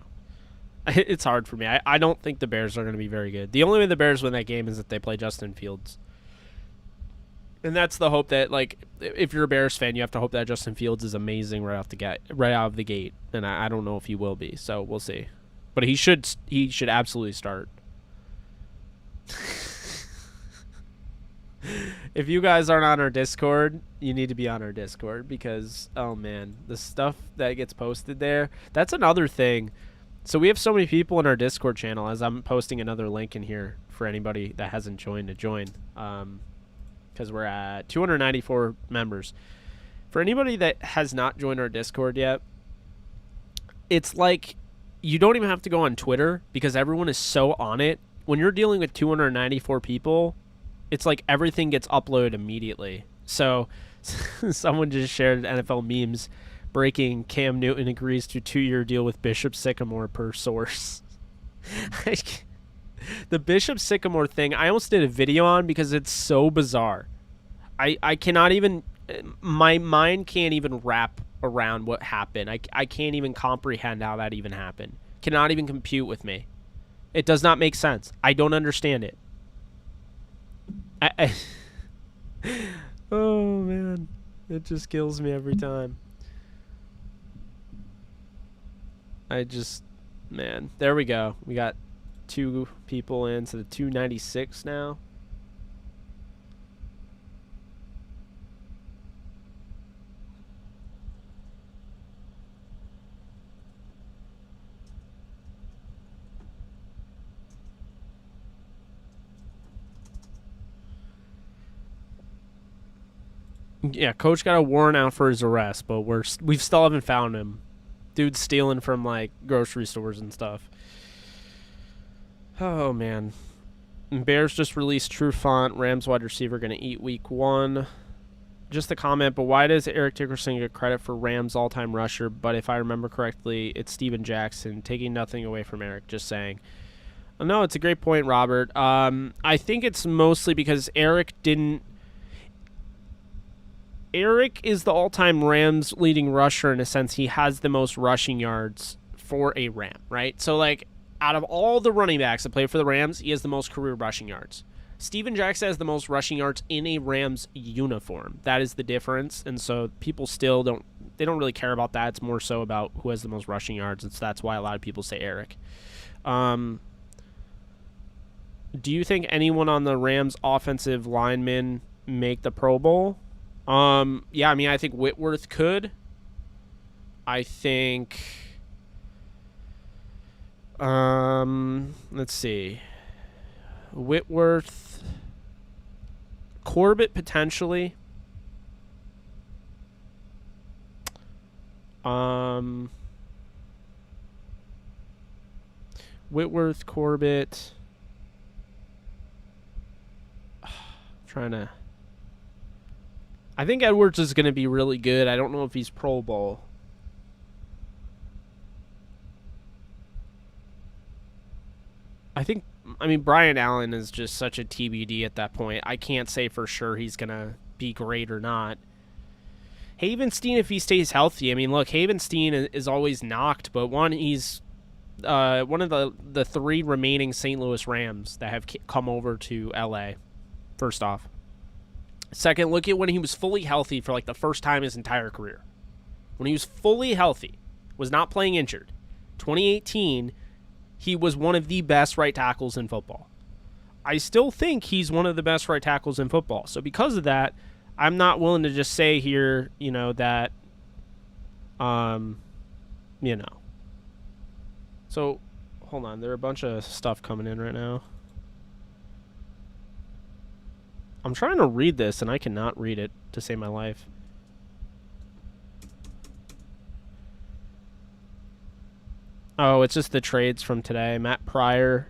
It's hard for me. I don't think the Bears are going to be very good. The only way the Bears win that game is if they play Justin Fields. And that's the hope that, like, if you're a Bears fan, you have to hope that Justin Fields is amazing right out of the gate. And I don't know if he will be, so we'll see. But he should absolutely start. If you guys aren't on our Discord, you need to be on our Discord because, oh man, the stuff that gets posted there, that's another thing. So we have so many people in our Discord channel, as I'm posting another link in here for anybody that hasn't joined to join. Because we're at 294 members. For anybody that has not joined our Discord yet, it's like you don't even have to go on Twitter because everyone is so on it. When you're dealing with 294 people, it's like everything gets uploaded immediately. So someone just shared NFL memes breaking Cam Newton agrees to 2-year deal with Bishop Sycamore per source. The Bishop Sycamore thing, I almost did a video on because it's so bizarre. I cannot even, my mind can't even wrap around what happened. I can't even comprehend how that even happened. Cannot even compute with me. It does not make sense. I don't understand it. Oh man, it just kills me every time. Man, there we go. We got 2 people in, so the 296 now. Yeah, coach got a warrant out for his arrest, but we still haven't found him. Dude's stealing from like grocery stores and stuff. Oh man. Bears just released True Font. Rams wide receiver going to eat week 1. Just a comment, but why does Eric Dickerson get credit for Rams all-time rusher? But if I remember correctly, it's Steven Jackson, taking nothing away from Eric, just saying. No, it's a great point, Robert. I think it's mostly because Eric is the all-time Rams leading rusher in a sense. He has the most rushing yards for a Ram, right? So, like, out of all the running backs that play for the Rams, he has the most career rushing yards. Steven Jackson has the most rushing yards in a Rams uniform. That is the difference, and so people still don't really care about that. It's more so about who has the most rushing yards, and so that's why a lot of people say Eric. Do you think anyone on the Rams offensive linemen make the Pro Bowl? Yeah, I mean, I think Whitworth could. I think, let's see. Whitworth, Corbett potentially. Whitworth, Corbett. Trying to. I think Edwards is going to be really good. I don't know if he's Pro Bowl. I mean, Brian Allen is just such a TBD at that point. I can't say for sure he's going to be great or not. Havenstein, if he stays healthy. I mean, look, Havenstein is always knocked, but he's one of the 3 remaining St. Louis Rams that have come over to LA, first off. Second, look at when he was fully healthy for like the first time his entire career. When he was fully healthy, was not playing injured. 2018, he was one of the best right tackles in football. I still think he's one of the best right tackles in football. So because of that, I'm not willing to just say here, that, So, hold on. There are a bunch of stuff coming in right now. I'm trying to read this, and I cannot read it to save my life. Oh, it's just the trades from today. Matt Pryor.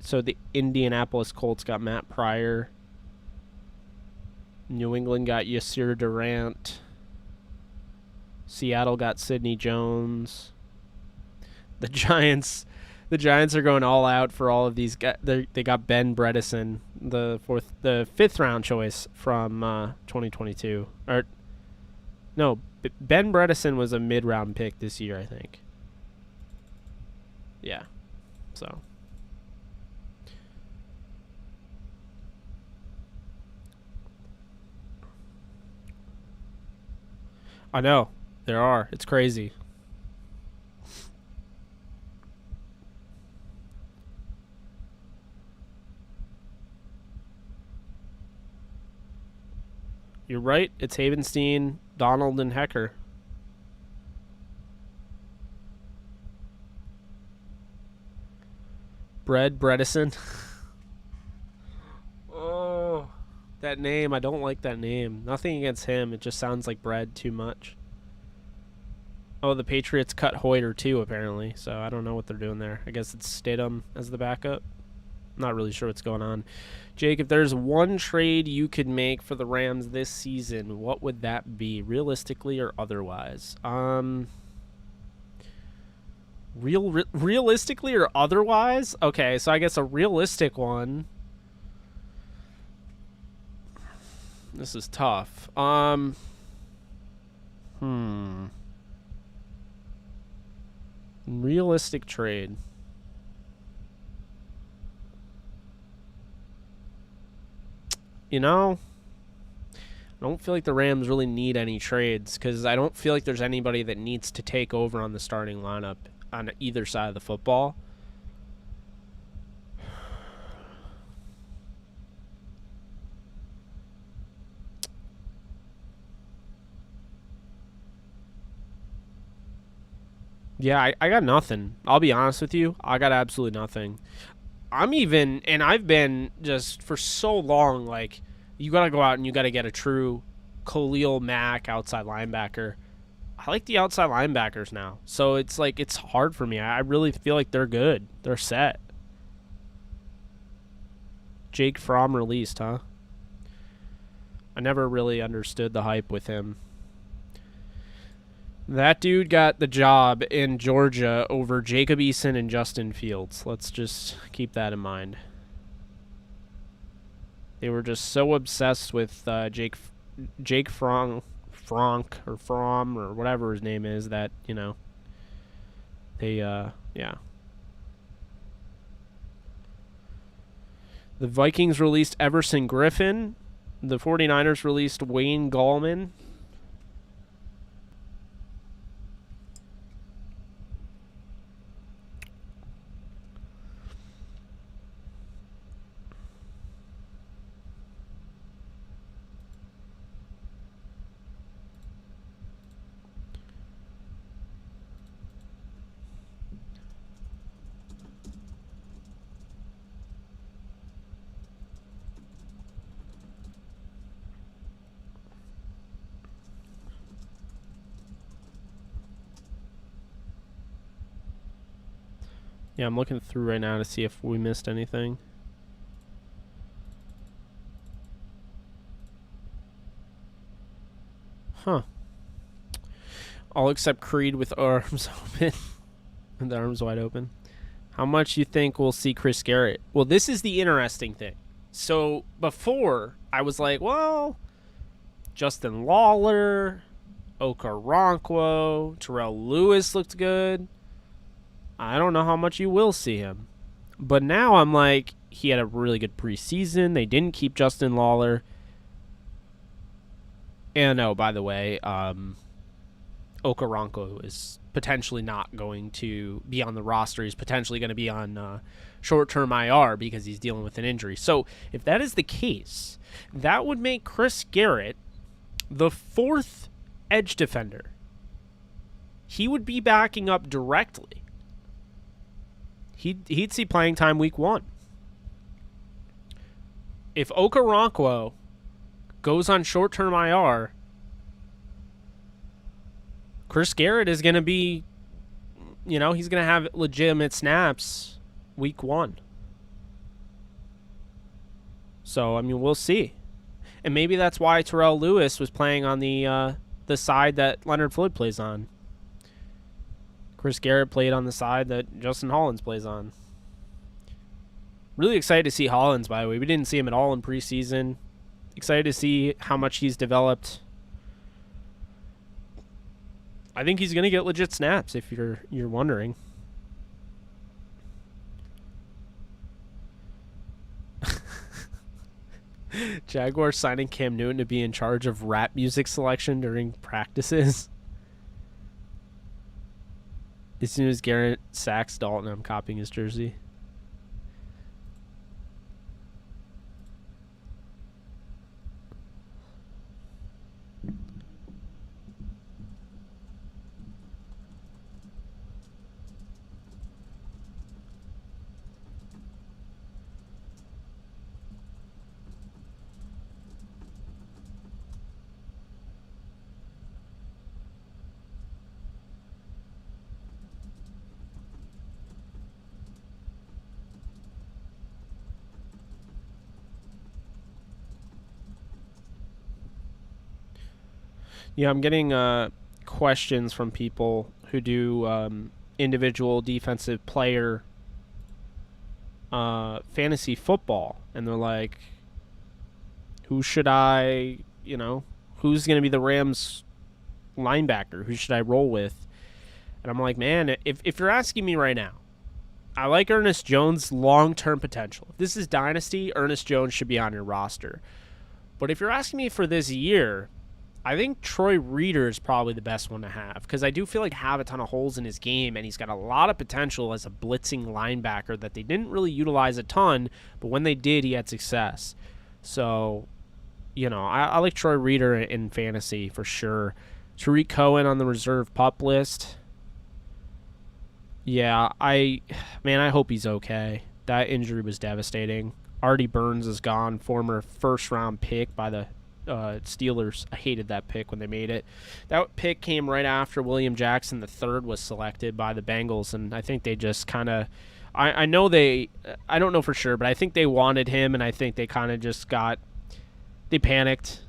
So the Indianapolis Colts got Matt Pryor. New England got Yasir Durant. Seattle got Sidney Jones. The Giants are going all out for all of these guys. They got Ben Bredesen, the 5th round choice from 2022. Or no, Ben Bredesen was a mid-round pick this year, I think. Yeah. So I know. There are. It's crazy. You're right. It's Havenstein, Donald, and Hecker. Bredesen. Oh, that name. I don't like that name. Nothing against him. It just sounds like bread too much. Oh, the Patriots cut Hoyer too, apparently. So I don't know what they're doing there. I guess it's Stidham as the backup. Not really sure what's going on. Jake, if there's one trade you could make for the Rams this season, what would that be, realistically or otherwise? Realistically or otherwise? Okay, so I guess a realistic one. This is tough. Realistic trade. I don't feel like the Rams really need any trades because I don't feel like there's anybody that needs to take over on the starting lineup on either side of the football. Yeah, I got nothing. I'll be honest with you. I got absolutely nothing. I've been just for so long, like, you got to go out and you got to get a true Khalil Mack outside linebacker. I like the outside linebackers now. So it's like, it's hard for me. I really feel like they're good. They're set. Jake Fromm released, huh? I never really understood the hype with him. That dude got the job in Georgia over Jacob Eason and Justin Fields. Let's just keep that in mind. They were just so obsessed with Jake Frank or Fromm or whatever his name is that, they, yeah. The Vikings released Everson Griffin. The 49ers released Wayne Gallman. Yeah, I'm looking through right now to see if we missed anything. Huh. All except Creed with arms open. With the arms wide open. How much you think we'll see Chris Garrett? Well, this is the interesting thing. So before, I was like, well, Justin Lawler, Okoronkwo, Terrell Lewis looked good. I don't know how much you will see him. But now I'm like, he had a really good preseason. They didn't keep Justin Lawler. And oh, by the way, Okoronkwo is potentially not going to be on the roster. He's potentially going to be on short-term IR because he's dealing with an injury. So if that is the case, that would make Chris Garrett the 4th edge defender. He would be backing up directly. He'd see playing time week 1. If Okoronkwo goes on short-term IR, Chris Garrett is going to be, he's going to have legitimate snaps week 1. So, we'll see. And maybe that's why Terrell Lewis was playing on the side that Leonard Floyd plays on. Chris Garrett played on the side that Justin Hollins plays on. Really excited to see Hollins, by the way. We didn't see him at all in preseason. Excited to see how much he's developed. I think he's going to get legit snaps, if you're wondering. Jaguars signing Cam Newton to be in charge of rap music selection during practices. As soon as Garrett sacks Dalton, I'm copying his jersey. Yeah, I'm getting questions from people who do individual defensive player fantasy football, and they're like, who should I, who's going to be the Rams linebacker? Who should I roll with? And I'm like, man, if you're asking me right now, I like Ernest Jones' long-term potential. If this is Dynasty, Ernest Jones should be on your roster. But if you're asking me for this year, I think Troy Reeder is probably the best one to have, because I do feel like have a ton of holes in his game, and he's got a lot of potential as a blitzing linebacker that they didn't really utilize a ton, but when they did, he had success. So, I like Troy Reeder in fantasy for sure. Tariq Cohen on the reserve pup list. Yeah, I hope he's okay. That injury was devastating. Artie Burns is gone, former first-round pick by the Steelers. I hated that pick when they made it. That pick came right after William Jackson III was selected by the Bengals, and I think they just kind of I don't know for sure, but I think they wanted him, and I think they kind of just they panicked.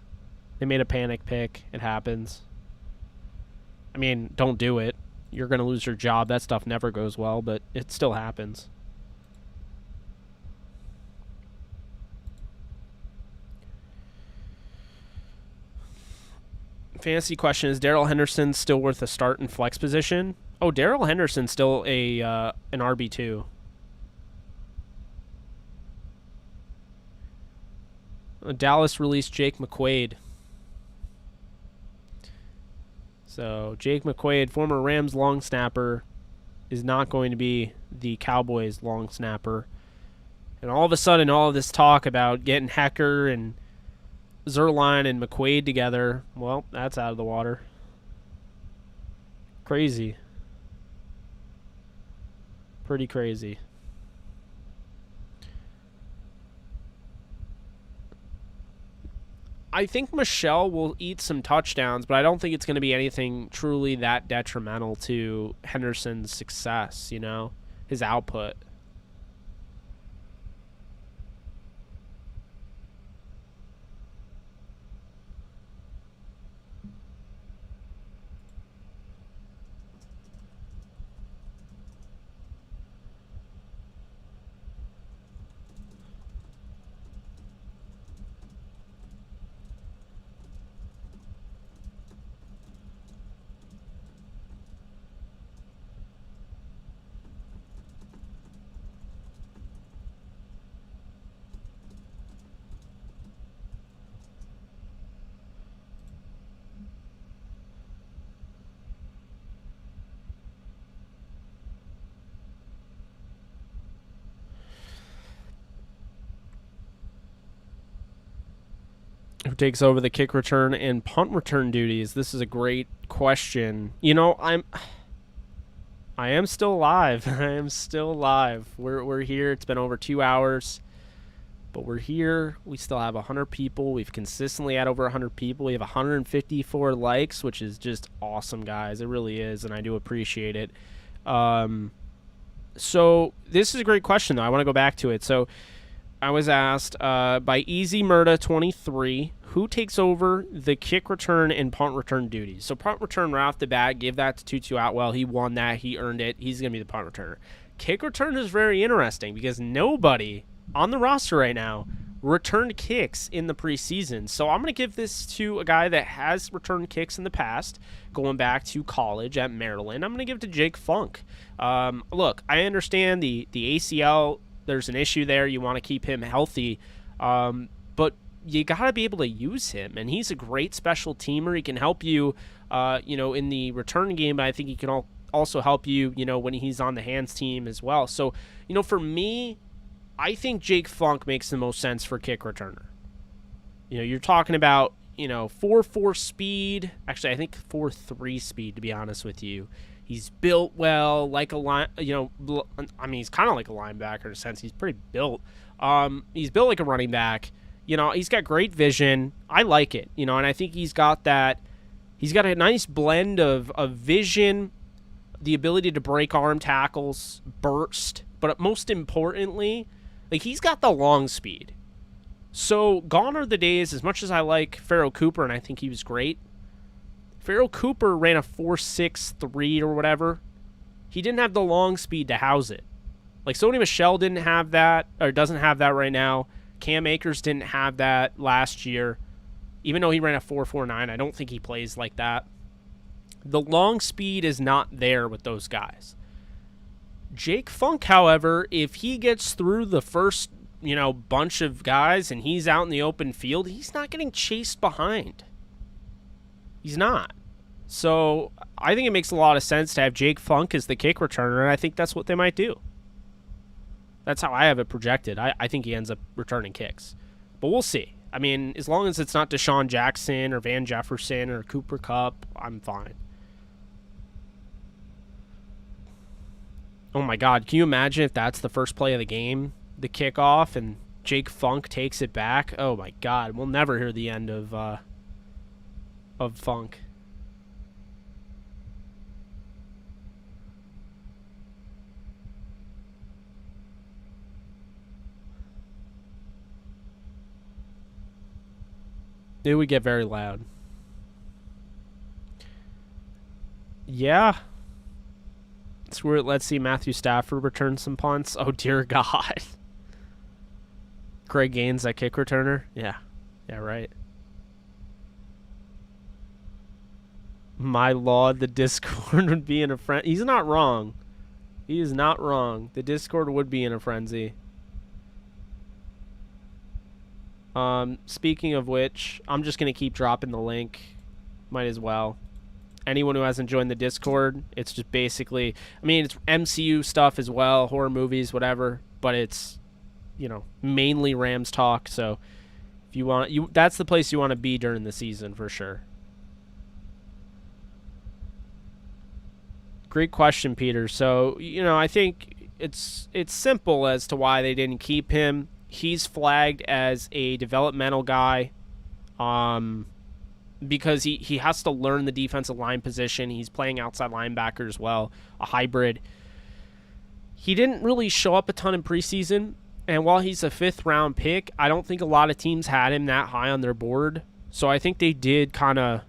They made a panic pick. It happens. Don't do it. You're going to lose your job. That stuff never goes well, but it still happens. Fantasy question, is Darrell Henderson still worth a start in flex position? Oh, Darrell Henderson's still an RB2. Dallas released Jake McQuaid. So Jake McQuaid, former Rams long snapper, is not going to be the Cowboys long snapper. And all of a sudden, all of this talk about getting Hecker and Zerline and McQuaid together, well, that's out of the water. Crazy. Pretty crazy. I think Michelle will eat some touchdowns, but I don't think it's going to be anything truly that detrimental to Henderson's success, his output. Who takes over the kick return and punt return duties? This is a great question. You know, I am still alive. I am still alive. We're here. It's been over 2 hours, but we're here. We still have 100 people. We've consistently had over 100 people. We have 154 likes, which is just awesome, guys. It really is, and I do appreciate it. So this is a great question, though. I want to go back to it. So I was asked by EasyMurda23, who takes over the kick return and punt return duties? So punt return right off the bat, give that to Tutu Atwell. He won that. He earned it. He's going to be the punt returner. Kick return is very interesting because nobody on the roster right now returned kicks in the preseason. So I'm going to give this to a guy that has returned kicks in the past, going back to college at Maryland. I'm going to give it to Jake Funk. Look, I understand the ACL. There's an issue there. You want to keep him healthy, but you got to be able to use him, and he's a great special teamer. He can help you, in the return game, but I think he can also help you, when he's on the hands team as well. So, for me, I think Jake Funk makes the most sense for kick returner. You're talking about, 4.4 speed. Actually, I think 4.3 speed, to be honest with you. He's built well, like a line. He's kind of like a linebacker in a sense. He's pretty built. He's built like a running back. He's got great vision. I like it. And I think he's got that. He's got a nice blend of vision, the ability to break arm tackles, burst, but most importantly, like he's got the long speed. So gone are the days. As much as I like Pharaoh Cooper, and I think he was great. Pharaoh Cooper ran a 4.63 or whatever. He didn't have the long speed to house it. Like Sony Michel didn't have that, or doesn't have that right now. Cam Akers didn't have that last year. Even though he ran a 4.49, I don't think he plays like that. The long speed is not there with those guys. Jake Funk, however, if he gets through the first, bunch of guys and he's out in the open field, he's not getting chased behind. He's not. So I think it makes a lot of sense to have Jake Funk as the kick returner, and I think that's what they might do. That's how I have it projected. I think he ends up returning kicks. But we'll see. I mean, as long as it's not Deshaun Jackson or Van Jefferson or Cooper Kupp, I'm fine. Oh my God, can you imagine if that's the first play of the game, the kickoff, and Jake Funk takes it back? Oh my God, we'll never hear the end of Funk. It would get very loud. Yeah. Let's see Matthew Stafford return some punts. Oh, dear God. Craig Gaines, that kick returner? Yeah. Yeah, right. My lord, the Discord would be in a frenzy. He's not wrong. He is not wrong. The Discord would be in a frenzy. Speaking of which, I'm just going to keep dropping the link. Might as well. Anyone who hasn't joined the Discord, it's just basically, it's MCU stuff as well, horror movies, whatever, but it's, mainly Rams talk. So if you want, that's the place you want to be during the season for sure. Great question, Peter. So, I think it's simple as to why they didn't keep him. He's flagged as a developmental guy because he has to learn the defensive line position. He's playing outside linebacker as well, a hybrid. he didn't really show up a ton in preseason. And while he's a 5th round pick, I don't think a lot of teams had him that high on their board. So I think they did kind of,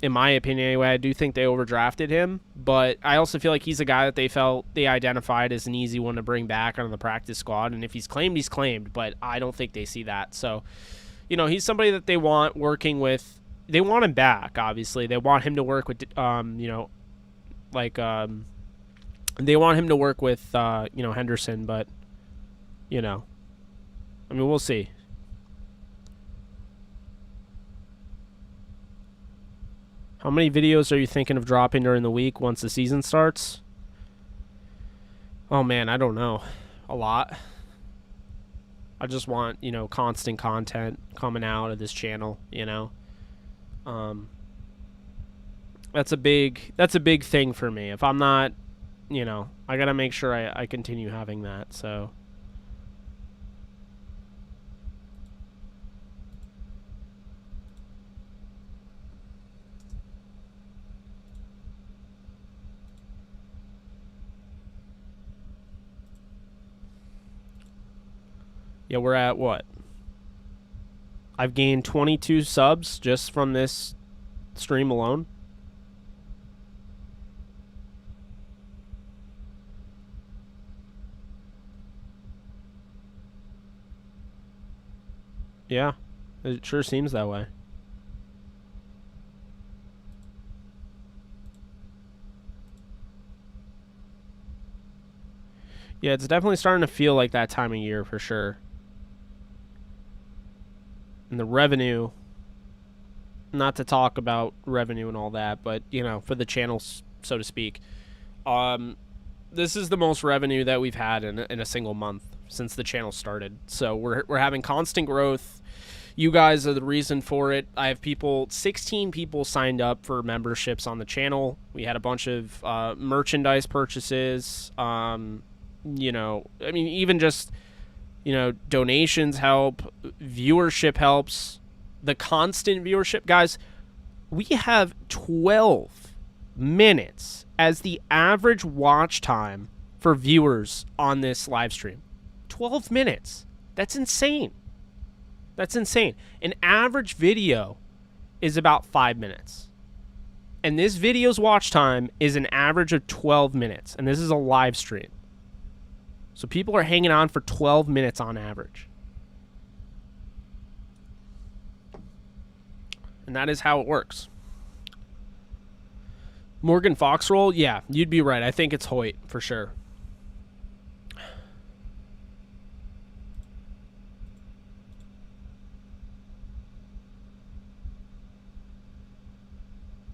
in my opinion anyway, I do think they overdrafted him. But I also feel like he's a guy that they felt they identified as an easy one to bring back on the practice squad. And if he's claimed, he's claimed. But I don't think they see that. So, you know, he's somebody that they want working with. They want him back, obviously. They want him to work with, you know, like, they want him to work with, you know, Henderson. But, you know, I mean, we'll see. How many videos are you thinking of dropping during the week once the season starts? Oh, man, I don't know. A lot. I just want, you know, constant content coming out of this channel, you know. That's a big thing for me. If I'm not, you know, I got to make sure I continue having that, so. Yeah, we're at what? I've gained 22 subs just from this stream alone. Yeah, it sure seems that way. Yeah, it's definitely starting to feel like that time of year for sure. And the revenue, not to talk about revenue and all that, but, you know, for the channels, so to speak, this is the most revenue that we've had in a single month since the channel started. So we're having constant growth. You guys are the reason for it. I have 16 people signed up for memberships on the channel. We had a bunch of merchandise purchases. You know, I mean, even just, you know, donations help, viewership helps, the constant viewership. Guys, we have 12 minutes as the average watch time for viewers on this live stream. 12 minutes. That's insane. That's insane. An average video is about 5 minutes. And this video's watch time is an average of 12 minutes. And this is a live stream. So people are hanging on for 12 minutes on average. And that is how it works. Morgan Foxroll, yeah, you'd be right. I think it's Hoyt for sure.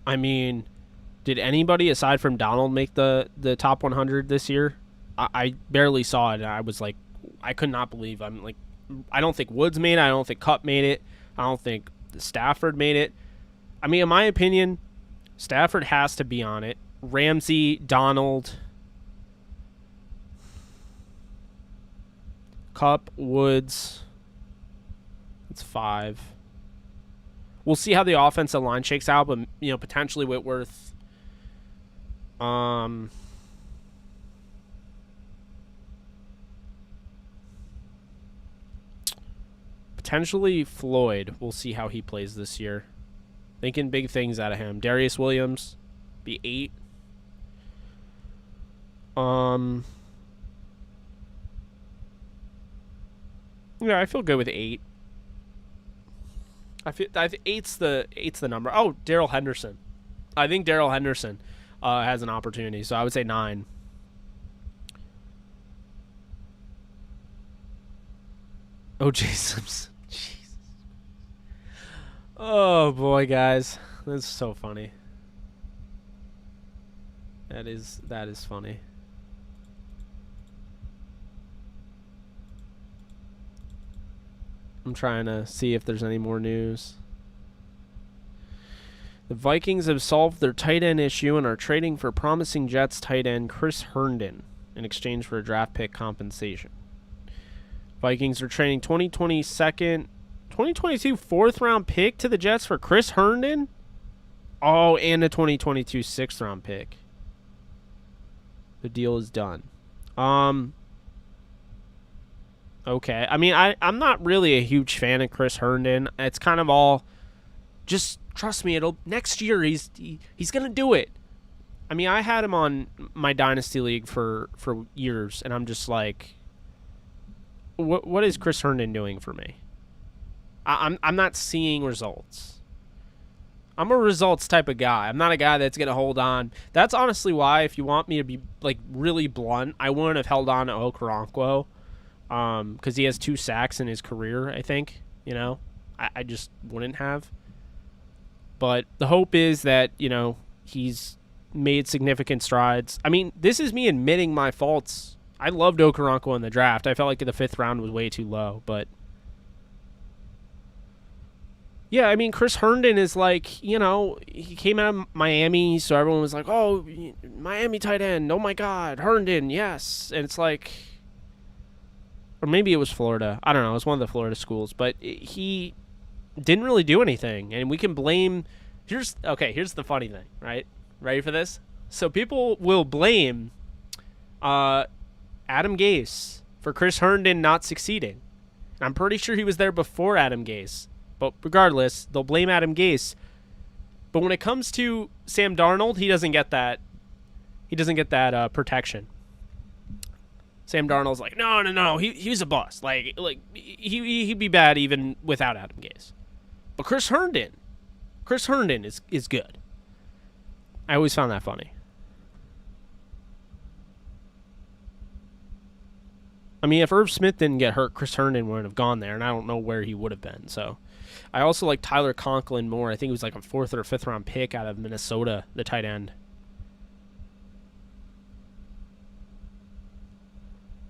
I mean, did anybody aside from Donald make the top 100 this year? I barely saw it, and I was like, I could not believe. I'm like, I don't think Woods made it. I don't think Cup made it. I don't think Stafford made it. I mean, in my opinion, Stafford has to be on it. Ramsey, Donald, Cup, Woods. That's 5. We'll see how the offensive line shakes out, but, you know, potentially Whitworth. Potentially Floyd. We'll see how he plays this year. Thinking big things out of him. Darius Williams, be 8. Yeah, I feel good with 8. I feel 8's the number. Oh, Darrell Henderson. I think Darrell Henderson has an opportunity, so I would say 9. O.J. Simpson. Jesus. Oh boy, guys, that's so funny. That is funny. I'm trying to see if there's any more news. The Vikings have solved their tight end issue and are trading for promising Jets tight end Chris Herndon in exchange for a draft pick compensation. Vikings are trading 2022 fourth round pick to the Jets for Chris Herndon. Oh, and a 2022 6th round pick. The deal is done. Okay. I mean, I'm not really a huge fan of Chris Herndon. It's kind of all, just trust me, it'll next year he's gonna do it. I mean, I had him on my dynasty league for years, and I'm just like, what is Chris Herndon doing for me? I'm not seeing results. I'm a results type of guy. I'm not a guy that's gonna hold on. That's honestly why, if you want me to be like really blunt, I wouldn't have held on to Okoronkwo, because he has 2 sacks in his career. I think, you know, I just wouldn't have. But the hope is that, you know, he's made significant strides. I mean, this is me admitting my faults. I loved Okoronkwo in the draft. I felt like the 5th round was way too low, but yeah, I mean, Chris Herndon is like, you know, he came out of Miami, so everyone was like, oh, Miami tight end, oh my God, Herndon, yes. And it's like, or maybe it was Florida. I don't know. It was one of the Florida schools, but he didn't really do anything. And we can blame, here's the funny thing, right? Ready for this? So people will blame Adam Gase for Chris Herndon not succeeding. I'm pretty sure he was there before Adam Gase. But regardless, they'll blame Adam Gase. But when it comes to Sam Darnold, he doesn't get that. He doesn't get that protection. Sam Darnold's like, no, he's a bust. Like he'd be bad even without Adam Gase. But Chris Herndon is good. I always found that funny. I mean, if Irv Smith didn't get hurt, Chris Herndon wouldn't have gone there, and I don't know where he would have been. So, I also like Tyler Conklin more. I think he was like a 4th or 5th round pick out of Minnesota, the tight end.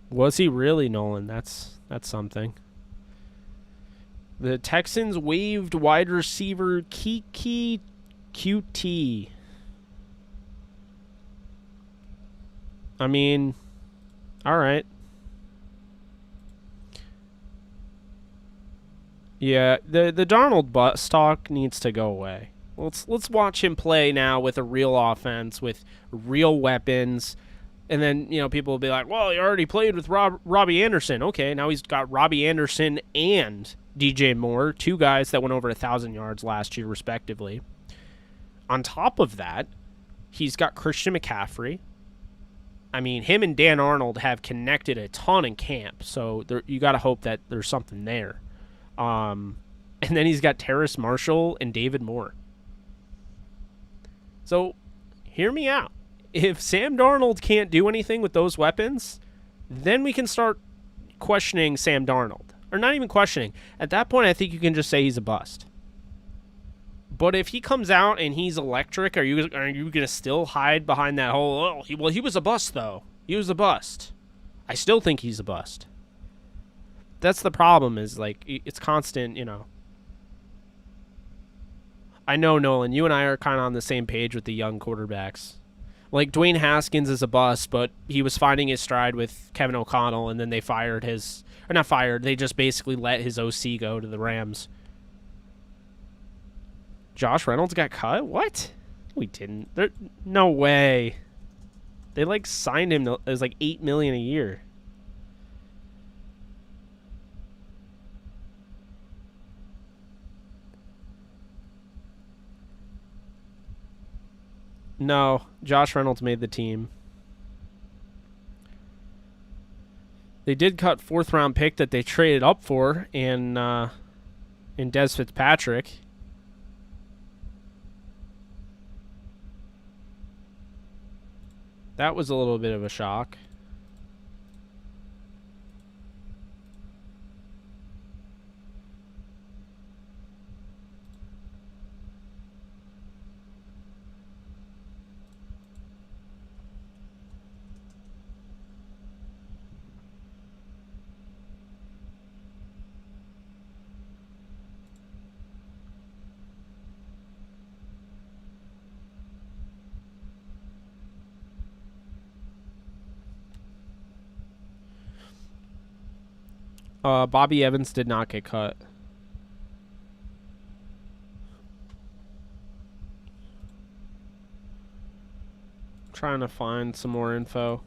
Was he really, Nolan? That's something. The Texans waived wide receiver Kiki QT. I mean, all right. Yeah, the Darnold stock needs to go away. Let's watch him play now with a real offense, with real weapons, and then, you know, people will be like, well, he already played with Robbie Anderson. Okay, now he's got Robbie Anderson and DJ Moore, 2 guys that went over 1,000 yards last year, respectively. On top of that, he's got Christian McCaffrey. I mean, him and Dan Arnold have connected a ton in camp, so you got to hope that there's something there. And then he's got Terrace Marshall and David Moore. So, hear me out. If Sam Darnold can't do anything with those weapons, then we can start questioning Sam Darnold. Or not even questioning. At that point, I think you can just say he's a bust. But if he comes out and he's electric, are you going to still hide behind that whole, he was a bust, though. He was a bust. I still think he's a bust. That's the problem, is like, it's constant, you know. I know, Nolan, you and I are kind of on the same page with the young quarterbacks. Like, Dwayne Haskins is a bust, but he was finding his stride with Kevin O'Connell, and then they fired his, or not fired, they just basically let his OC go to the Rams. Josh Reynolds got cut? What? We didn't. No way. They, like, signed him. It was like $8 million a year. No, Josh Reynolds made the team. They did cut 4th round pick that they traded up for in Des Fitzpatrick. That was a little bit of a shock. Bobby Evans did not get cut. I'm trying to find some more info.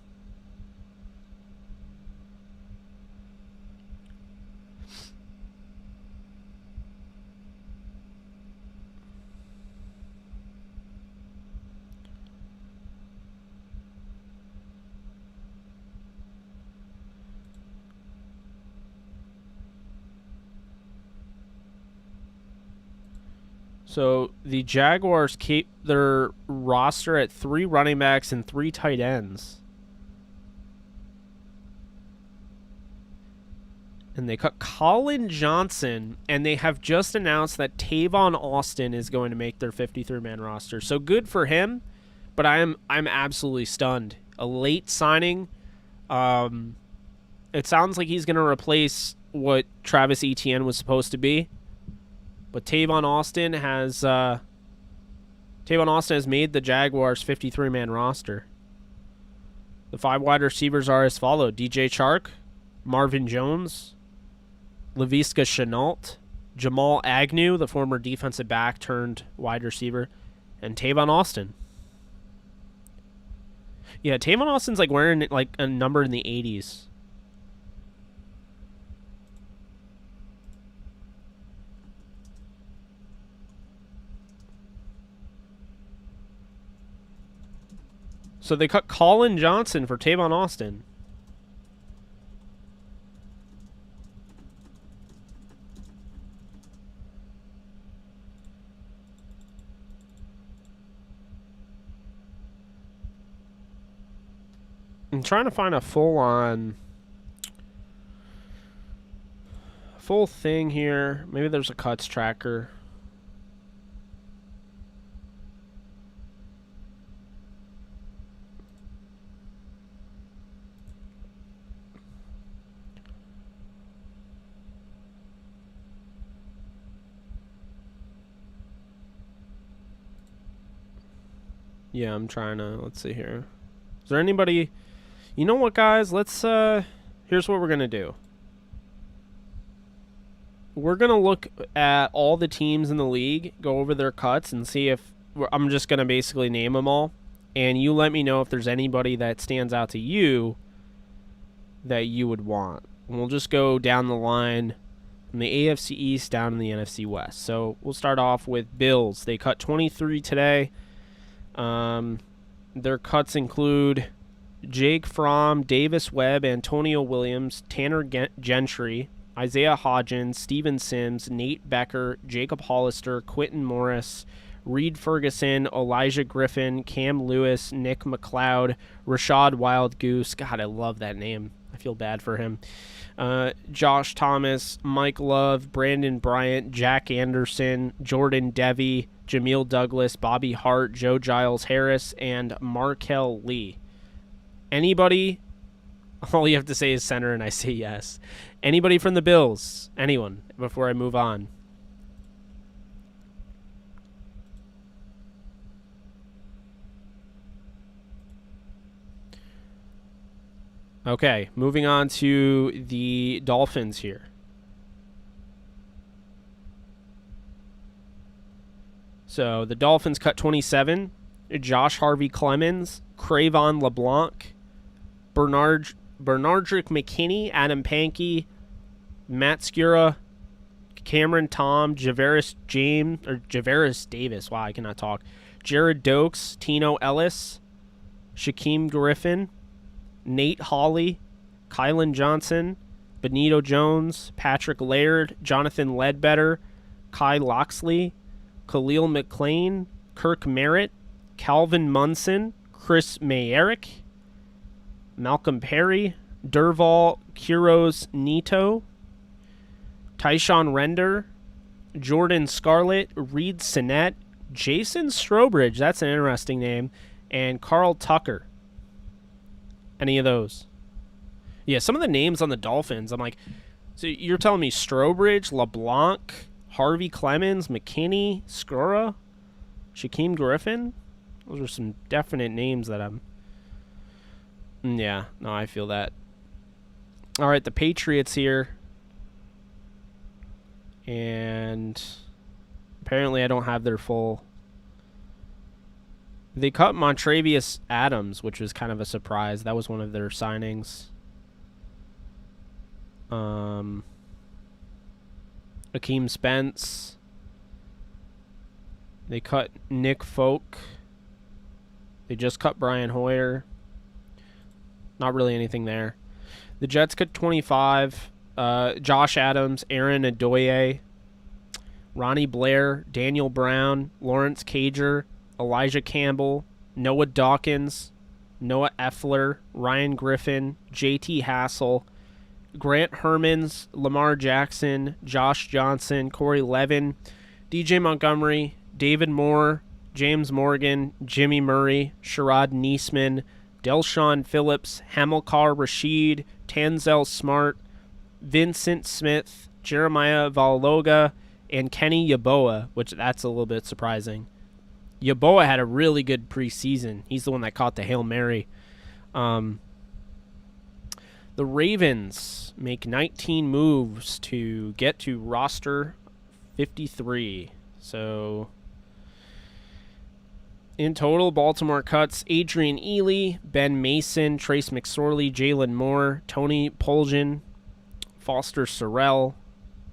So the Jaguars keep their roster at 3 running backs and 3 tight ends. And they cut Colin Johnson, and they have just announced that Tavon Austin is going to make their 53-man roster. So good for him, but I'm absolutely stunned. A late signing. It sounds like he's going to replace what Travis Etienne was supposed to be. But Tavon Austin has made the Jaguars 53-man roster. The 5 wide receivers are as follows: DJ Chark, Marvin Jones, Laviska Shenault, Jamal Agnew, the former defensive back turned wide receiver, and Tavon Austin. Yeah, Tavon Austin's like wearing like a number in the 80s. So they cut Colin Johnson for Tavon Austin. I'm trying to find a full thing here. Maybe there's a cuts tracker. Yeah, I'm trying to, let's see here. Is there anybody, you know what, guys, let's, here's what we're going to do. We're going to look at all the teams in the league, go over their cuts, and see if, I'm just going to basically name them all, and you let me know if there's anybody that stands out to you that you would want. And we'll just go down the line from the AFC East down to the NFC West. So we'll start off with Bills. They cut 23 today. Their cuts include Jake Fromm, Davis Webb, Antonio Williams, Tanner Gentry, Isaiah Hodgins, Steven Sims, Nate Becker, Jacob Hollister, Quentin Morris, Reed Ferguson, Elijah Griffin, Cam Lewis, Nick McLeod, Rashad Wildgoose. God, I love that name. I feel bad for him. Josh Thomas, Mike Love, Brandon Bryant, Jack Anderson, Jordan Devey, Jameel Douglas, Bobby Hart, Joe Giles Harris, and Markel Lee. Anybody? All you have to say is center, and I say yes. Anybody from the Bills? Anyone, before I move on? Okay, moving on to the Dolphins here. So the Dolphins cut 27. Josh Harvey Clemens, Cravon LeBlanc, Bernardrick McKinney, Adam Pankey, Matt Skura, Cameron Tom, Javaris Davis. Wow, I cannot talk. Jared Dokes, Tino Ellis, Shaquem Griffin, Nate Hawley, Kylan Johnson, Benito Jones, Patrick Laird, Jonathan Ledbetter, Kai Loxley, Khalil McLean, Kirk Merritt, Calvin Munson, Chris Mayerick, Malcolm Perry, Durval Quiros Nito, Tyshawn Render, Jordan Scarlett, Reed Sinnett, Jason Strobridge, that's an interesting name, and Carl Tucker. Any of those? Yeah, some of the names on the Dolphins, I'm like, so you're telling me Strobridge, LeBlanc, Harvey Clemens, McKinney, Skura, Shaquem Griffin? Those are some definite names that I'm... Yeah, no, I feel that. All right, the Patriots here. And apparently I don't have their full... They cut Montravius Adams, which was kind of a surprise. That was one of their signings. Akeem Spence. They cut Nick Folk. They just cut Brian Hoyer. Not really anything there. The Jets cut 25. Josh Adams, Aaron Adoye, Ronnie Blair, Daniel Brown, Lawrence Cager, Elijah Campbell, Noah Dawkins, Noah Effler, Ryan Griffin, JT Hassel, Grant Hermans, Lamar Jackson, Josh Johnson, Corey Levin, DJ Montgomery, David Moore, James Morgan, Jimmy Murray, Sherrod Niesman, Delshawn Phillips, Hamilcar Rashid, Tanzel Smart, Vincent Smith, Jeremiah Valoga, and Kenny Yaboa, which that's a little bit surprising. Yaboa had a really good preseason. He's the one that caught the Hail Mary. The Ravens make 19 moves to get to roster 53. So in total, Baltimore cuts Adrian Ely, Ben Mason, Trace McSorley, Jalen Moore, Tony Poljan, Foster Sorrell,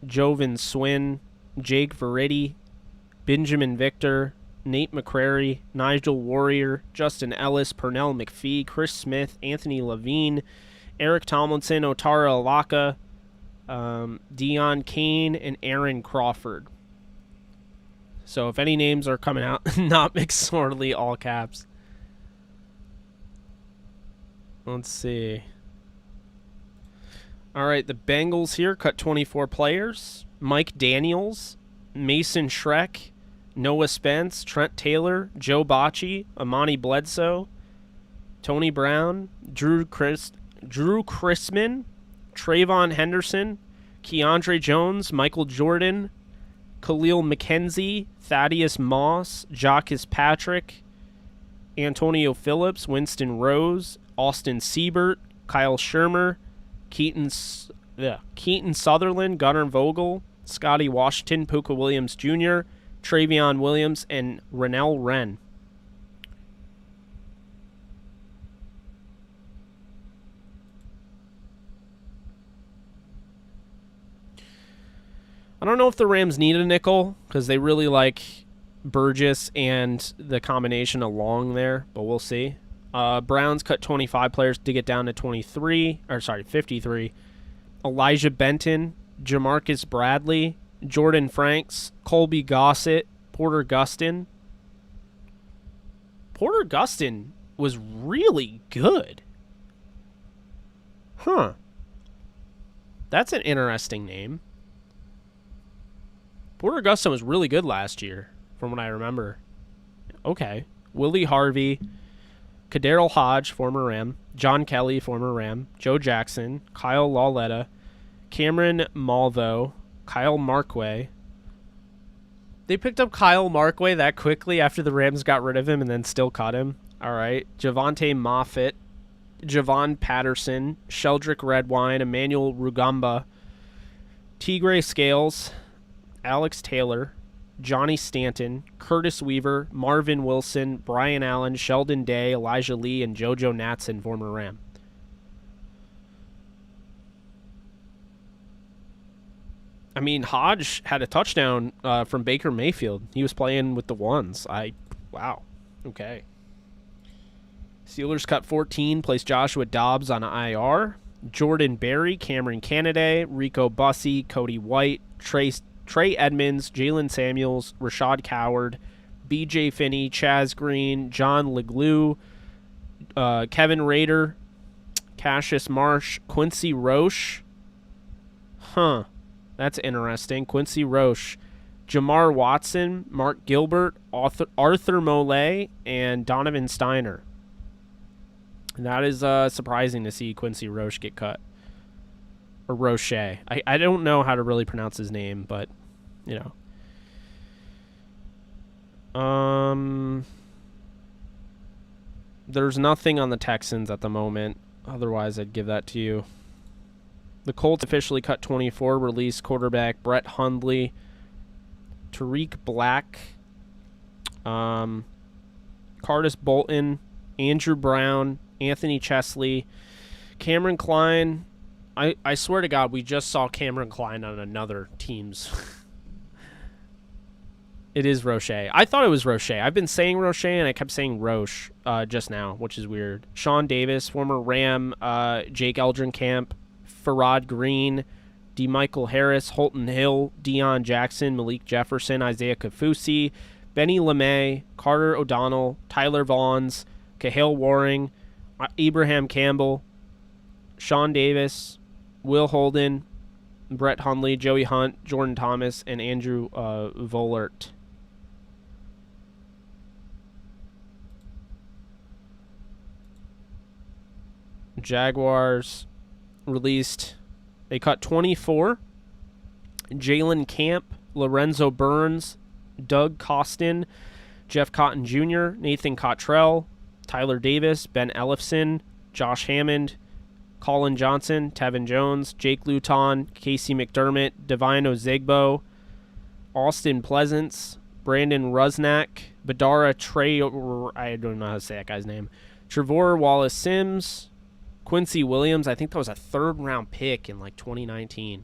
Jovan Swin, Jake Veretti, Benjamin Victor, Nate McCrary, Nigel Warrior, Justin Ellis, Pernell McPhee, Chris Smith, Anthony Levine, Eric Tomlinson, Otara Alaka, Deion Kane, and Aaron Crawford. So if any names are coming out, not McSorley, all caps. Let's see. All right, the Bengals here cut 24 players. Mike Daniels, Mason Schreck, Noah Spence, Trent Taylor, Joe Bocci, Amani Bledsoe, Tony Brown, Drew Chrisman, Trayvon Henderson, Keandre Jones, Michael Jordan, Khalil McKenzie, Thaddeus Moss, Jacques Patrick, Antonio Phillips, Winston Rose, Austin Siebert, Kyle Shermer, Keaton Sutherland, Gunnar Vogel, Scotty Washington, Puka Williams Jr., Travion Williams, and Rennell Wren. I don't know if the Rams need a nickel because they really like Burgess and the combination of Long there, but we'll see. Browns cut 25 players to get down to 53. Elijah Benton, Jamarcus Bradley, Jordan Franks, Colby Gossett, Porter Gustin. Porter Gustin was really good. Huh. That's an interesting name. Porter Gustin was really good last year, from what I remember. Okay. Willie Harvey, Kaderil Hodge, former Ram, John Kelly, former Ram, Joe Jackson, Kyle Lauletta, Cameron Malvo, Kyle Markway. They picked up Kyle Markway that quickly after the Rams got rid of him and then still cut him. All right. Javonte Moffitt, Javon Patterson, Sheldrick Redwine, Emmanuel Rugamba, Tigray Scales, Alex Taylor, Johnny Stanton, Curtis Weaver, Marvin Wilson, Brian Allen, Sheldon Day, Elijah Lee, and JoJo Natson, former Ram. I mean, Hodge had a touchdown from Baker Mayfield. He was playing with the ones. Wow. Okay. Steelers cut 14, placed Joshua Dobbs on IR. Jordan Berry, Cameron Canaday, Rico Bussey, Cody White, Trey Edmonds, Jalen Samuels, Rashad Coward, BJ Finney, Chaz Green, John Leglue, Kevin Rader, Cassius Marsh, Quincy Roche. Huh. That's interesting. Quincy Roche, Jamar Watson, Mark Gilbert, Arthur Mole, and Donovan Steiner. And that is surprising to see Quincy Roche get cut. Or Roche. I don't know how to really pronounce his name, but, you know. There's nothing on the Texans at the moment. Otherwise, I'd give that to you. The Colts officially cut 24, released quarterback Brett Hundley, Tariq Black, Cardis Bolton, Andrew Brown, Anthony Chesley, Cameron Klein. I swear to God, we just saw Cameron Klein on another team's. It is Roche. I thought it was Roche. I've been saying Roche, and I kept saying Roche just now, which is weird. Sean Davis, former Ram, Jake Eldrenkamp, Farrad Green, DeMichael Harris, Holton Hill, Deion Jackson, Malik Jefferson, Isaiah Kafusi, Benny LeMay, Carter O'Donnell, Tyler Vaughns, Cahill Waring, Abraham Campbell, Sean Davis, Will Holden, Brett Hundley, Joey Hunt, Jordan Thomas, and Andrew Vollert. Jaguars released, they cut 24. Jalen Camp, Lorenzo Burns, Doug Costin, Jeff Cotton Jr., Nathan Cottrell, Tyler Davis, Ben Ellefson, Josh Hammond, Colin Johnson, Tevin Jones, Jake Luton, Casey McDermott, Divine Ozigbo, Austin Pleasance, Brandon Rusnak, Badara Trey, I don't know how to say that guy's name, Trevor Wallace Sims, Quincy Williams. I think that was a third-round pick in like 2019,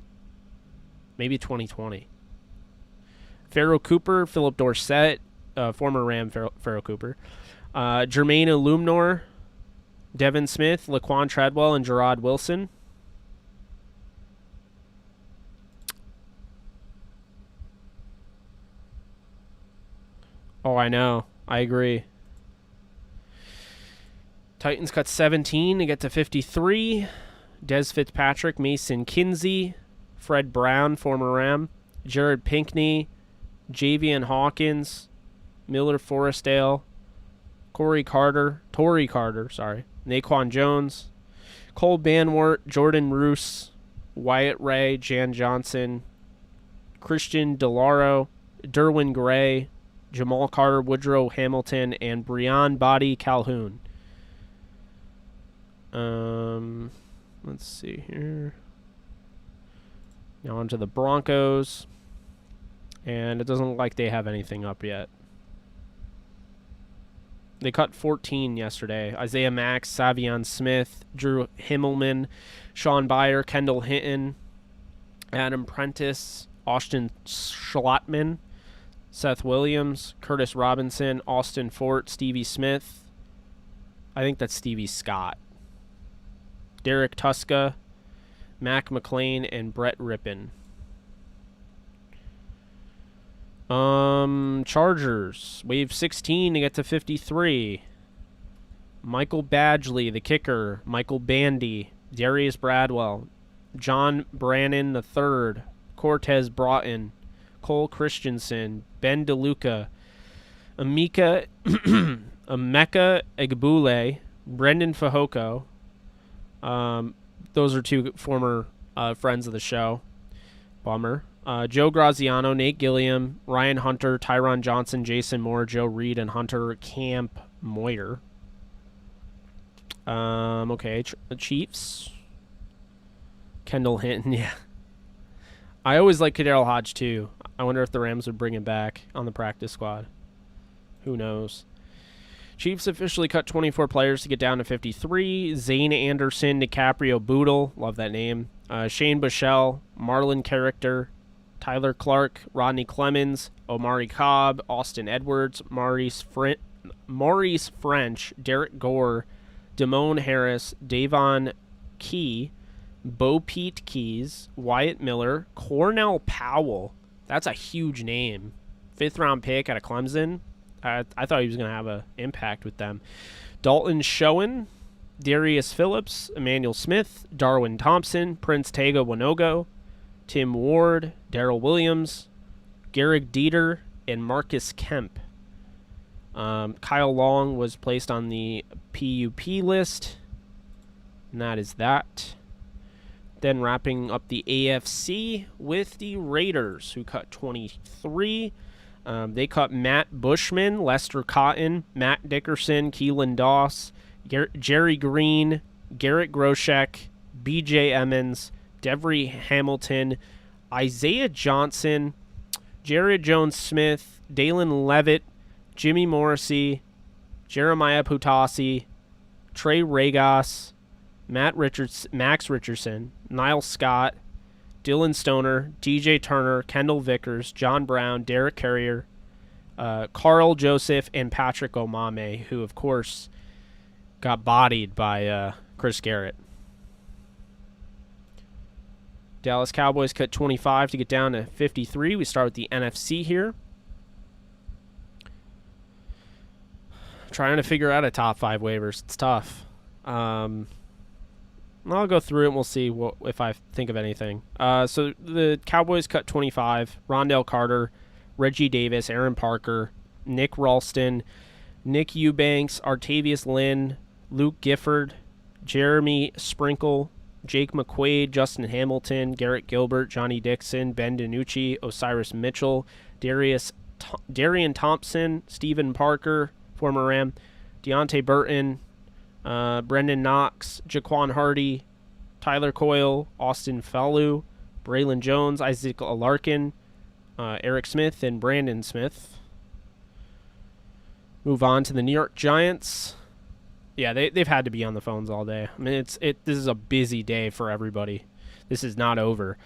maybe 2020. Pharaoh Cooper, Philip Dorsett, former Ram Pharaoh Cooper, Jermaine Illuminor, Devin Smith, Laquan Treadwell, and Gerard Wilson. Oh, I know. I agree. Titans cut 17 to get to 53. Des Fitzpatrick, Mason Kinsey, Fred Brown, former Ram, Jared Pinkney, Javian Hawkins, Miller Forestdale, Tory Carter, Naquan Jones, Cole Banwart, Jordan Roos, Wyatt Ray, Jan Johnson, Christian DeLauro, Derwin Gray, Jamal Carter, Woodrow Hamilton, and Breon Body Calhoun. Let's see here. Now onto the Broncos. And it doesn't look like they have anything up yet. They cut 14 yesterday. Isaiah Max, Savion Smith, Drew Himmelman, Sean Byer, Kendall Hinton, Adam Prentice, Austin Schlotman, Seth Williams, Curtis Robinson, Austin Fort, Stevie Smith. I think that's Stevie Scott. Derek Tuska, Mac McLean, and Brett Rippon. Chargers, wave 16 to get to 53. Michael Badgley, the kicker. Michael Bandy, Darius Bradwell, John Brannon III, Cortez Broughton, Cole Christensen, Ben DeLuca, Emeka Egbule, Brendan Fajoko. Those are two former friends of the show. Bummer. Joe Graziano, Nate Gilliam, Ryan Hunter, Tyron Johnson, Jason Moore, Joe Reed, and Hunter Camp Moyer. Okay, Chiefs. Kendall Hinton, yeah. I always like Kadarius Hodge, too. I wonder if the Rams would bring him back on the practice squad. Who knows? Chiefs officially cut 24 players to get down to 53. Zane Anderson, DiCaprio Boodle, love that name. Shane Bushell, Marlon Character, Tyler Clark, Rodney Clemens, Omari Cobb, Austin Edwards, Maurice French, Derek Gore, Damone Harris, Davon Key, Bo Pete Keys, Wyatt Miller, Cornell Powell. That's a huge name. 5th-round pick out of Clemson. I thought he was going to have an impact with them. Dalton Schoen, Darius Phillips, Emmanuel Smith, Darwin Thompson, Prince Tega Wanogo, Tim Ward, Darrell Williams, Garrick Dieter, and Marcus Kemp. Kyle Long was placed on the PUP list, and that is that. Then wrapping up the AFC with the Raiders, who cut 23. They cut Matt Bushman, Lester Cotton, Matt Dickerson, Keelan Doss, Jerry Green, Garrett Groshek, B.J. Emmons, Devery Hamilton, Isaiah Johnson, Jared Jones-Smith, Dalen Levitt, Jimmy Morrissey, Jeremiah Putasi, Trey Regos, Max Richardson, Niles Scott, Dylan Stoner, DJ Turner, Kendall Vickers, John Brown, Derek Carrier, Carl Joseph, and Patrick Omame, who, of course, got bodied by Chris Garrett. Dallas Cowboys cut 25 to get down to 53. We start with the NFC here. Trying to figure out a top 5 waivers. It's tough. I'll go through it and we'll see if I think of anything. So the Cowboys cut 25. Rondell Carter, Reggie Davis, Aaron Parker, Nick Ralston, Nick Eubanks, Artavius Lynn, Luke Gifford, Jeremy Sprinkle, Jake McQuaid, Justin Hamilton, Garrett Gilbert, Johnny Dixon, Ben DiNucci, Osiris Mitchell, Darian Thompson, Stephen Parker, former Ram, Deontay Burton, Brendan Knox, Jaquan Hardy, Tyler Coyle, Austin Fallu, Braylon Jones, Isaac Alarkin, Eric Smith, and Brandon Smith. Move on to the New York Giants. Yeah, they've had to be on the phones all day. I mean, this is a busy day for everybody. This is not over.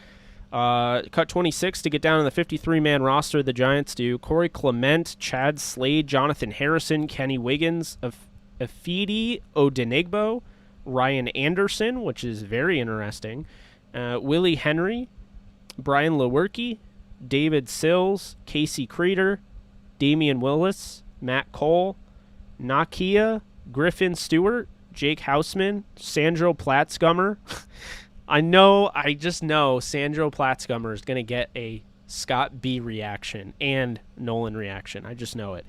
Cut 26 to get down to the 53-man roster. The Giants do Corey Clement, Chad Slade, Jonathan Harrison, Kenny Wiggins, Afidi Odenigbo, Ryan Anderson, which is very interesting, Willie Henry, Brian Lewerke, David Sills, Casey Creeder, Damian Willis, Matt Cole, Nakia, Griffin Stewart, Jake Houseman, Sandro Platzgummer. I just know Sandro Platzgummer is going to get a Scott B reaction and Nolan reaction. I just know it.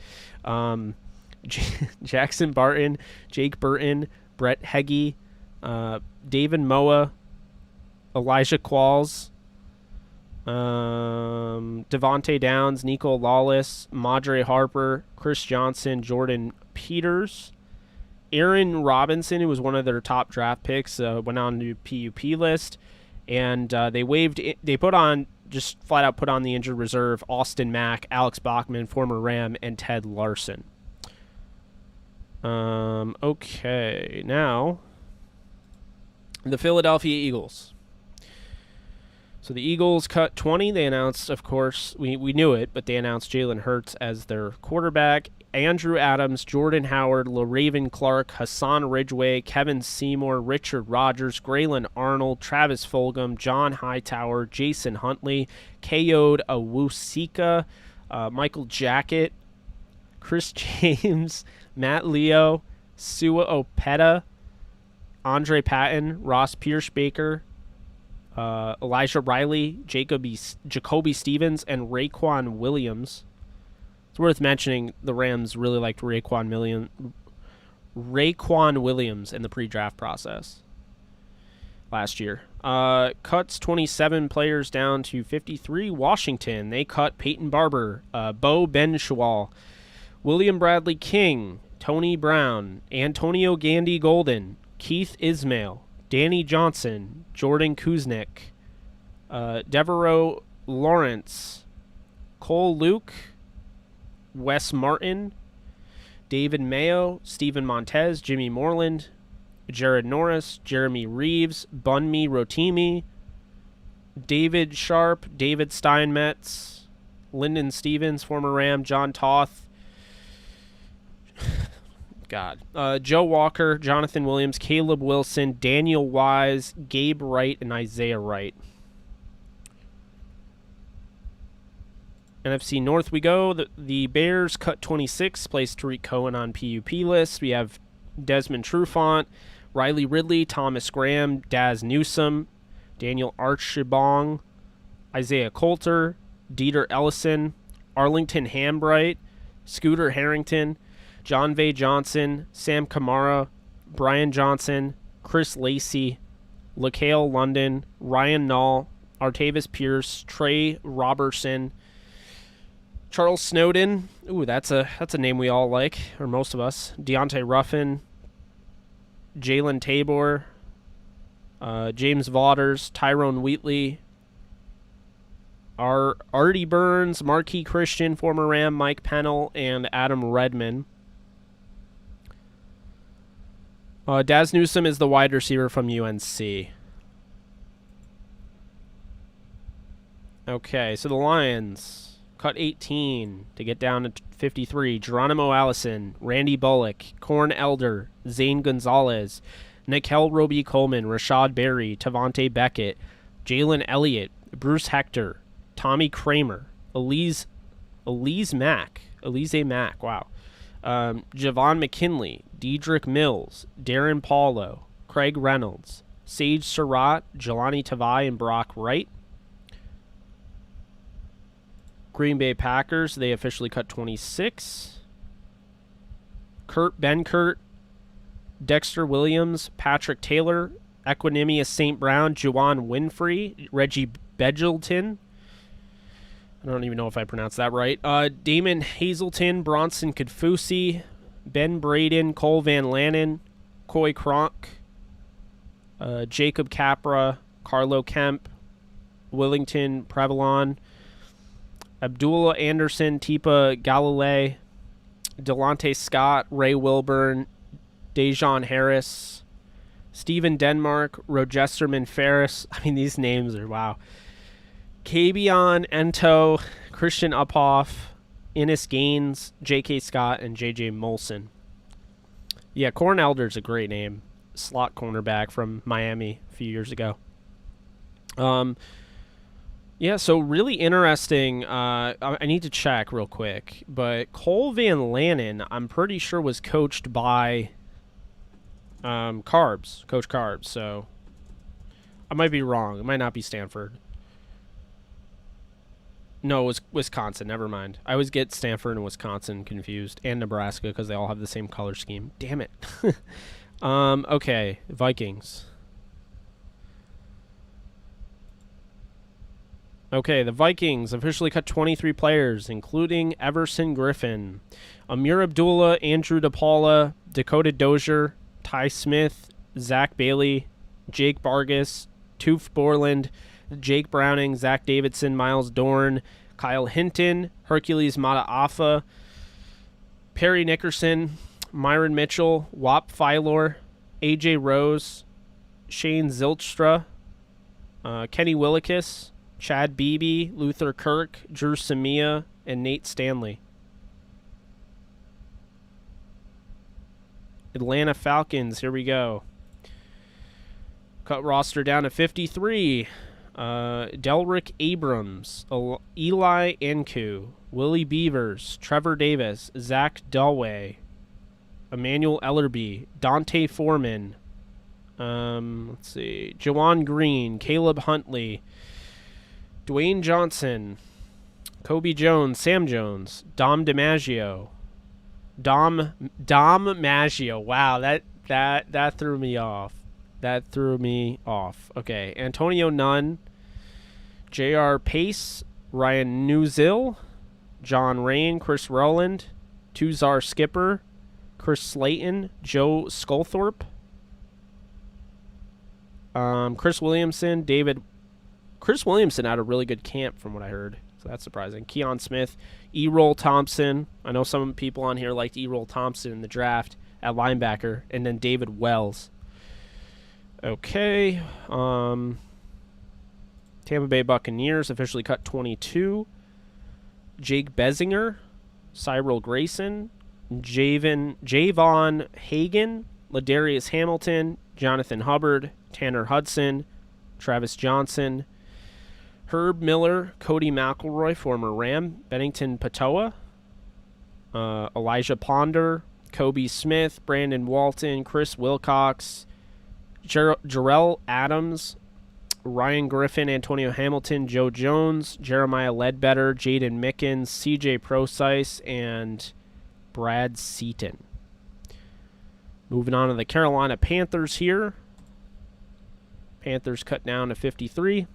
Jackson Barton, Jake Burton, Brett Heggie, David Moa, Elijah Qualls, Devontae Downs, Nico Lawless, Madre Harper, Chris Johnson, Jordan Peters, Aaron Robinson, who was one of their top draft picks, went on to PUP list, and they put on, just flat out put on the injured reserve, Austin Mack, Alex Bachman, former Ram, and Ted Larson. Okay, now the Philadelphia Eagles. So the Eagles cut 20. They announced, of course, we knew it, but they announced Jalen Hurts as their quarterback. Andrew Adams, Jordan Howard, LaRaven Clark, Hassan Ridgeway, Kevin Seymour, Richard Rodgers, Graylin Arnold, Travis Fulgham, John Hightower, Jason Huntley, Kayode Awusika, Michael Jackett, Chris James, Matt Leo, Sua Opeta, Andre Patton, Ross Pierschbaker, Elijah Riley, Jacoby Stevens, and Raekwon Williams. It's worth mentioning the Rams really liked Raekwon Williams in the pre-draft process last year. Cuts 27 players down to 53. Washington, they cut Peyton Barber, Bo Benchwal, William Bradley King, Tony Brown, Antonio Gandy Golden, Keith Ismail, Danny Johnson, Jordan Kuznick, Devereaux Lawrence, Cole Luke, Wes Martin, David Mayo, Stephen Montez, Jimmy Moreland, Jared Norris, Jeremy Reeves, Bunmi Rotimi, David Sharp, David Steinmetz, Lyndon Stevens, former Ram, John Toth, Joe Walker, Jonathan Williams, Caleb Wilson, Daniel Wise, Gabe Wright, and Isaiah Wright. NFC North we go. The Bears cut 26, placed Tariq Cohen on PUP list. We have Desmond Trufant, Riley Ridley, Thomas Graham, Daz Newsome, Daniel Archibong, Isaiah Coulter, Dieter Ellison, Arlington Hambright, Scooter Harrington, John Vay Johnson, Sam Kamara, Brian Johnson, Chris Lacey, LaCale London, Ryan Nall, Artavis Pierce, Trey Robertson, Charles Snowden. Ooh, that's a name we all like, or most of us. Deontay Ruffin, Jalen Tabor, James Vaughters, Tyrone Wheatley, Artie Burns, Marquis Christian, former Ram, Mike Pennell, and Adam Redman. Daz Newsome is the wide receiver from UNC. Okay, so the Lions cut 18 to get down to 53. Geronimo Allison, Randy Bullock, Corn Elder, Zane Gonzalez, Nikel Roby Coleman, Rashad Berry, Tavante Beckett, Jalen Elliott, Bruce Hector, Tommy Kramer, Elise Mack, wow. Javon McKinley, Dedrick Mills, Darren Paulo, Craig Reynolds, Sage Surratt, Jelani Tavai, and Brock Wright. Green Bay Packers, they officially cut 26. Ben Kurt, Dexter Williams, Patrick Taylor, Equanimous St. Brown, Juwan Winfrey, Reggie Bedgelton. I don't even know if I pronounced that right. Damon Hazelton, Bronson Kadfusi, Ben Braden, Cole Van Lannen, Coy Cronk, Jacob Capra, Carlo Kemp, Willington Prevalon, Abdullah Anderson, Tipa Galilei, Delonte Scott, Ray Wilburn, Dejon Harris, Stephen Denmark, Rogesterman Ferris. I mean, these names are wow. Kabion Ento, Christian Uphoff, Innis Gaines, J.K. Scott, and J.J. Molson. Yeah, Corn Elder's a great name. Slot cornerback from Miami a few years ago. Yeah, so really interesting. I need to check real quick, but Cole Van Lannen, I'm pretty sure, was coached by Coach Carbs. So I might be wrong. It might not be Stanford. No, it was Wisconsin. Never mind. I always get Stanford and Wisconsin confused, and Nebraska because they all have the same color scheme. Damn it. Okay, Vikings. Okay, the Vikings officially cut 23 players, including Everson Griffin, Amir Abdullah, Andrew DePaula, Dakota Dozier, Ty Smith, Zach Bailey, Jake Bargas, Toof Borland, Jake Browning, Zach Davidson, Miles Dorn, Kyle Hinton, Hercules Mataafa, Perry Nickerson, Myron Mitchell, Wap Philor, AJ Rose, Shane Zilstra, Kenny Willekes, Chad Beebe, Luther Kirk, Drew Samia, and Nate Stanley. Atlanta Falcons, here we go. Cut roster down to 53. Delrick Abrams, Eli Enku, Willie Beavers, Trevor Davis, Zach Dulway, Emmanuel Ellerby, Dante Foreman, let's see, Jawan Green, Caleb Huntley, Dwayne Johnson, Kobe Jones, Sam Jones, Dom DiMaggio. Dom Maggio. Wow, that threw me off. Okay, Antonio Nunn, J.R. Pace, Ryan Newsill, John Rain, Chris Rowland, Tuzar Skipper, Chris Slayton, Joe Sculthorpe, Chris Williamson, Chris Williamson had a really good camp from what I heard, so that's surprising. Keon Smith, E-Roll Thompson. I know some people on here liked E-Roll Thompson in the draft at linebacker, and then David Wells. Okay. Tampa Bay Buccaneers officially cut 22. Jake Besinger, Cyril Grayson, Javon Hagan, Ladarius Hamilton, Jonathan Hubbard, Tanner Hudson, Travis Johnson, Herb Miller, Cody McElroy, former Ram, Bennington Patoa, Elijah Ponder, Kobe Smith, Brandon Walton, Chris Wilcox, Jarrell Adams, Ryan Griffin, Antonio Hamilton, Joe Jones, Jeremiah Ledbetter, Jaden Mickens, CJ Procyse, and Brad Seaton. Moving on to the Carolina Panthers here. Panthers cut down to 53.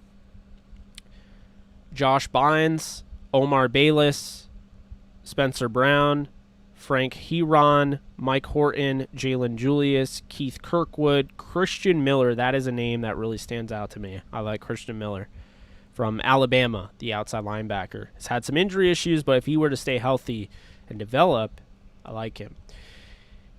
Josh Bynes, Omar Bayless, Spencer Brown, Frank Heron, Mike Horton, Jalen Julius, Keith Kirkwood, Christian Miller. That is a name that really stands out to me. I like Christian Miller from Alabama, the outside linebacker. He's had some injury issues, but if he were to stay healthy and develop, I like him.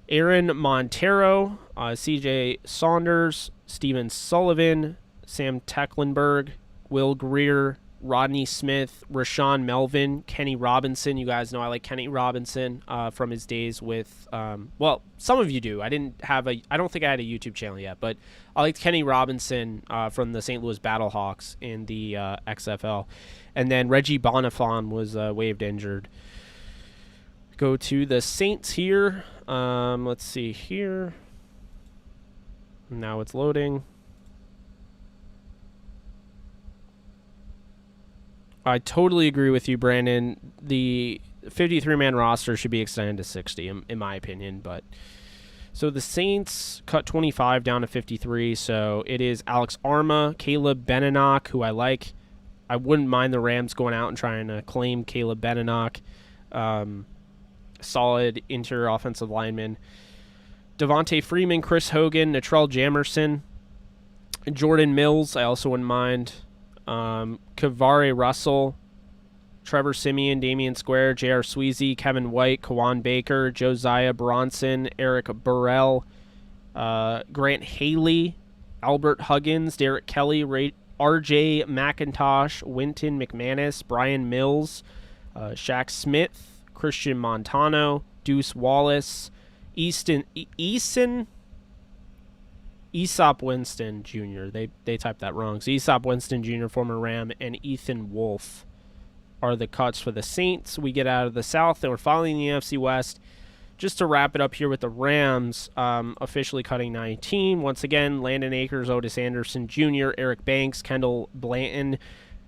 Aaron Montero, CJ Saunders, Steven Sullivan, Sam Tecklenburg, Will Greer, Rodney Smith, Rashawn Melvin, Kenny Robinson. You guys know I like Kenny Robinson from his days with, well, some of you do. I don't think I had a YouTube channel yet, but I liked Kenny Robinson from the St. Louis Battlehawks in the XFL. And then Reggie Bonifon was waived injured. Go to the Saints here. Let's see here. Now it's loading. I totally agree with you, Brandon. The 53-man roster should be extended to 60, in my opinion. But so the Saints cut 25 down to 53. So it is Alex Arma, Caleb Beninock, who I like. I wouldn't mind the Rams going out and trying to claim Caleb Beninock. Solid interior offensive lineman. Devontae Freeman, Chris Hogan, Natrell Jamerson, Jordan Mills, I also wouldn't mind. Kavare Russell, Trevor Simeon, Damian Square, J.R. Sweezy, Kevin White, Kawan Baker, Josiah Bronson, Eric Burrell, Grant Haley, Albert Huggins, Derek Kelly, R.J. McIntosh, Winton McManus, Brian Mills, Shaq Smith, Christian Montano, Deuce Wallace, Aesop Winston Jr. They typed that wrong. So Aesop Winston Jr., former Ram, and Ethan Wolf are the cuts for the Saints. We get out of the South, and we're following the NFC West. Just to wrap it up here with the Rams, officially cutting 19. Once again, Landon Akers, Otis Anderson Jr., Eric Banks, Kendall Blanton,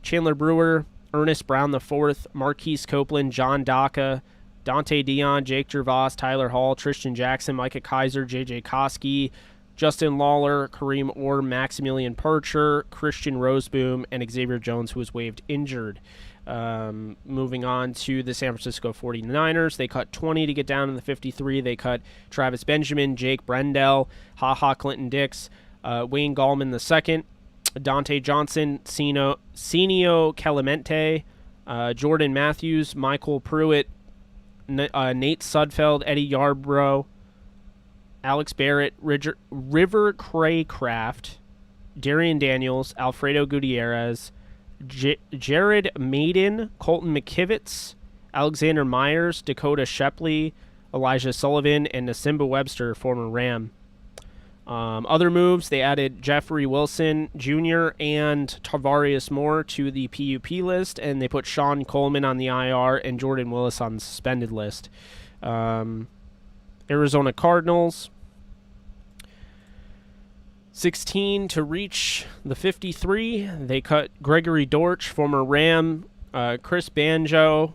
Chandler Brewer, Ernest Brown IV, Marquise Copeland, John Daka, Dante Dion, Jake Gervais, Tyler Hall, Tristan Jackson, Micah Kaiser, J.J. Koski, Justin Lawler, Kareem Orr, Maximilian Percher, Christian Roseboom, and Xavier Jones, who was waived injured. Moving on to the San Francisco 49ers. They cut 20 to get down to the 53. They cut Travis Benjamin, Jake Brendel, Clinton Dix, Wayne Gallman II, Dante Johnson, Senio Clemente, Jordan Matthews, Michael Pruitt, Nate Sudfeld, Eddie Yarbrough, Alex Barrett, River Craycraft, Darian Daniels, Alfredo Gutierrez, Jared Maiden, Colton McKivitz, Alexander Myers, Dakota Shepley, Elijah Sullivan, and Nasimba Webster, former Ram. Other moves, they added Jeffrey Wilson Jr. and Tavarius Moore to the PUP list, and they put Sean Coleman on the IR and Jordan Willis on the suspended list. Arizona Cardinals, 16 to reach the 53. They cut Gregory Dortch, former Ram, Chris Banjo.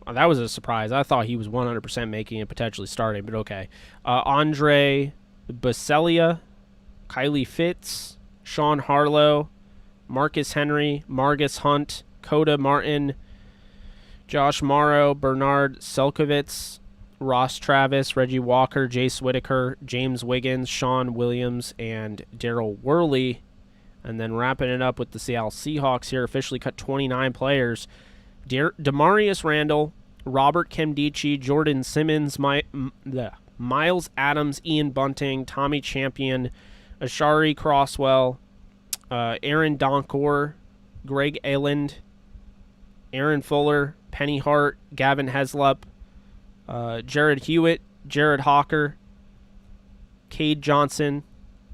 Oh, that was a surprise. I thought he was 100% making it, potentially starting, but okay. Andre Baselia, Kylie Fitz, Sean Harlow, Marcus Henry, Margus Hunt, Coda Martin, Josh Morrow, Bernard Selkovitz, Ross Travis, Reggie Walker, Jace Whitaker, James Wiggins, Sean Williams, and Daryl Worley. And then wrapping it up with the Seattle Seahawks here, officially cut 29 players. Demarius Randall, Robert Kemdici, Jordan Simmons, Miles Adams, Ian Bunting, Tommy Champion, Ashari Crosswell, Aaron Donkor, Greg Ayland, Aaron Fuller, Penny Hart, Gavin Heslop, Jared Hewitt, Jared Hawker, Cade Johnson,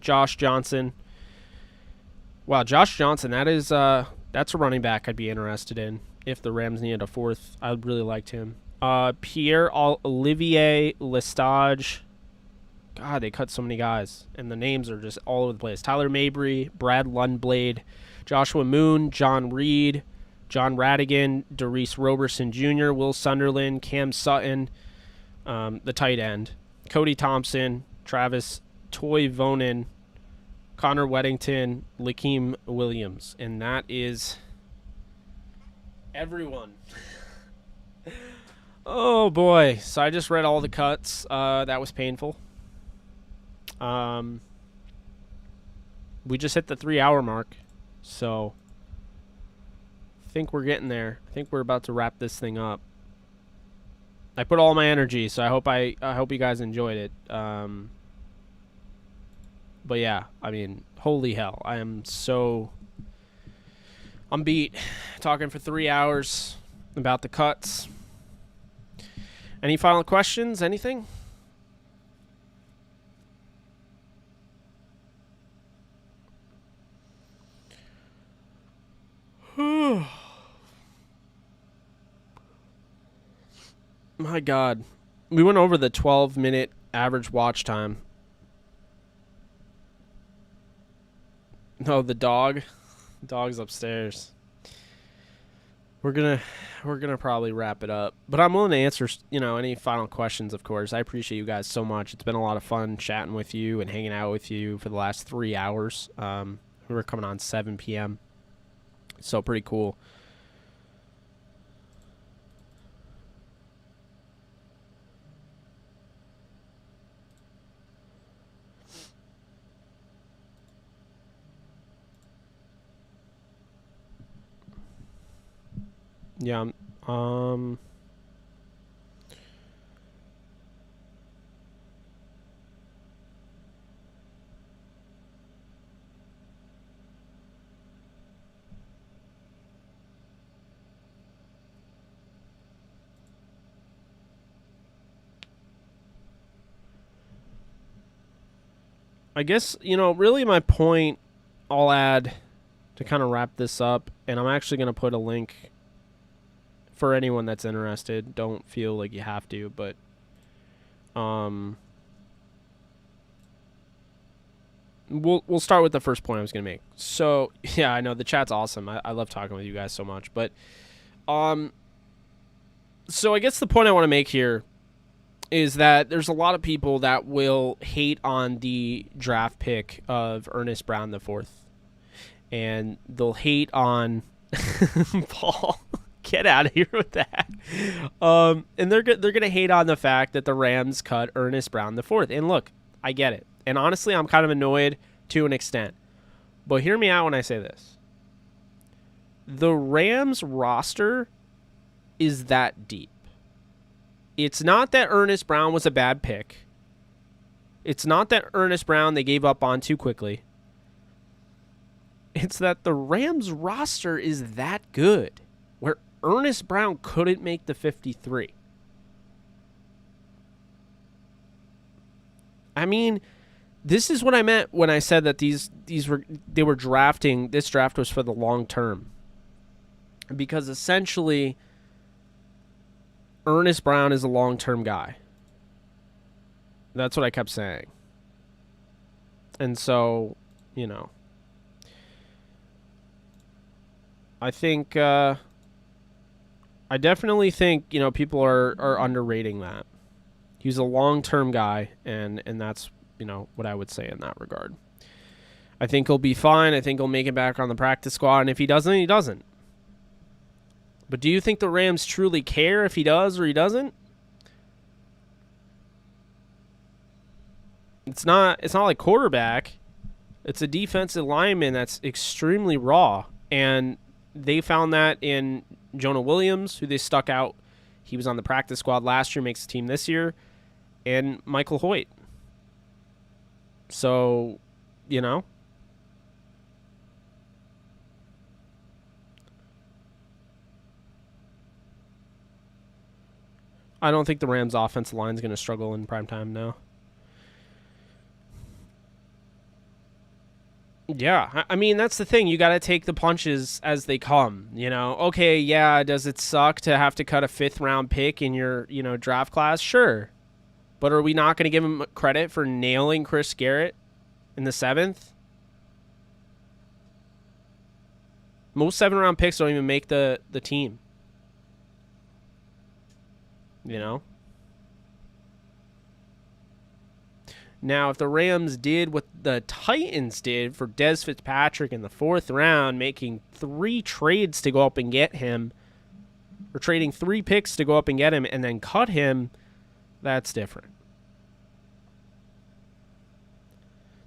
Josh Johnson. Wow, Josh Johnson, that's a running back I'd be interested in if the Rams needed a fourth. I really liked him. Pierre-Olivier Lestage. God, they cut so many guys, and the names are just all over the place. Tyler Mabry, Brad Lundblade, Joshua Moon, John Reed, John Radigan, Derice Roberson Jr., Will Sunderland, Cam Sutton, the tight end, Cody Thompson, Travis Toivonen, Connor Weddington, Lakeem Williams. And that is everyone. Oh, boy. So I just read all the cuts. That was painful. We just hit the 3-hour mark. So I think we're getting there. I think we're about to wrap this thing up. I put all my energy, so I hope you guys enjoyed it. But yeah, I mean, holy hell. I'm beat. Talking for 3 hours about the cuts. Any final questions? Anything? My God. We went over the 12-minute average watch time. No, the dog. Dog's upstairs. We're gonna probably wrap it up. But I'm willing to answer, any final questions, of course. I appreciate you guys so much. It's been a lot of fun chatting with you and hanging out with you for the last 3 hours. We were coming on 7 p.m. So pretty cool. Yeah, I guess, really my point I'll add to kind of wrap this up, and I'm actually going to put a link for anyone that's interested. Don't feel like you have to, but we'll start with the first point I was going to make. So, yeah, I know the chat's awesome. I love talking with you guys so much, but so I guess the point I want to make here is that there's a lot of people that will hate on the draft pick of Ernest Brown IV, and they'll hate on Paul. Get out of here with that. And they're gonna hate on the fact that the Rams cut Ernest Brown IV. And look, I get it. And honestly, I'm kind of annoyed to an extent. But hear me out when I say this. The Rams roster is that deep. It's not that Ernest Brown was a bad pick. It's not that Ernest Brown they gave up on too quickly. It's that the Rams roster is that good, where Ernest Brown couldn't make the 53. I mean, this is what I meant when I said that they were drafting. This draft was for the long term, because essentially Ernest Brown is a long-term guy. That's what I kept saying. And so, I think I definitely think, people are underrating that. He's a long-term guy, and that's, what I would say in that regard. I think he'll be fine. I think he'll make it back on the practice squad, and if he doesn't, he doesn't. But do you think the Rams truly care if he does or he doesn't? It's not like quarterback. It's a defensive lineman that's extremely raw, and they found that in Jonah Williams, who they stuck out. He was on the practice squad last year, makes the team this year, and Michael Hoyt. So, I don't think the Rams' offensive line is going to struggle in primetime now. Yeah, I mean, that's the thing. You got to take the punches as they come, Okay, yeah, does it suck to have to cut a 5th-round pick in your, draft class? Sure. But are we not going to give him credit for nailing Chris Garrett in the 7th? Most 7th-round picks don't even make the team. Now, if the Rams did what the Titans did for Dez Fitzpatrick in the 4th round, making 3 trades to go up and get him, or trading 3 picks to go up and get him and then cut him, that's different.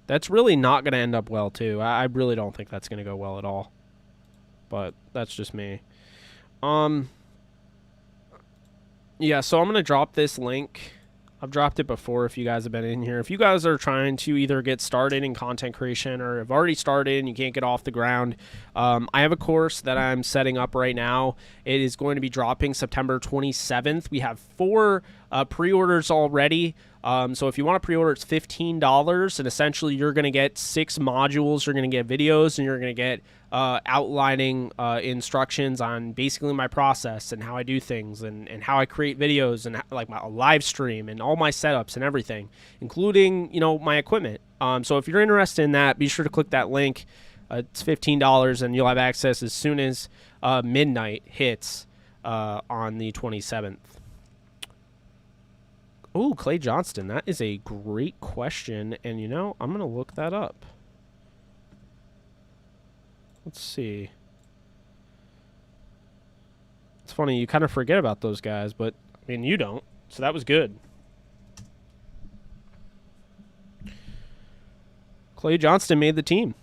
That's really not going to end up well, too. I really don't think that's going to go well at all. But that's just me. Yeah, so I'm going to drop this link I've dropped it before if you guys have been in here. If you guys are trying to either get started in content creation or have already started and you can't get off the ground, I have a course that I'm setting up right now. It is going to be dropping September 27th. We have 4 pre-orders already. So if you want to pre-order, it's $15, and essentially you're going to get 6 modules. You're going to get videos, and you're going to get outlining instructions on basically my process and how I do things, and how I create videos, and like my live stream and all my setups and everything, including, you know, my equipment. So if you're interested in that, be sure to click that link. It's $15, and you'll have access as soon as midnight hits on the 27th. Oh, Clay Johnston, that is a great question, and you know, I'm going to look that up. Let's see. It's funny, you kind of forget about those guys, but, I mean, you don't, so that was good. Clay Johnston made the team.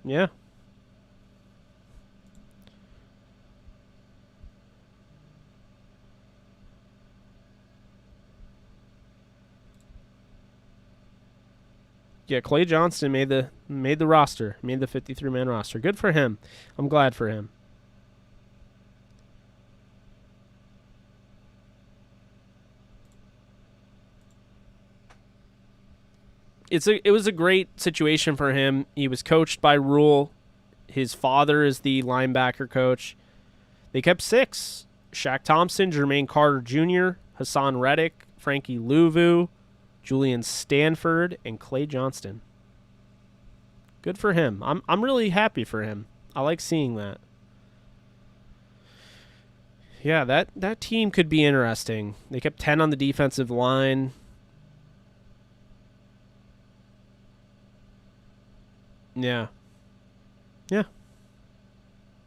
Yeah. Yeah, Clay Johnston made the roster, made the 53-man roster. Good for him. I'm glad for him. It was a great situation for him. He was coached by Rule. His father is the linebacker coach. They kept 6: Shaq Thompson, Jermaine Carter Jr., Hassan Reddick, Frankie Louvu, Julian Stanford, and Clay Johnston. Good for him. I'm really happy for him. I like seeing that. Yeah, that team could be interesting. They kept 10 on the defensive line. Yeah. Yeah.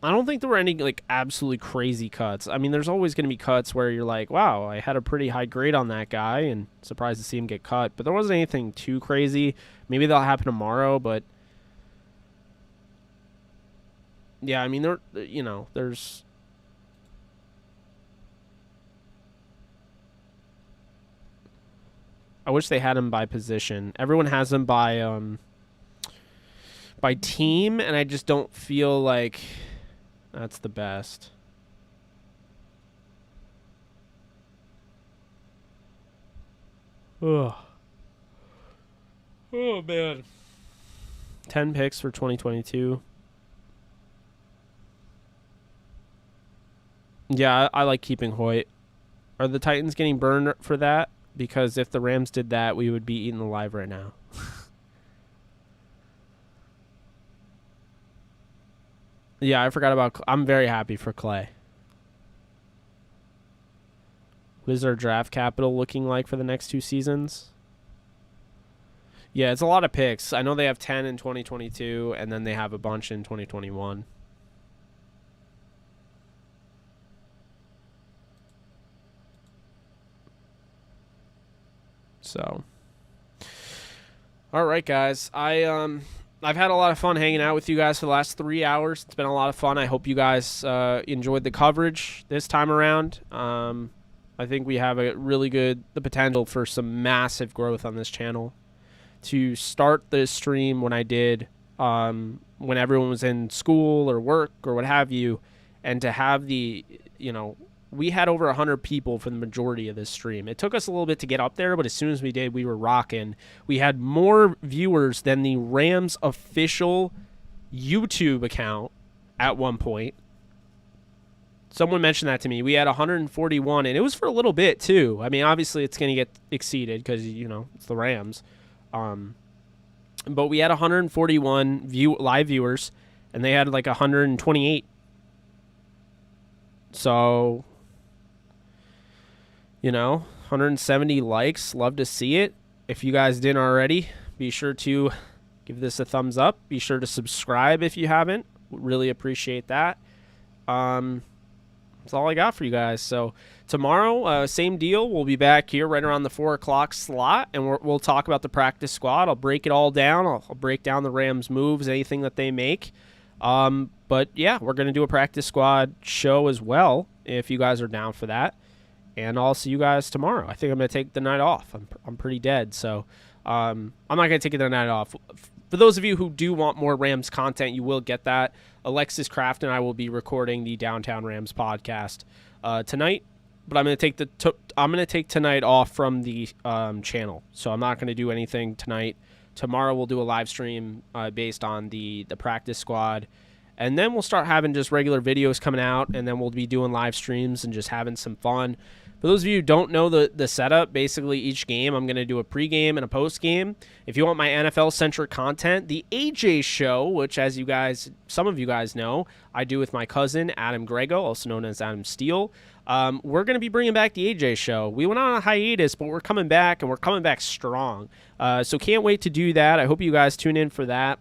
I don't think there were any, like, absolutely crazy cuts. I mean, there's always going to be cuts where you're like, wow, I had a pretty high grade on that guy and surprised to see him get cut. But there wasn't anything too crazy. Maybe that'll happen tomorrow, but yeah, I mean, there's I wish they had him by position. Everyone has him by team, and I just don't feel like that's the best. Ugh. Oh, man. 10 picks for 2022. Yeah, I like keeping Hoyt. Are the Titans getting burned for that? Because if the Rams did that, we would be eaten alive right now. Yeah, I forgot about... I'm very happy for Clay. What is our draft capital looking like for the next 2 seasons? Yeah, it's a lot of picks. I know they have 10 in 2022, and then they have a bunch in 2021. So, all right, guys. I've had a lot of fun hanging out with you guys for the last 3 hours. It's been a lot of fun. I hope you guys enjoyed the coverage this time around. I think we have the potential for some massive growth on this channel. To start this stream when I did, when everyone was in school or work or what have you, and to have we had over 100 people for the majority of this stream. It took us a little bit to get up there, but as soon as we did, we were rocking. We had more viewers than the Rams official YouTube account at one point. Someone mentioned that to me. We had 141, and it was for a little bit, too. I mean, obviously, it's going to get exceeded because, it's the Rams. But we had 141 live viewers, and they had like 128. So... 170 likes. Love to see it. If you guys didn't already, be sure to give this a thumbs up. Be sure to subscribe if you haven't. Really appreciate that. That's all I got for you guys. So tomorrow, same deal. We'll be back here right around the 4 o'clock slot, and we'll talk about the practice squad. I'll break it all down. I'll break down the Rams' moves, anything that they make. But yeah, we're going to do a practice squad show as well, if you guys are down for that. And I'll see you guys tomorrow. I think I'm going to take the night off. I'm pretty dead, so I'm not going to take the night off. For those of you who do want more Rams content, you will get that. Alexis Kraft and I will be recording the Downtown Rams podcast tonight, but I'm going to take tonight off from the channel, so I'm not going to do anything tonight. Tomorrow we'll do a live stream based on the practice squad. And then we'll start having just regular videos coming out, and then we'll be doing live streams and just having some fun. For those of you who don't know the setup, basically each game I'm going to do a pregame and a postgame. If you want my NFL-centric content, the AJ Show, which as some of you guys know, I do with my cousin Adam Grego, also known as Adam Steele. We're going to be bringing back the AJ Show. We went on a hiatus, but we're coming back, and we're coming back strong. So can't wait to do that. I hope you guys tune in for that.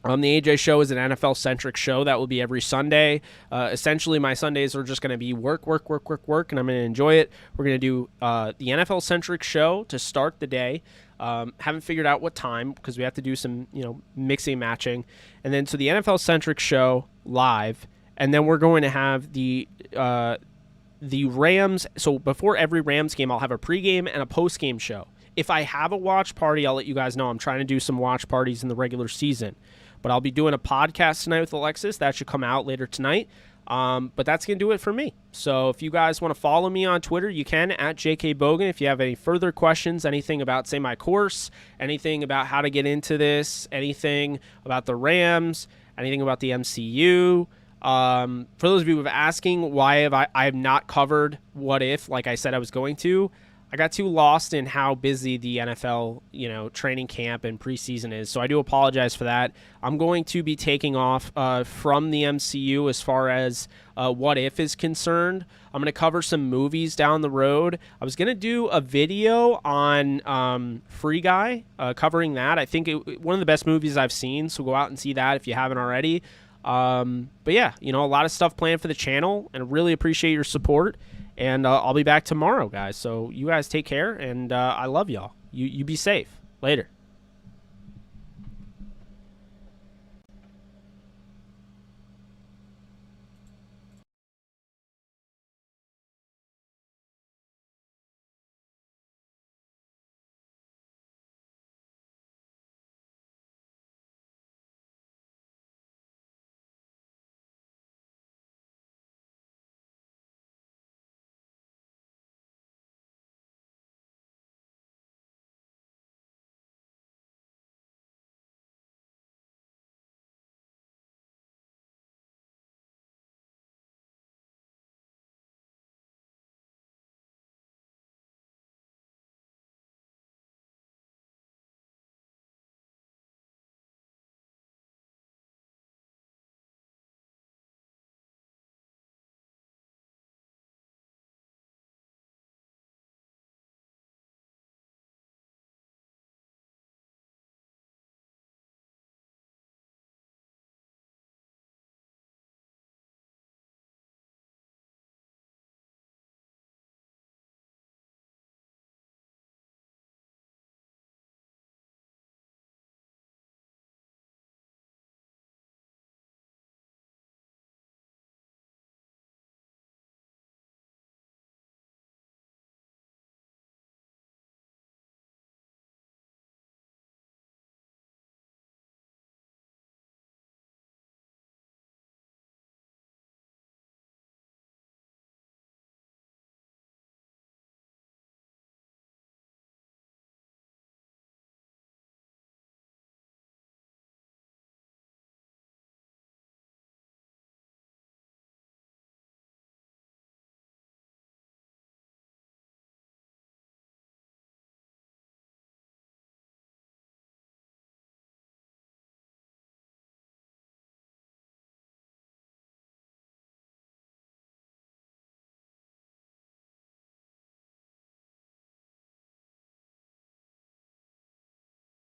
The AJ Show is an NFL-centric show that will be every Sunday. Essentially, my Sundays are just going to be work, and I'm going to enjoy it. We're going to do the NFL-centric show to start the day. Haven't figured out what time because we have to do some, mixing and matching. And then, so the NFL-centric show live, and then we're going to have the Rams. So before every Rams game, I'll have a pregame and a postgame show. If I have a watch party, I'll let you guys know. I'm trying to do some watch parties in the regular season. But I'll be doing a podcast tonight with Alexis. That should come out later tonight. But that's going to do it for me. So if you guys want to follow me on Twitter, you can, at JKBogan. If you have any further questions, anything about, say, my course, anything about how to get into this, anything about the Rams, anything about the MCU. For those of you who are asking, why have I have not covered What If like I said I was going to, I got too lost in how busy the NFL, training camp and preseason is. So I do apologize for that. I'm going to be taking off from the MCU as far as What If is concerned. I'm going to cover some movies down the road. I was going to do a video on Free Guy, covering that. I think one of the best movies I've seen, so go out and see that if you haven't already. But yeah, a lot of stuff planned for the channel, and really appreciate your support. And I'll be back tomorrow, guys. So you guys take care, and I love y'all. You be safe. Later.